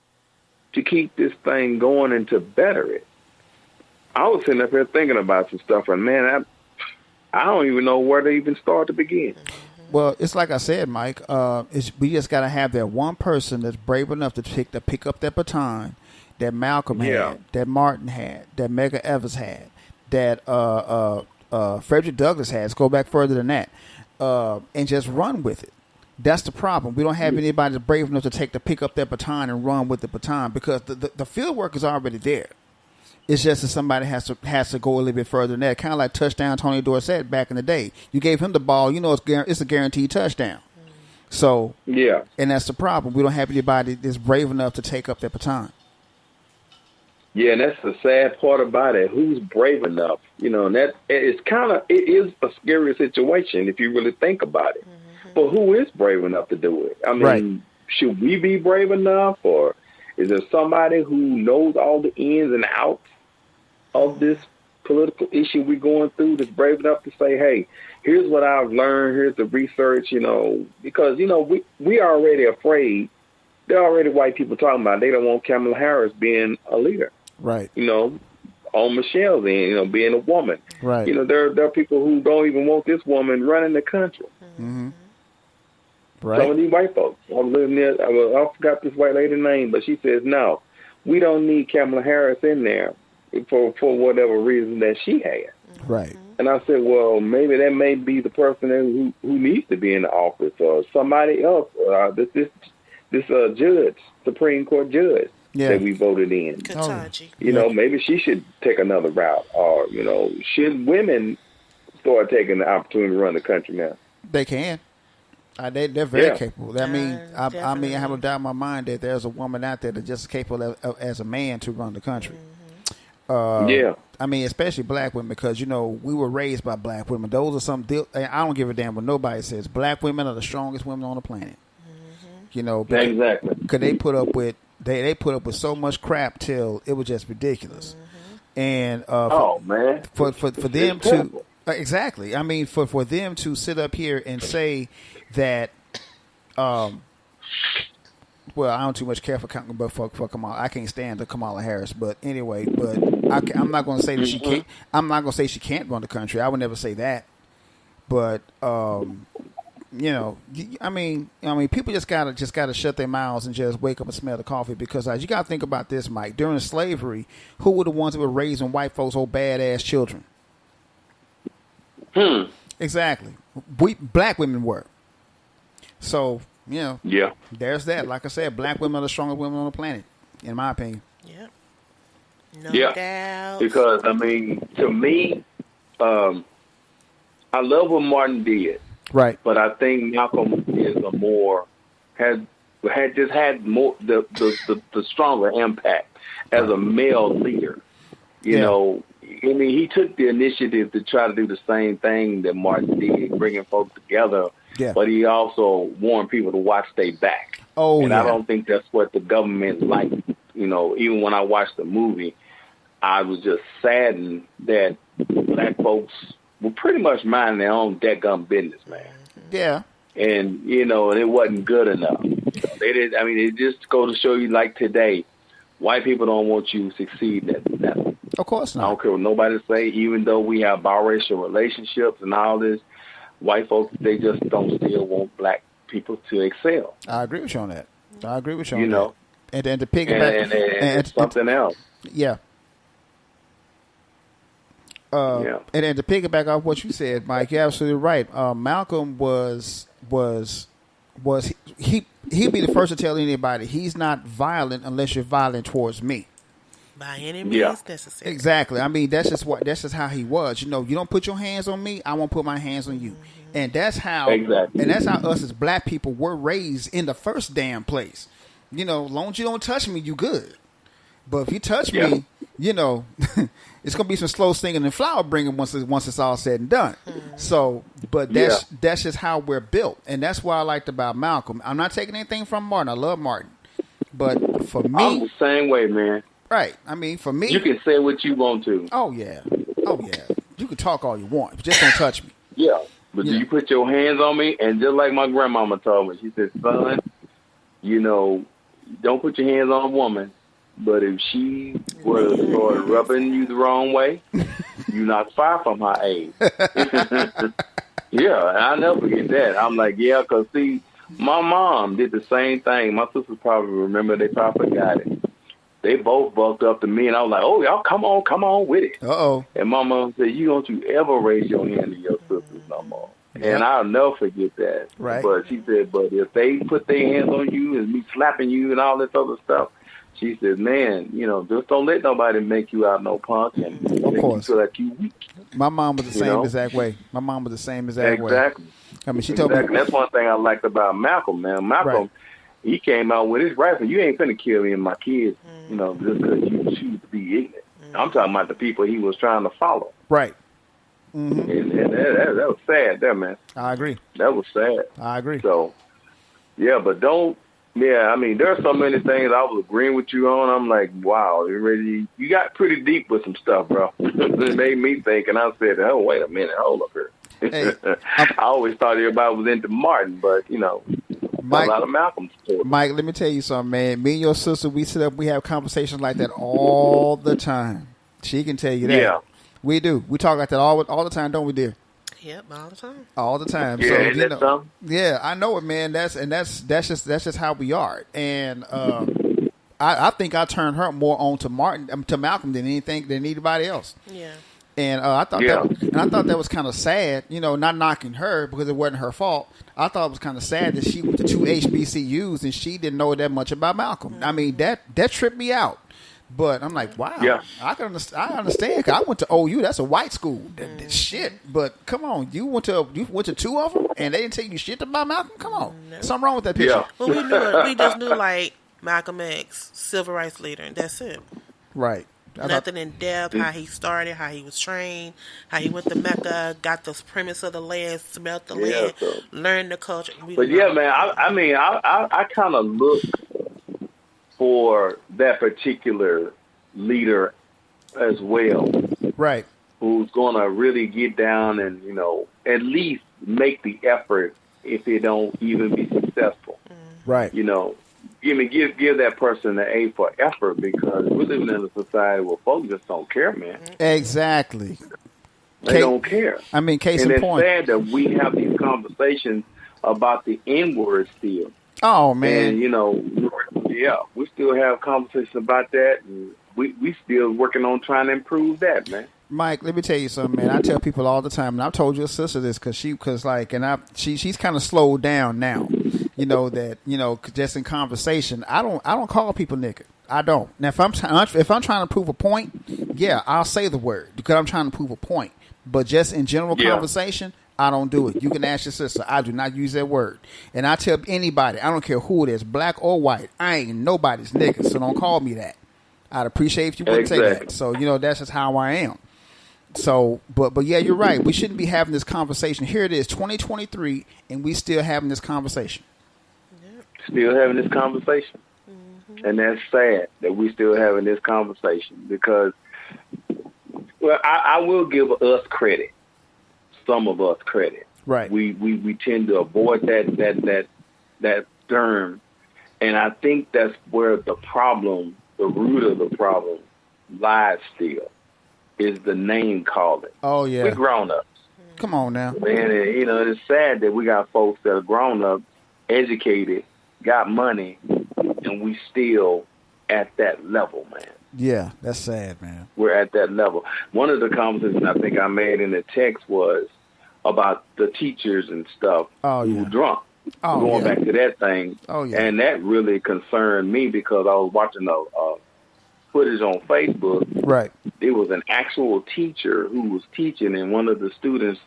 S4: to keep this thing going and to better it? I was sitting up here thinking about some stuff, and man, I don't even know where to even start to begin.
S1: Well, it's like I said, Mike. We just got to have that one person that's brave enough to pick up that baton that Malcolm had, that Martin had, that Medgar Evers had, that Frederick Douglass had. Let's go back further than that, and just run with it. That's the problem. We don't have anybody that's brave enough to pick up that baton and run with the baton because the field work is already there. It's just that somebody has to go a little bit further than that. Kind of like touchdown Tony Dorsett back in the day. You gave him the ball, you know it's a guaranteed touchdown. So
S4: yeah,
S1: and that's the problem. We don't have anybody that's brave enough to take up that baton.
S4: Yeah, and that's the sad part about it. Who's brave enough? You know, and that it is a scary situation if you really think about it. But who is brave enough to do it? I mean, should we be brave enough, or is there somebody who knows all the ins and outs of this political issue we're going through that's brave enough to say, hey, here's what I've learned. Here's the research, because, we are already afraid. There are already white people talking about they don't want Kamala Harris being a leader.
S1: Right.
S4: On Michelle's end, being a woman.
S1: Right.
S4: There are people who don't even want this woman running the country.
S1: Mm-hmm. Right.
S4: Some of these white folks. I'm living there. I forgot this white lady's name, but she says, no, we don't need Kamala Harris in there for whatever reason that she has.
S1: Right.
S4: And I said, well, maybe that may be the person who needs to be in the office, or somebody else. This judge, Supreme Court judge that we voted in.
S2: Ketanji.
S4: Maybe she should take another route, or should women start taking the opportunity to run the country now?
S1: They can. They're very capable. I mean, I have no doubt in my mind that there's a woman out there that's just capable as a man to run the country. I mean, especially black women, because we were raised by black women. Those are some deal. I don't give a damn what nobody says. Black women are the strongest women on the planet.
S4: Exactly.
S1: Because they put up with so much crap till it was just ridiculous. And for them to exactly, I mean, for them to sit up here and say that, well, I don't too much care for Kamala. I can't stand the Kamala Harris, but anyway, I'm not going to say that she can't. I'm not going to say she can't run the country. I would never say that. But I mean, people just gotta shut their mouths and just wake up and smell the coffee, because you gotta think about this, Mike. During slavery, who were the ones that were raising white folks' old badass children? Exactly. Black women were. So, there's that. Like I said, black women are the strongest women on the planet, in my opinion.
S2: Yep. No doubt.
S4: Because, I mean, to me, I love what Martin did.
S1: Right.
S4: But I think Malcolm is had more the stronger impact as a male leader. I mean, he took the initiative to try to do the same thing that Martin did, bringing folks together. Yeah. But he also warned people to watch their back. I don't think that's what the government liked. Even when I watched the movie, I was just saddened that black folks were pretty much minding their own dadgum business, man.
S1: Yeah.
S4: And, and it wasn't good enough. They did. I mean, it just goes to show you, like today, white people don't want you to succeed at that.
S1: Of course not.
S4: I don't care what nobody say. Even though we have biracial relationships and all this, white folks, they just don't still want black people to excel.
S1: I agree with you on that. And then to piggyback.
S4: And something else.
S1: Yeah. And then to piggyback off what you said, Mike, you're absolutely right. Malcolm he'd be the first to tell anybody he's not violent unless you're violent towards me.
S2: By any means necessary.
S1: Exactly. I mean, that's just how he was. You don't put your hands on me, I won't put my hands on you. And that's how us as black people were raised in the first damn place. Long as you don't touch me, you good. But if you touch me, it's gonna be some slow singing and flower bringing once it's all said and done. So, but that's just how we're built, and that's what I liked about Malcolm. I'm not taking anything from Martin. I love Martin, but for me,
S4: I'm the same way, man.
S1: Right. I mean, for me,
S4: you can say what you want to.
S1: Oh yeah. You can talk all you want, but just don't touch me.
S4: Yeah, but do you put your hands on me? And just like my grandmama told me, she said, "Son, don't put your hands on a woman. But if she were to start rubbing you the wrong way, you're not far from her age." I'll never forget that. I'm like, because see, my mom did the same thing. My sisters probably remember. They probably forgot it. They both bucked up to me, and I was like, "Oh, y'all, come on with it."
S1: Uh-oh.
S4: And my mom said, "You don't ever raise your hand to your sisters no more." Yep. And I'll never forget that.
S1: Right.
S4: But she said, "But if they put their hands on you and me slapping you and all this other stuff," she said, "Man, just don't let nobody make you out no punk and make you feel like you weak."
S1: My mom was the same exact way.
S4: Exactly.
S1: I mean, she told me.
S4: That's one thing I liked about Malcolm, man. Malcolm, he came out with his rifle. You ain't finna kill me and my kids, just because you choose to be ignorant. I'm talking about the people he was trying to follow.
S1: Right.
S4: Mm-hmm. And that was sad there, man.
S1: I agree.
S4: That was sad.
S1: I agree.
S4: So, but don't. Yeah, I mean, there's so many things I was agreeing with you on. I'm like, wow, you got pretty deep with some stuff, bro. It made me think, and I said, oh, wait a minute, hold up here.
S1: Hey,
S4: I always thought everybody was into Martin, but you know,
S1: Mike,
S4: a lot of Malcolm support.
S1: Mike, let me tell you something, man. Me and your sister, we sit up, we have conversations like that all the time. She can tell you that.
S4: Yeah.
S1: We do. We talk like that all the time, don't we, dear?
S2: Yep, all the time.
S1: All the time.
S4: Yeah,
S1: So
S4: ain't
S1: you
S4: that
S1: know,
S4: something?
S1: yeah, I know it, man. That's just how we are. And I think I turned her more on to Malcolm than anybody else.
S2: Yeah.
S1: And I thought that was kind of sad, you know, not knocking her because it wasn't her fault. I thought it was kind of sad that she went to 2 HBCUs and she didn't know that much about Malcolm. I mean, that tripped me out. But I'm like, wow,
S4: Yeah.
S1: I understand. 'Cause I went to OU. That's a white school. Shit. But come on, you went to 2 of them and they didn't tell you shit about Malcolm. Come on, something wrong with that picture.
S4: Yeah.
S2: Well, we knew it. We just knew like Malcolm X, civil rights leader, and that's it.
S1: Right.
S2: Nothing in depth, how he started, how he was trained, how he went to Mecca, got the premise of the land, smelt the land,
S4: so-
S2: learned the culture.
S4: But yeah, man, I kind of look for that particular leader as well,
S1: Right.
S4: who's going to really get down and, you know, at least make the effort if it don't even be successful.
S1: Right.
S4: You know, give that person the A for effort, because we're living in a society where folks just don't care, man.
S1: Exactly.
S4: They don't care.
S1: I mean, case
S4: and
S1: in
S4: it's
S1: point.
S4: sad that we have these conversations about the N-word still.
S1: Oh man.
S4: And, you know, yeah, we still have conversations about that. And we still working on trying to improve that, man.
S1: Mike, let me tell you something, man. I tell people all the time, and I've told your sister this she's kind of slowed down now. You know that, you know, just in conversation, I don't call people nigga. I don't. Now, if I'm trying to prove a point, yeah, I'll say the word because I'm trying to prove a point. But just in general conversation, I don't do it. You can ask your sister. I do not use that word. And I tell anybody, I don't care who it is, black or white, I ain't nobody's nigga, so don't call me that. I'd appreciate if you wouldn't say that. So, you know, that's just how I am. So, but yeah, you're right. We shouldn't be having this conversation. Here it is, 2023, and we still having this conversation.
S4: Still having this conversation. Mm-hmm. And that's sad that we still having this conversation because, well, I will give us credit. Some of us credit.
S1: Right.
S4: We tend to avoid that term, and I think that's where the root of the problem lies still, is the name calling.
S1: Oh yeah.
S4: We're grown ups.
S1: Come on now.
S4: Man, you know, it's sad that we got folks that are grown up, educated, got money, and we still at that level, man.
S1: Yeah, that's sad, man.
S4: We're at that level. One of the conversations I think I made in the text was about the teachers and stuff who were drunk. Going back to that thing.
S1: Oh, yeah.
S4: And that really concerned me because I was watching footage on Facebook.
S1: Right.
S4: It was an actual teacher who was teaching, and one of the students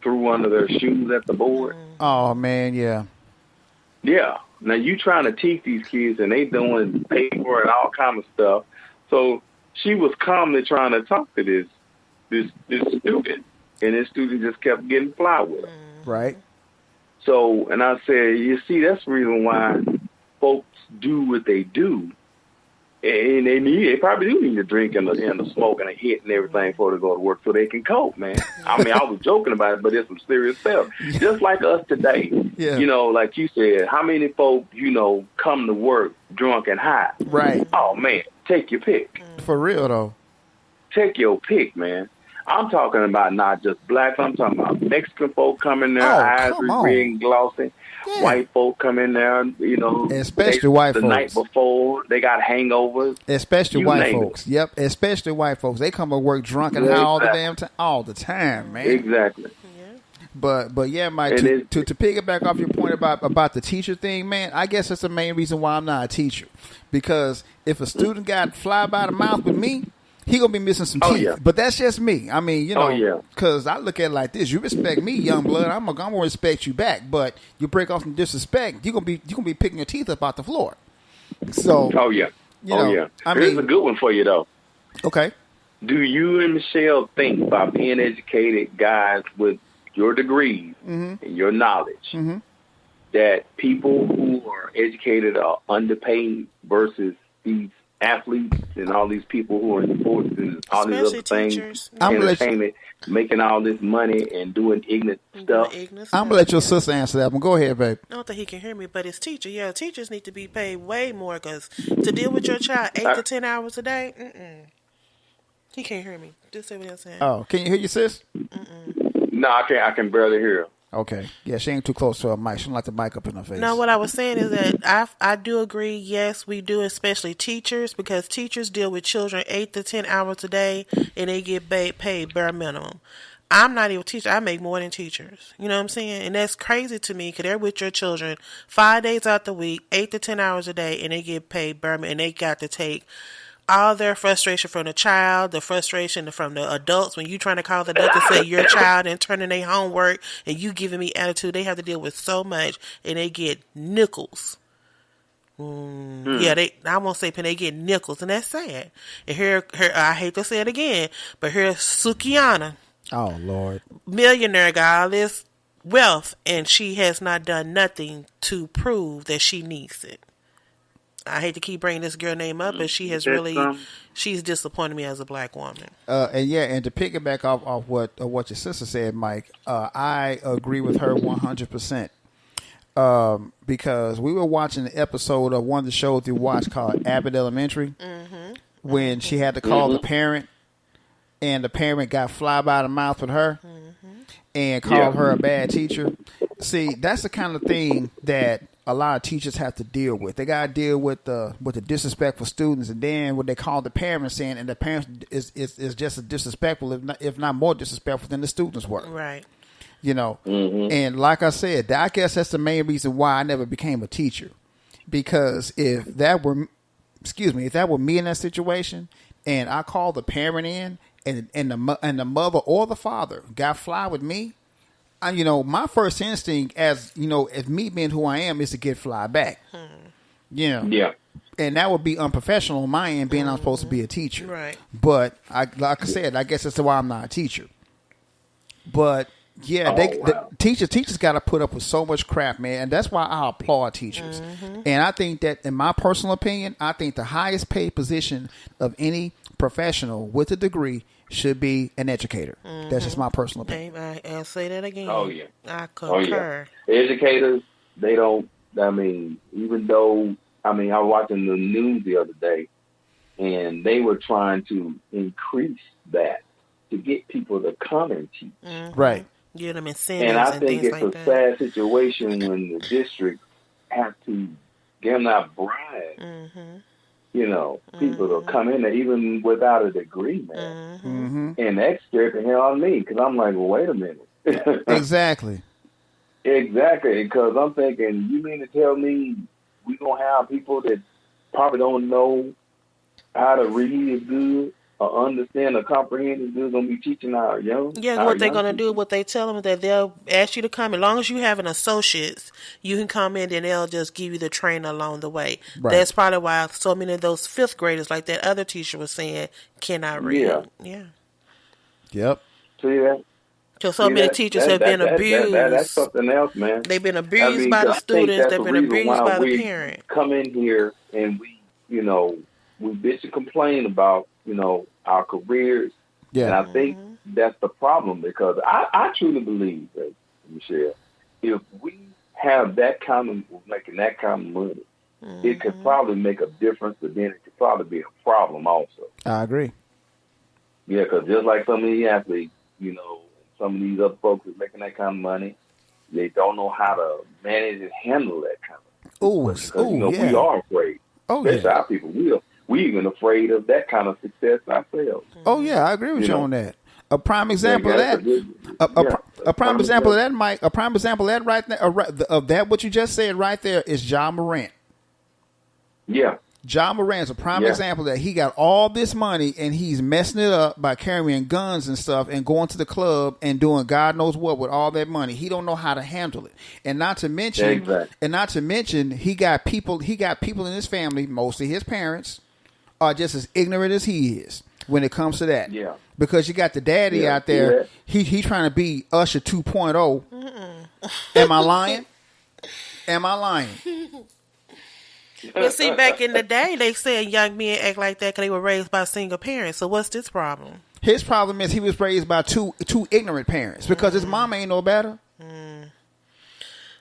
S4: threw under their shoes at the board.
S1: Oh man, yeah.
S4: Yeah. Now you trying to teach these kids, and they doing paper and all kind of stuff. So she was calmly trying to talk to this student, and this student just kept getting fly with her.
S1: Right.
S4: So, and I said, you see, that's the reason why folks do what they do. And they probably do need to drink and the smoke and a hit and everything before they go to work so they can cope, man. I mean, I was joking about it, but it's some serious stuff. Just like us today.
S1: Yeah.
S4: You know, like you said, how many folks, you know, come to work drunk and high?
S1: Right.
S4: Oh, man, take your pick.
S1: For real, though.
S4: Take your pick, man. I'm talking about not just blacks. I'm talking about Mexican folk coming there, eyes red and glossy. Yeah. White folk come in there, you know.
S1: Especially white folks.
S4: The night before, they got hangovers.
S1: Especially white folks. Yep, especially white folks. They come to work drunk and high all the damn time. All the time, man.
S4: Exactly.
S1: But yeah, Mike, to piggyback off your point about the teacher thing, man, I guess that's the main reason why I'm not a teacher. Because if a student got fly by the mouth with me, he gonna be missing some teeth. Yeah. But that's just me. I mean, you know, because I look at it like this: you respect me, young blood, I'm gonna respect you back. But you break off some disrespect, you're gonna be picking your teeth up out the floor. So, you know,
S4: Here's a good one for you though.
S1: Okay.
S4: Do you and Michelle think, by being educated guys with your degrees and your knowledge, that people who are educated are underpaid versus these athletes and all these people who are in sports and all these
S2: Especially
S4: other things,
S2: teachers.
S4: entertainment, making all this money and doing ignorant stuff.
S1: I'm gonna let your sister answer that one. Go ahead, babe.
S2: I don't think he can hear me, but it's teacher. Yeah, teachers need to be paid way more because to deal with your child 8 to 10 hours a day, he can't hear me. Just say what I'm saying.
S1: Oh, can you hear your sis?
S4: No, I can't. I can barely hear her.
S1: Okay. Yeah, she ain't too close to her mic. She don't like the mic up in her face.
S2: No, what I was saying is that I do agree. Yes, we do, especially teachers, because teachers deal with children 8 to 10 hours a day, and they get paid bare minimum. I'm not even a teacher. I make more than teachers. You know what I'm saying? And that's crazy to me because they're with your children 5 days out the week, 8 to 10 hours a day, and they get paid bare minimum, and they got to take all their frustration from the child, the frustration from the adults when you trying to call the adult to say your child and turning their homework and you giving me attitude. They have to deal with so much and they get nickels. Yeah, I won't say pen, they get nickels, and that's sad. And here, I hate to say it again, but here's Sukiana.
S1: Oh, Lord.
S2: Millionaire, got all this wealth and she has not done nothing to prove that she needs it. I hate to keep bringing this girl name up, but she has she's disappointed me as a black woman.
S1: And to piggyback off what your sister said, Mike, I agree with her 100%. Because we were watching the episode of one of the shows we watched called Abbott Elementary, when she had to call the parent, and the parent got fly by the mouth with her, and called her a bad teacher. See, that's the kind of thing that a lot of teachers have to deal with. They got to deal with the disrespectful students, and then what they call the parents in, and the parents is just as disrespectful, if not more disrespectful than the students were.
S2: Right.
S1: You know, and like I said, I guess that's the main reason why I never became a teacher, because if that were me in that situation, and I called the parent in, and the mother or the father got fly with me, my first instinct, as me being who I am, is to get fly back. Yeah. And that would be unprofessional on my end, being I'm supposed to be a teacher.
S2: Right.
S1: But like I said, I guess that's why I'm not a teacher. But yeah, teachers got to put up with so much crap, man, and that's why I applaud teachers. And I think that, in my personal opinion, I think the highest paid position of any professional with a degree should be an educator. That's just my personal opinion.
S2: I'll say that again.
S4: Oh, yeah.
S2: I concur.
S4: Educators, they don't, even though, I was watching the news the other day, and they were trying to increase that to get people to come and teach.
S1: Right.
S2: Get them incentives
S4: and I think it's
S2: like
S4: a
S2: that.
S4: sad situation when the district have to give them that bribe. People to come in there even without a degree, man. And that scared the hell out of me, because I'm like, well, wait a minute.
S1: Exactly,
S4: because I'm thinking, you mean to tell me we're going to have people that probably don't know how to read as good or understand or comprehend as good, going to be teaching our young?
S2: Yeah, what they're going to do, what they tell them, that they'll ask you to come. As long as you have an associate's, you can come in and they'll just give you the training along the way. Right. That's probably why so many of those fifth graders, like that other teacher was saying, cannot read. Yeah.
S1: Yep.
S4: See that?
S2: So many teachers have been abused.
S4: That's something else, man.
S2: They've been abused by the students. They've been abused by the parent.
S4: Come in here and we bitch and complain about, our careers. Yeah. And I think that's the problem, because I truly believe that, Michelle, if we have that kind of, making that kind of money, it could probably make a difference, but then it could probably be a problem also.
S1: I agree.
S4: Yeah, because just like some of these athletes, some of these other folks that's making that kind of money, they don't know how to manage and handle that kind of stuff. We are afraid. Especially our people. We even afraid of that kind of success ourselves.
S1: Oh yeah, I agree with you on that. A prime example of that. A prime example of that, Mike. A prime example of that right there, of that what you just said right there, is John Morant.
S4: Yeah.
S1: John Morant's a prime example that he got all this money and he's messing it up by carrying guns and stuff and going to the club and doing God knows what with all that money. He don't know how to handle it. And not to mention, he got people in his family, mostly his parents, are just as ignorant as he is when it comes to that. Yeah. Because you got the daddy out there, he trying to be Usher 2.0. Am I lying?
S2: But see, back in the day, they said young men act like that because they were raised by single parents. So what's this problem?
S1: His problem is he was raised by two ignorant parents because his mama ain't no better.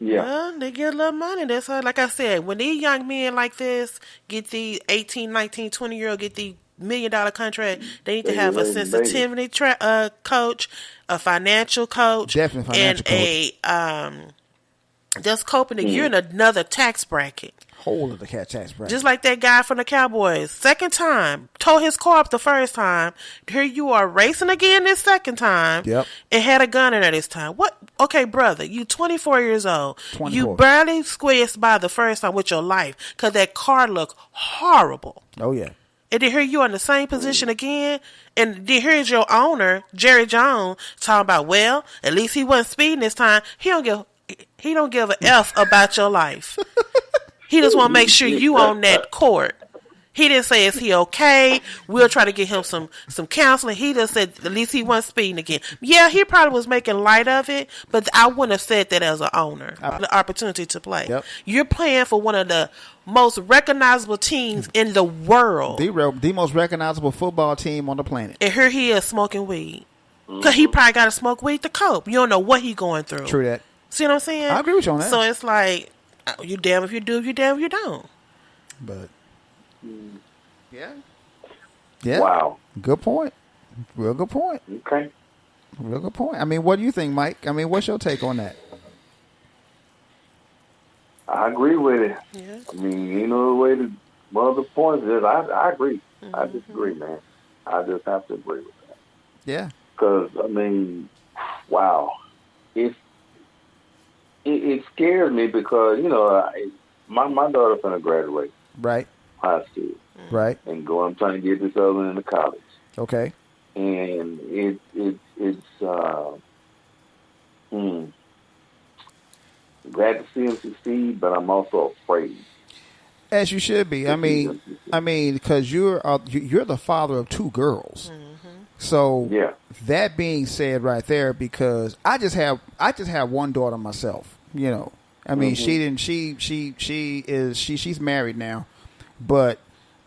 S4: Yeah.
S2: Well, they get a little money. That's how, like I said, when these young men like this get these 18, 19, 20-year-old get the $1 million contract, they need to have a sensitivity coach, a financial coach,
S1: Definitely financial
S2: and
S1: coach.
S2: Just coping that you're in another tax bracket.
S1: Whole of the cat tax bracket.
S2: Just like that guy from the Cowboys. Second time. Tore his car up the first time. Here you are racing again this second time.
S1: Yep.
S2: And had a gun in there this time. What? Okay, brother, you 24 years old.
S1: 24.
S2: You barely squeezed by the first time with your life because that car looked horrible.
S1: Oh, yeah.
S2: And then here you are in the same position again. And then here's your owner, Jerry Jones, talking about, well, at least he wasn't speeding this time. He don't give a F about your life. He just want to make sure you on that court. He didn't say, is he okay? We'll try to get him some counseling. He just said, at least he wasn't speeding again. Yeah, he probably was making light of it, but I wouldn't have said that as an owner. The opportunity to play.
S1: Yep.
S2: You're playing for one of the most recognizable teams in the world.
S1: The most recognizable football team on the planet.
S2: And here he is smoking weed. Because he probably got to smoke weed to cope. You don't know what he going through.
S1: True that.
S2: See what I'm saying?
S1: I agree with you on that.
S2: So it's like, you damn if you do, you damn if you don't.
S1: But, yeah. Yeah.
S4: Wow.
S1: Good point. Real good point.
S4: Okay.
S1: Real good point. I mean, what do you think, Mike? I mean, what's your take on that?
S4: I agree with it.
S2: Yeah.
S4: I mean, you know, the way one of the points is, I agree. I disagree, man. I just have to agree with that.
S1: Yeah.
S4: Because, I mean, wow. It scares me because, you know, my daughter's going to graduate
S1: Right.
S4: high school.
S1: Right.
S4: And I'm trying to get this other one into college.
S1: Okay.
S4: And it's glad to see him succeed, but I'm also afraid.
S1: As you should be. I mean, because you're the father of two girls. So
S4: Yeah.
S1: that being said, right there, because I just have one daughter myself. You know, I mean, she's married now, but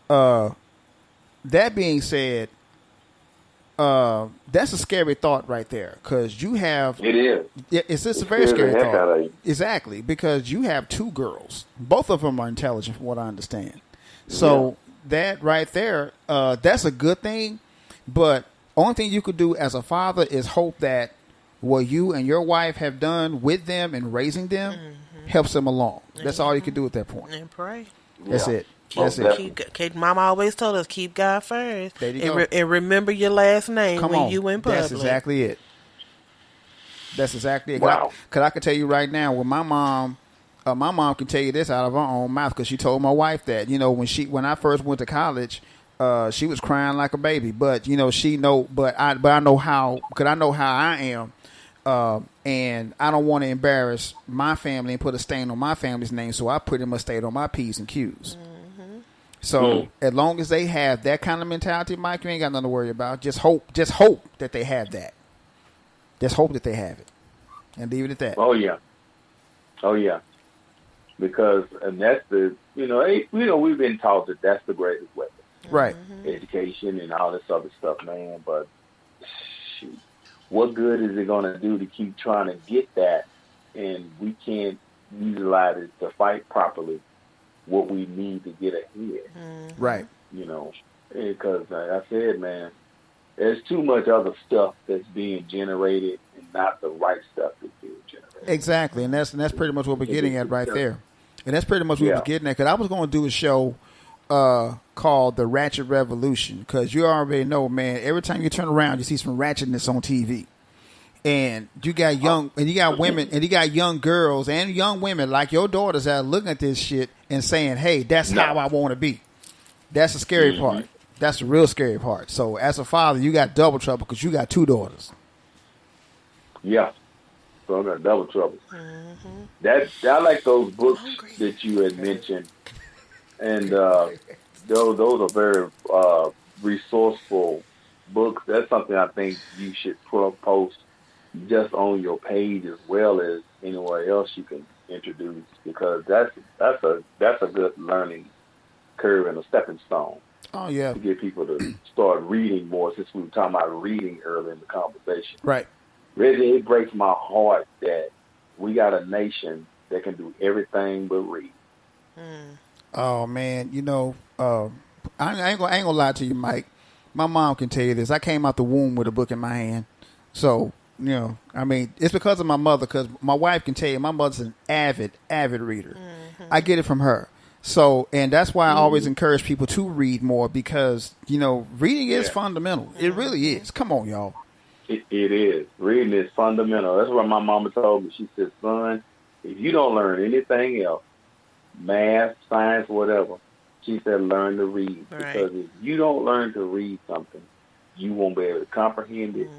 S1: that being said, that's a scary thought right there because you have
S4: It is.
S1: it's just a very scary
S4: the heck out of
S1: thought.
S4: you.
S1: Exactly, because you have two girls. Both of them are intelligent, from what I understand. So that right there, that's a good thing. But only thing you could do as a father is hope that what you and your wife have done with them and raising them helps them along. That's all you can do at that point.
S2: And pray.
S1: That's it.
S4: Most
S1: That's it.
S2: Keep, Mama always told us, keep God first.
S1: There you go.
S2: And remember your last name
S1: Come
S2: when
S1: on.
S2: you in public.
S1: That's exactly it. That's exactly it.
S4: Wow.
S1: Because I can tell you right now, when my mom can tell you this out of her own mouth because she told my wife that, you know, when I first went to college, she was crying like a baby. But, you know, I know how, because I know how I am. And I don't want to embarrass my family and put a stain on my family's name, so I pretty much stayed on my P's and Q's. So as long as they have that kind of mentality, Mike, you ain't got nothing to worry about. Just hope that they have that. Just hope that they have it, and leave it at that.
S4: Oh yeah. Because and that's we've been taught that that's the greatest weapon,
S1: Right.
S4: education and all this other stuff, man. But shoot, what good is it going to do to keep trying to get that, and we can't utilize it to fight properly what we need to get ahead?
S1: Right.
S4: You know, because like I said, man, there's too much other stuff that's being generated and not the right stuff that's being generated.
S1: Exactly, and that's pretty much what we're getting at right there. And that's pretty much what we're getting at. Because I was going to do a show called The Ratchet Revolution, because you already know, man, every time you turn around, you see some ratchetness on TV. And you got women, and you got young girls and young women like your daughters that are looking at this shit and saying, hey, that's how I want to be. That's the scary part. That's the real scary part. So as a father, you got double trouble because you got two daughters.
S4: Yeah. So I got double trouble. I like those books that you had mentioned. And those are very resourceful books. That's something I think you should post just on your page as well as anywhere else you can introduced, because that's a good learning curve and a stepping stone
S1: Oh yeah.
S4: to get people to start reading more. Since we were talking about reading earlier in the conversation,
S1: Right.
S4: really, it breaks my heart that we got a nation that can do everything but read.
S1: Oh man, I ain't gonna lie to you, Mike. My mom can tell you this. I came out the womb with a book in my hand, so I mean, it's because of my mother. Because my wife can tell you, my mother's an avid reader. I get it from her. So, and that's why I always encourage people to read more, because reading is fundamental. It really is. Come on, y'all.
S4: It is. Reading is fundamental. That's what my mama told me. She said, son, if you don't learn anything else, math, science, whatever, she said, learn to read.
S2: Right.
S4: Because if you don't learn to read something, you won't be able to comprehend it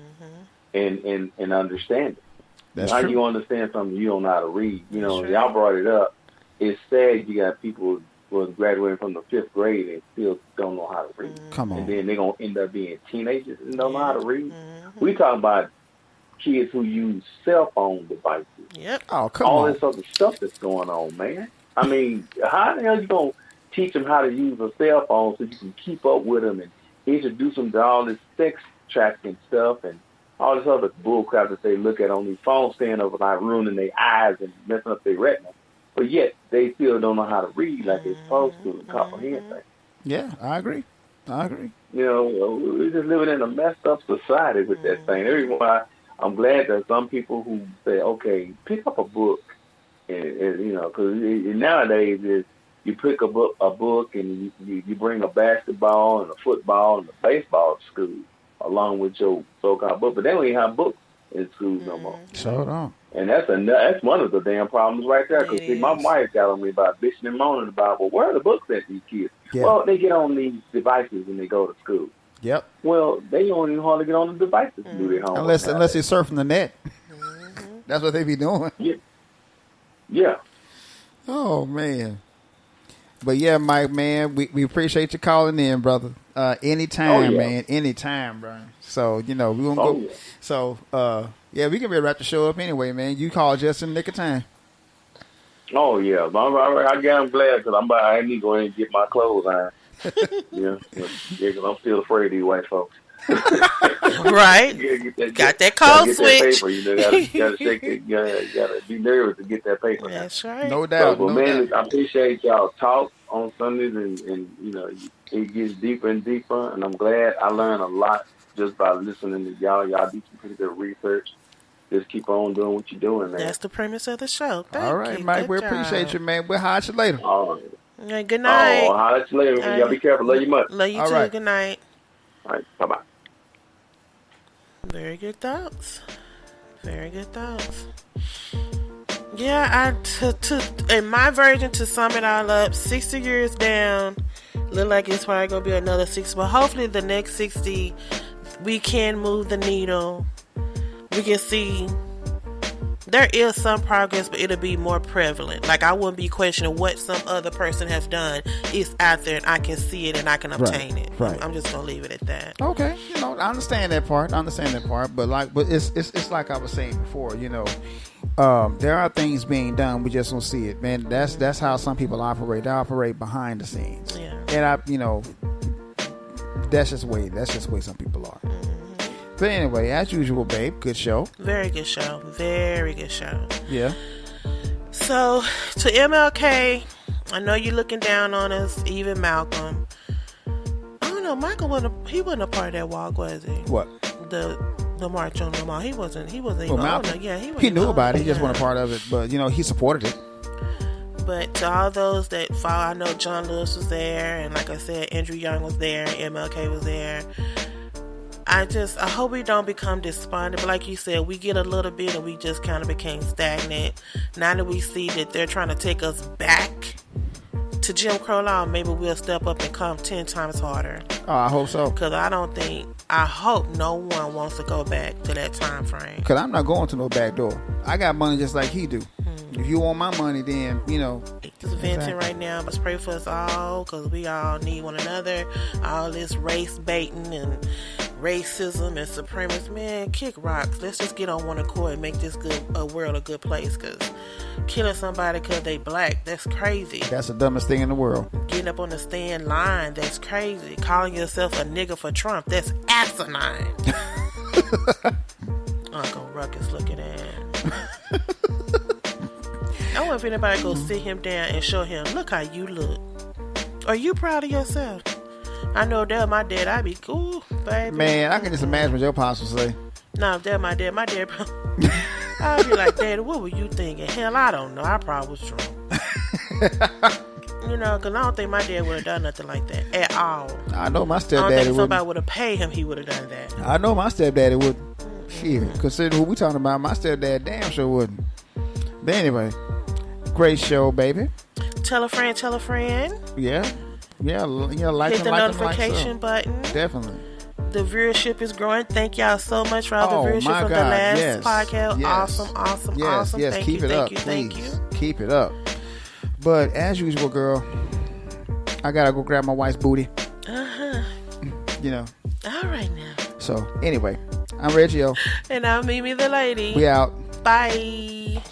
S4: and understand it.
S1: That's
S4: how
S1: true.
S4: you understand something you don't know how to read?
S2: True.
S4: Y'all brought it up. It's sad you got people who are graduating from the 5th grade and still don't know how to read.
S1: Come on.
S4: And then they're going to end up being teenagers and don't know how to read. We talking about kids who use cell phone devices.
S2: Yep.
S1: Oh, come
S4: All
S1: on.
S4: this other stuff that's going on, man. I mean, how the hell you going to teach them how to use a cell phone so you can keep up with them and introduce them to all this sex tracking stuff and all this other bullcrap that they look at on these phones, staying over like ruining their eyes and messing up their retina. But yet they still don't know how to read like they're supposed to and comprehend things.
S1: Yeah, I agree.
S4: We're just living in a messed up society with that thing. Everyone, I'm glad that some people who say, okay, pick up a book, and because nowadays is you pick a book and you bring a basketball and a football and a baseball to school along with your so-called book, but they don't even have books in schools no more.
S1: So don't.
S4: And that's one of the damn problems right there. Because my wife got on me about bitching and moaning about, well, where are the books at these kids?
S1: Yeah.
S4: Well, they get on these devices when they go to school.
S1: Yep.
S4: Well, they don't even hardly get on the devices to do their homework.
S1: Unless they're surfing the net. That's what they be doing.
S4: Yeah.
S1: Oh man. But yeah, Mike, man, we appreciate you calling in, brother. Anytime, man. Anytime, bro. So, we gonna go.
S4: Yeah.
S1: So, we can wrap the show up anyway, man. You called just in the nick of time.
S4: Oh, yeah. I'm glad because I need to go in and get my clothes on. Because I'm still afraid of these white folks.
S2: Right. Got that code switch.
S4: Paper. Gotta shake it. You gotta be nervous to get that paper.
S2: That's right.
S1: No doubt.
S4: But man, I appreciate y'all talk on Sundays, and it gets deeper and deeper. And I'm glad I learned a lot just by listening to y'all. Y'all do some pretty good research. Just keep on doing what you're doing, man.
S2: That's the premise of the show. Thank
S1: All right,
S2: you.
S1: Mike.
S2: Good
S1: We
S2: job.
S1: appreciate you, man. We'll holler at you later.
S4: All right.
S2: Yeah, good night.
S4: Oh, holler at you later.
S2: All
S4: Y'all
S2: right.
S4: be careful. Love you much.
S2: Love you
S1: All
S2: too.
S1: right.
S2: Good night.
S4: All right. Bye-bye.
S2: Very good thoughts. Very good thoughts. Yeah, in my version, to sum it all up, 60 years down, look like it's probably going to be another 60, but hopefully the next 60, we can move the needle. We can see there is some progress, but it'll be more prevalent. Like, I wouldn't be questioning what some other person has done. It's out there, and I can see it, and I can obtain it.
S1: Right.
S2: I'm just going to leave it at that.
S1: Okay, I understand that part. But it's like I was saying before. There are things being done. We just don't see it, man. That's how some people operate. They operate behind the scenes.
S2: Yeah.
S1: And that's just the way some people are. But anyway, as usual, babe, good show.
S2: Very good show. Very good show.
S1: Yeah.
S2: So, to MLK, I know you're looking down on us, even Malcolm. I don't know, Michael wasn't a part of that walk, was he?
S1: What?
S2: The march on the mall. He wasn't even
S1: Malcolm?
S2: Yeah,
S1: he knew about it. He just wasn't a part of it. But, he supported it.
S2: But to all those that follow, I know John Lewis was there, and like I said, Andrew Young was there, MLK was there. I hope we don't become despondent, but like you said, we get a little bit and we just kind of became stagnant. Now that we see that they're trying to take us back to Jim Crow law, maybe we'll step up and come 10 times harder.
S1: Oh, I hope so.
S2: Because I hope no one wants to go back to that time frame.
S1: Because I'm not going to no back door. I got money just like he do. If you want my money, then,
S2: Just venting right now. Let's pray for us all, because we all need one another. All this race baiting and racism and supremacy. Man, kick rocks. Let's just get on one accord and make this world a good place. Because killing somebody because they black, that's crazy.
S1: That's the dumbest thing in the world.
S2: Getting up on the stand line, that's crazy. Calling yourself a nigga for Trump, that's asinine. Uncle Ruckus looking at. I wonder if anybody go sit him down and show him, look how you look. Are you proud of yourself? I know if that was my dad, I'd be cool, baby.
S1: Man, I can just imagine what your pops would say.
S2: No, if that was my dad probably, I'd be like, Daddy, what were you thinking? Hell, I don't know. I probably was drunk. You know, because I don't think my dad would have done nothing like that at all.
S1: I know my
S2: I
S1: stepdaddy
S2: don't think if
S1: would.
S2: somebody would have paid him, he would have done that.
S1: I know my stepdaddy would. Shit, considering who we talking about, my stepdad damn sure wouldn't. But anyway, great show, baby.
S2: Tell a friend, tell a friend.
S1: Yeah, like
S2: Hit the
S1: like
S2: notification button.
S1: Definitely.
S2: The viewership is growing. Thank y'all so much for all the viewership from the last podcast.
S1: Yes.
S2: Awesome.
S1: Yes,
S2: Thank
S1: keep
S2: you,
S1: it up,
S2: thank
S1: please.
S2: you.
S1: Keep it up. But as usual, girl, I gotta go grab my wife's booty. You know.
S2: All right now.
S1: So anyway, I'm Reggio.
S2: And I'm Mimi the lady.
S1: We out.
S2: Bye.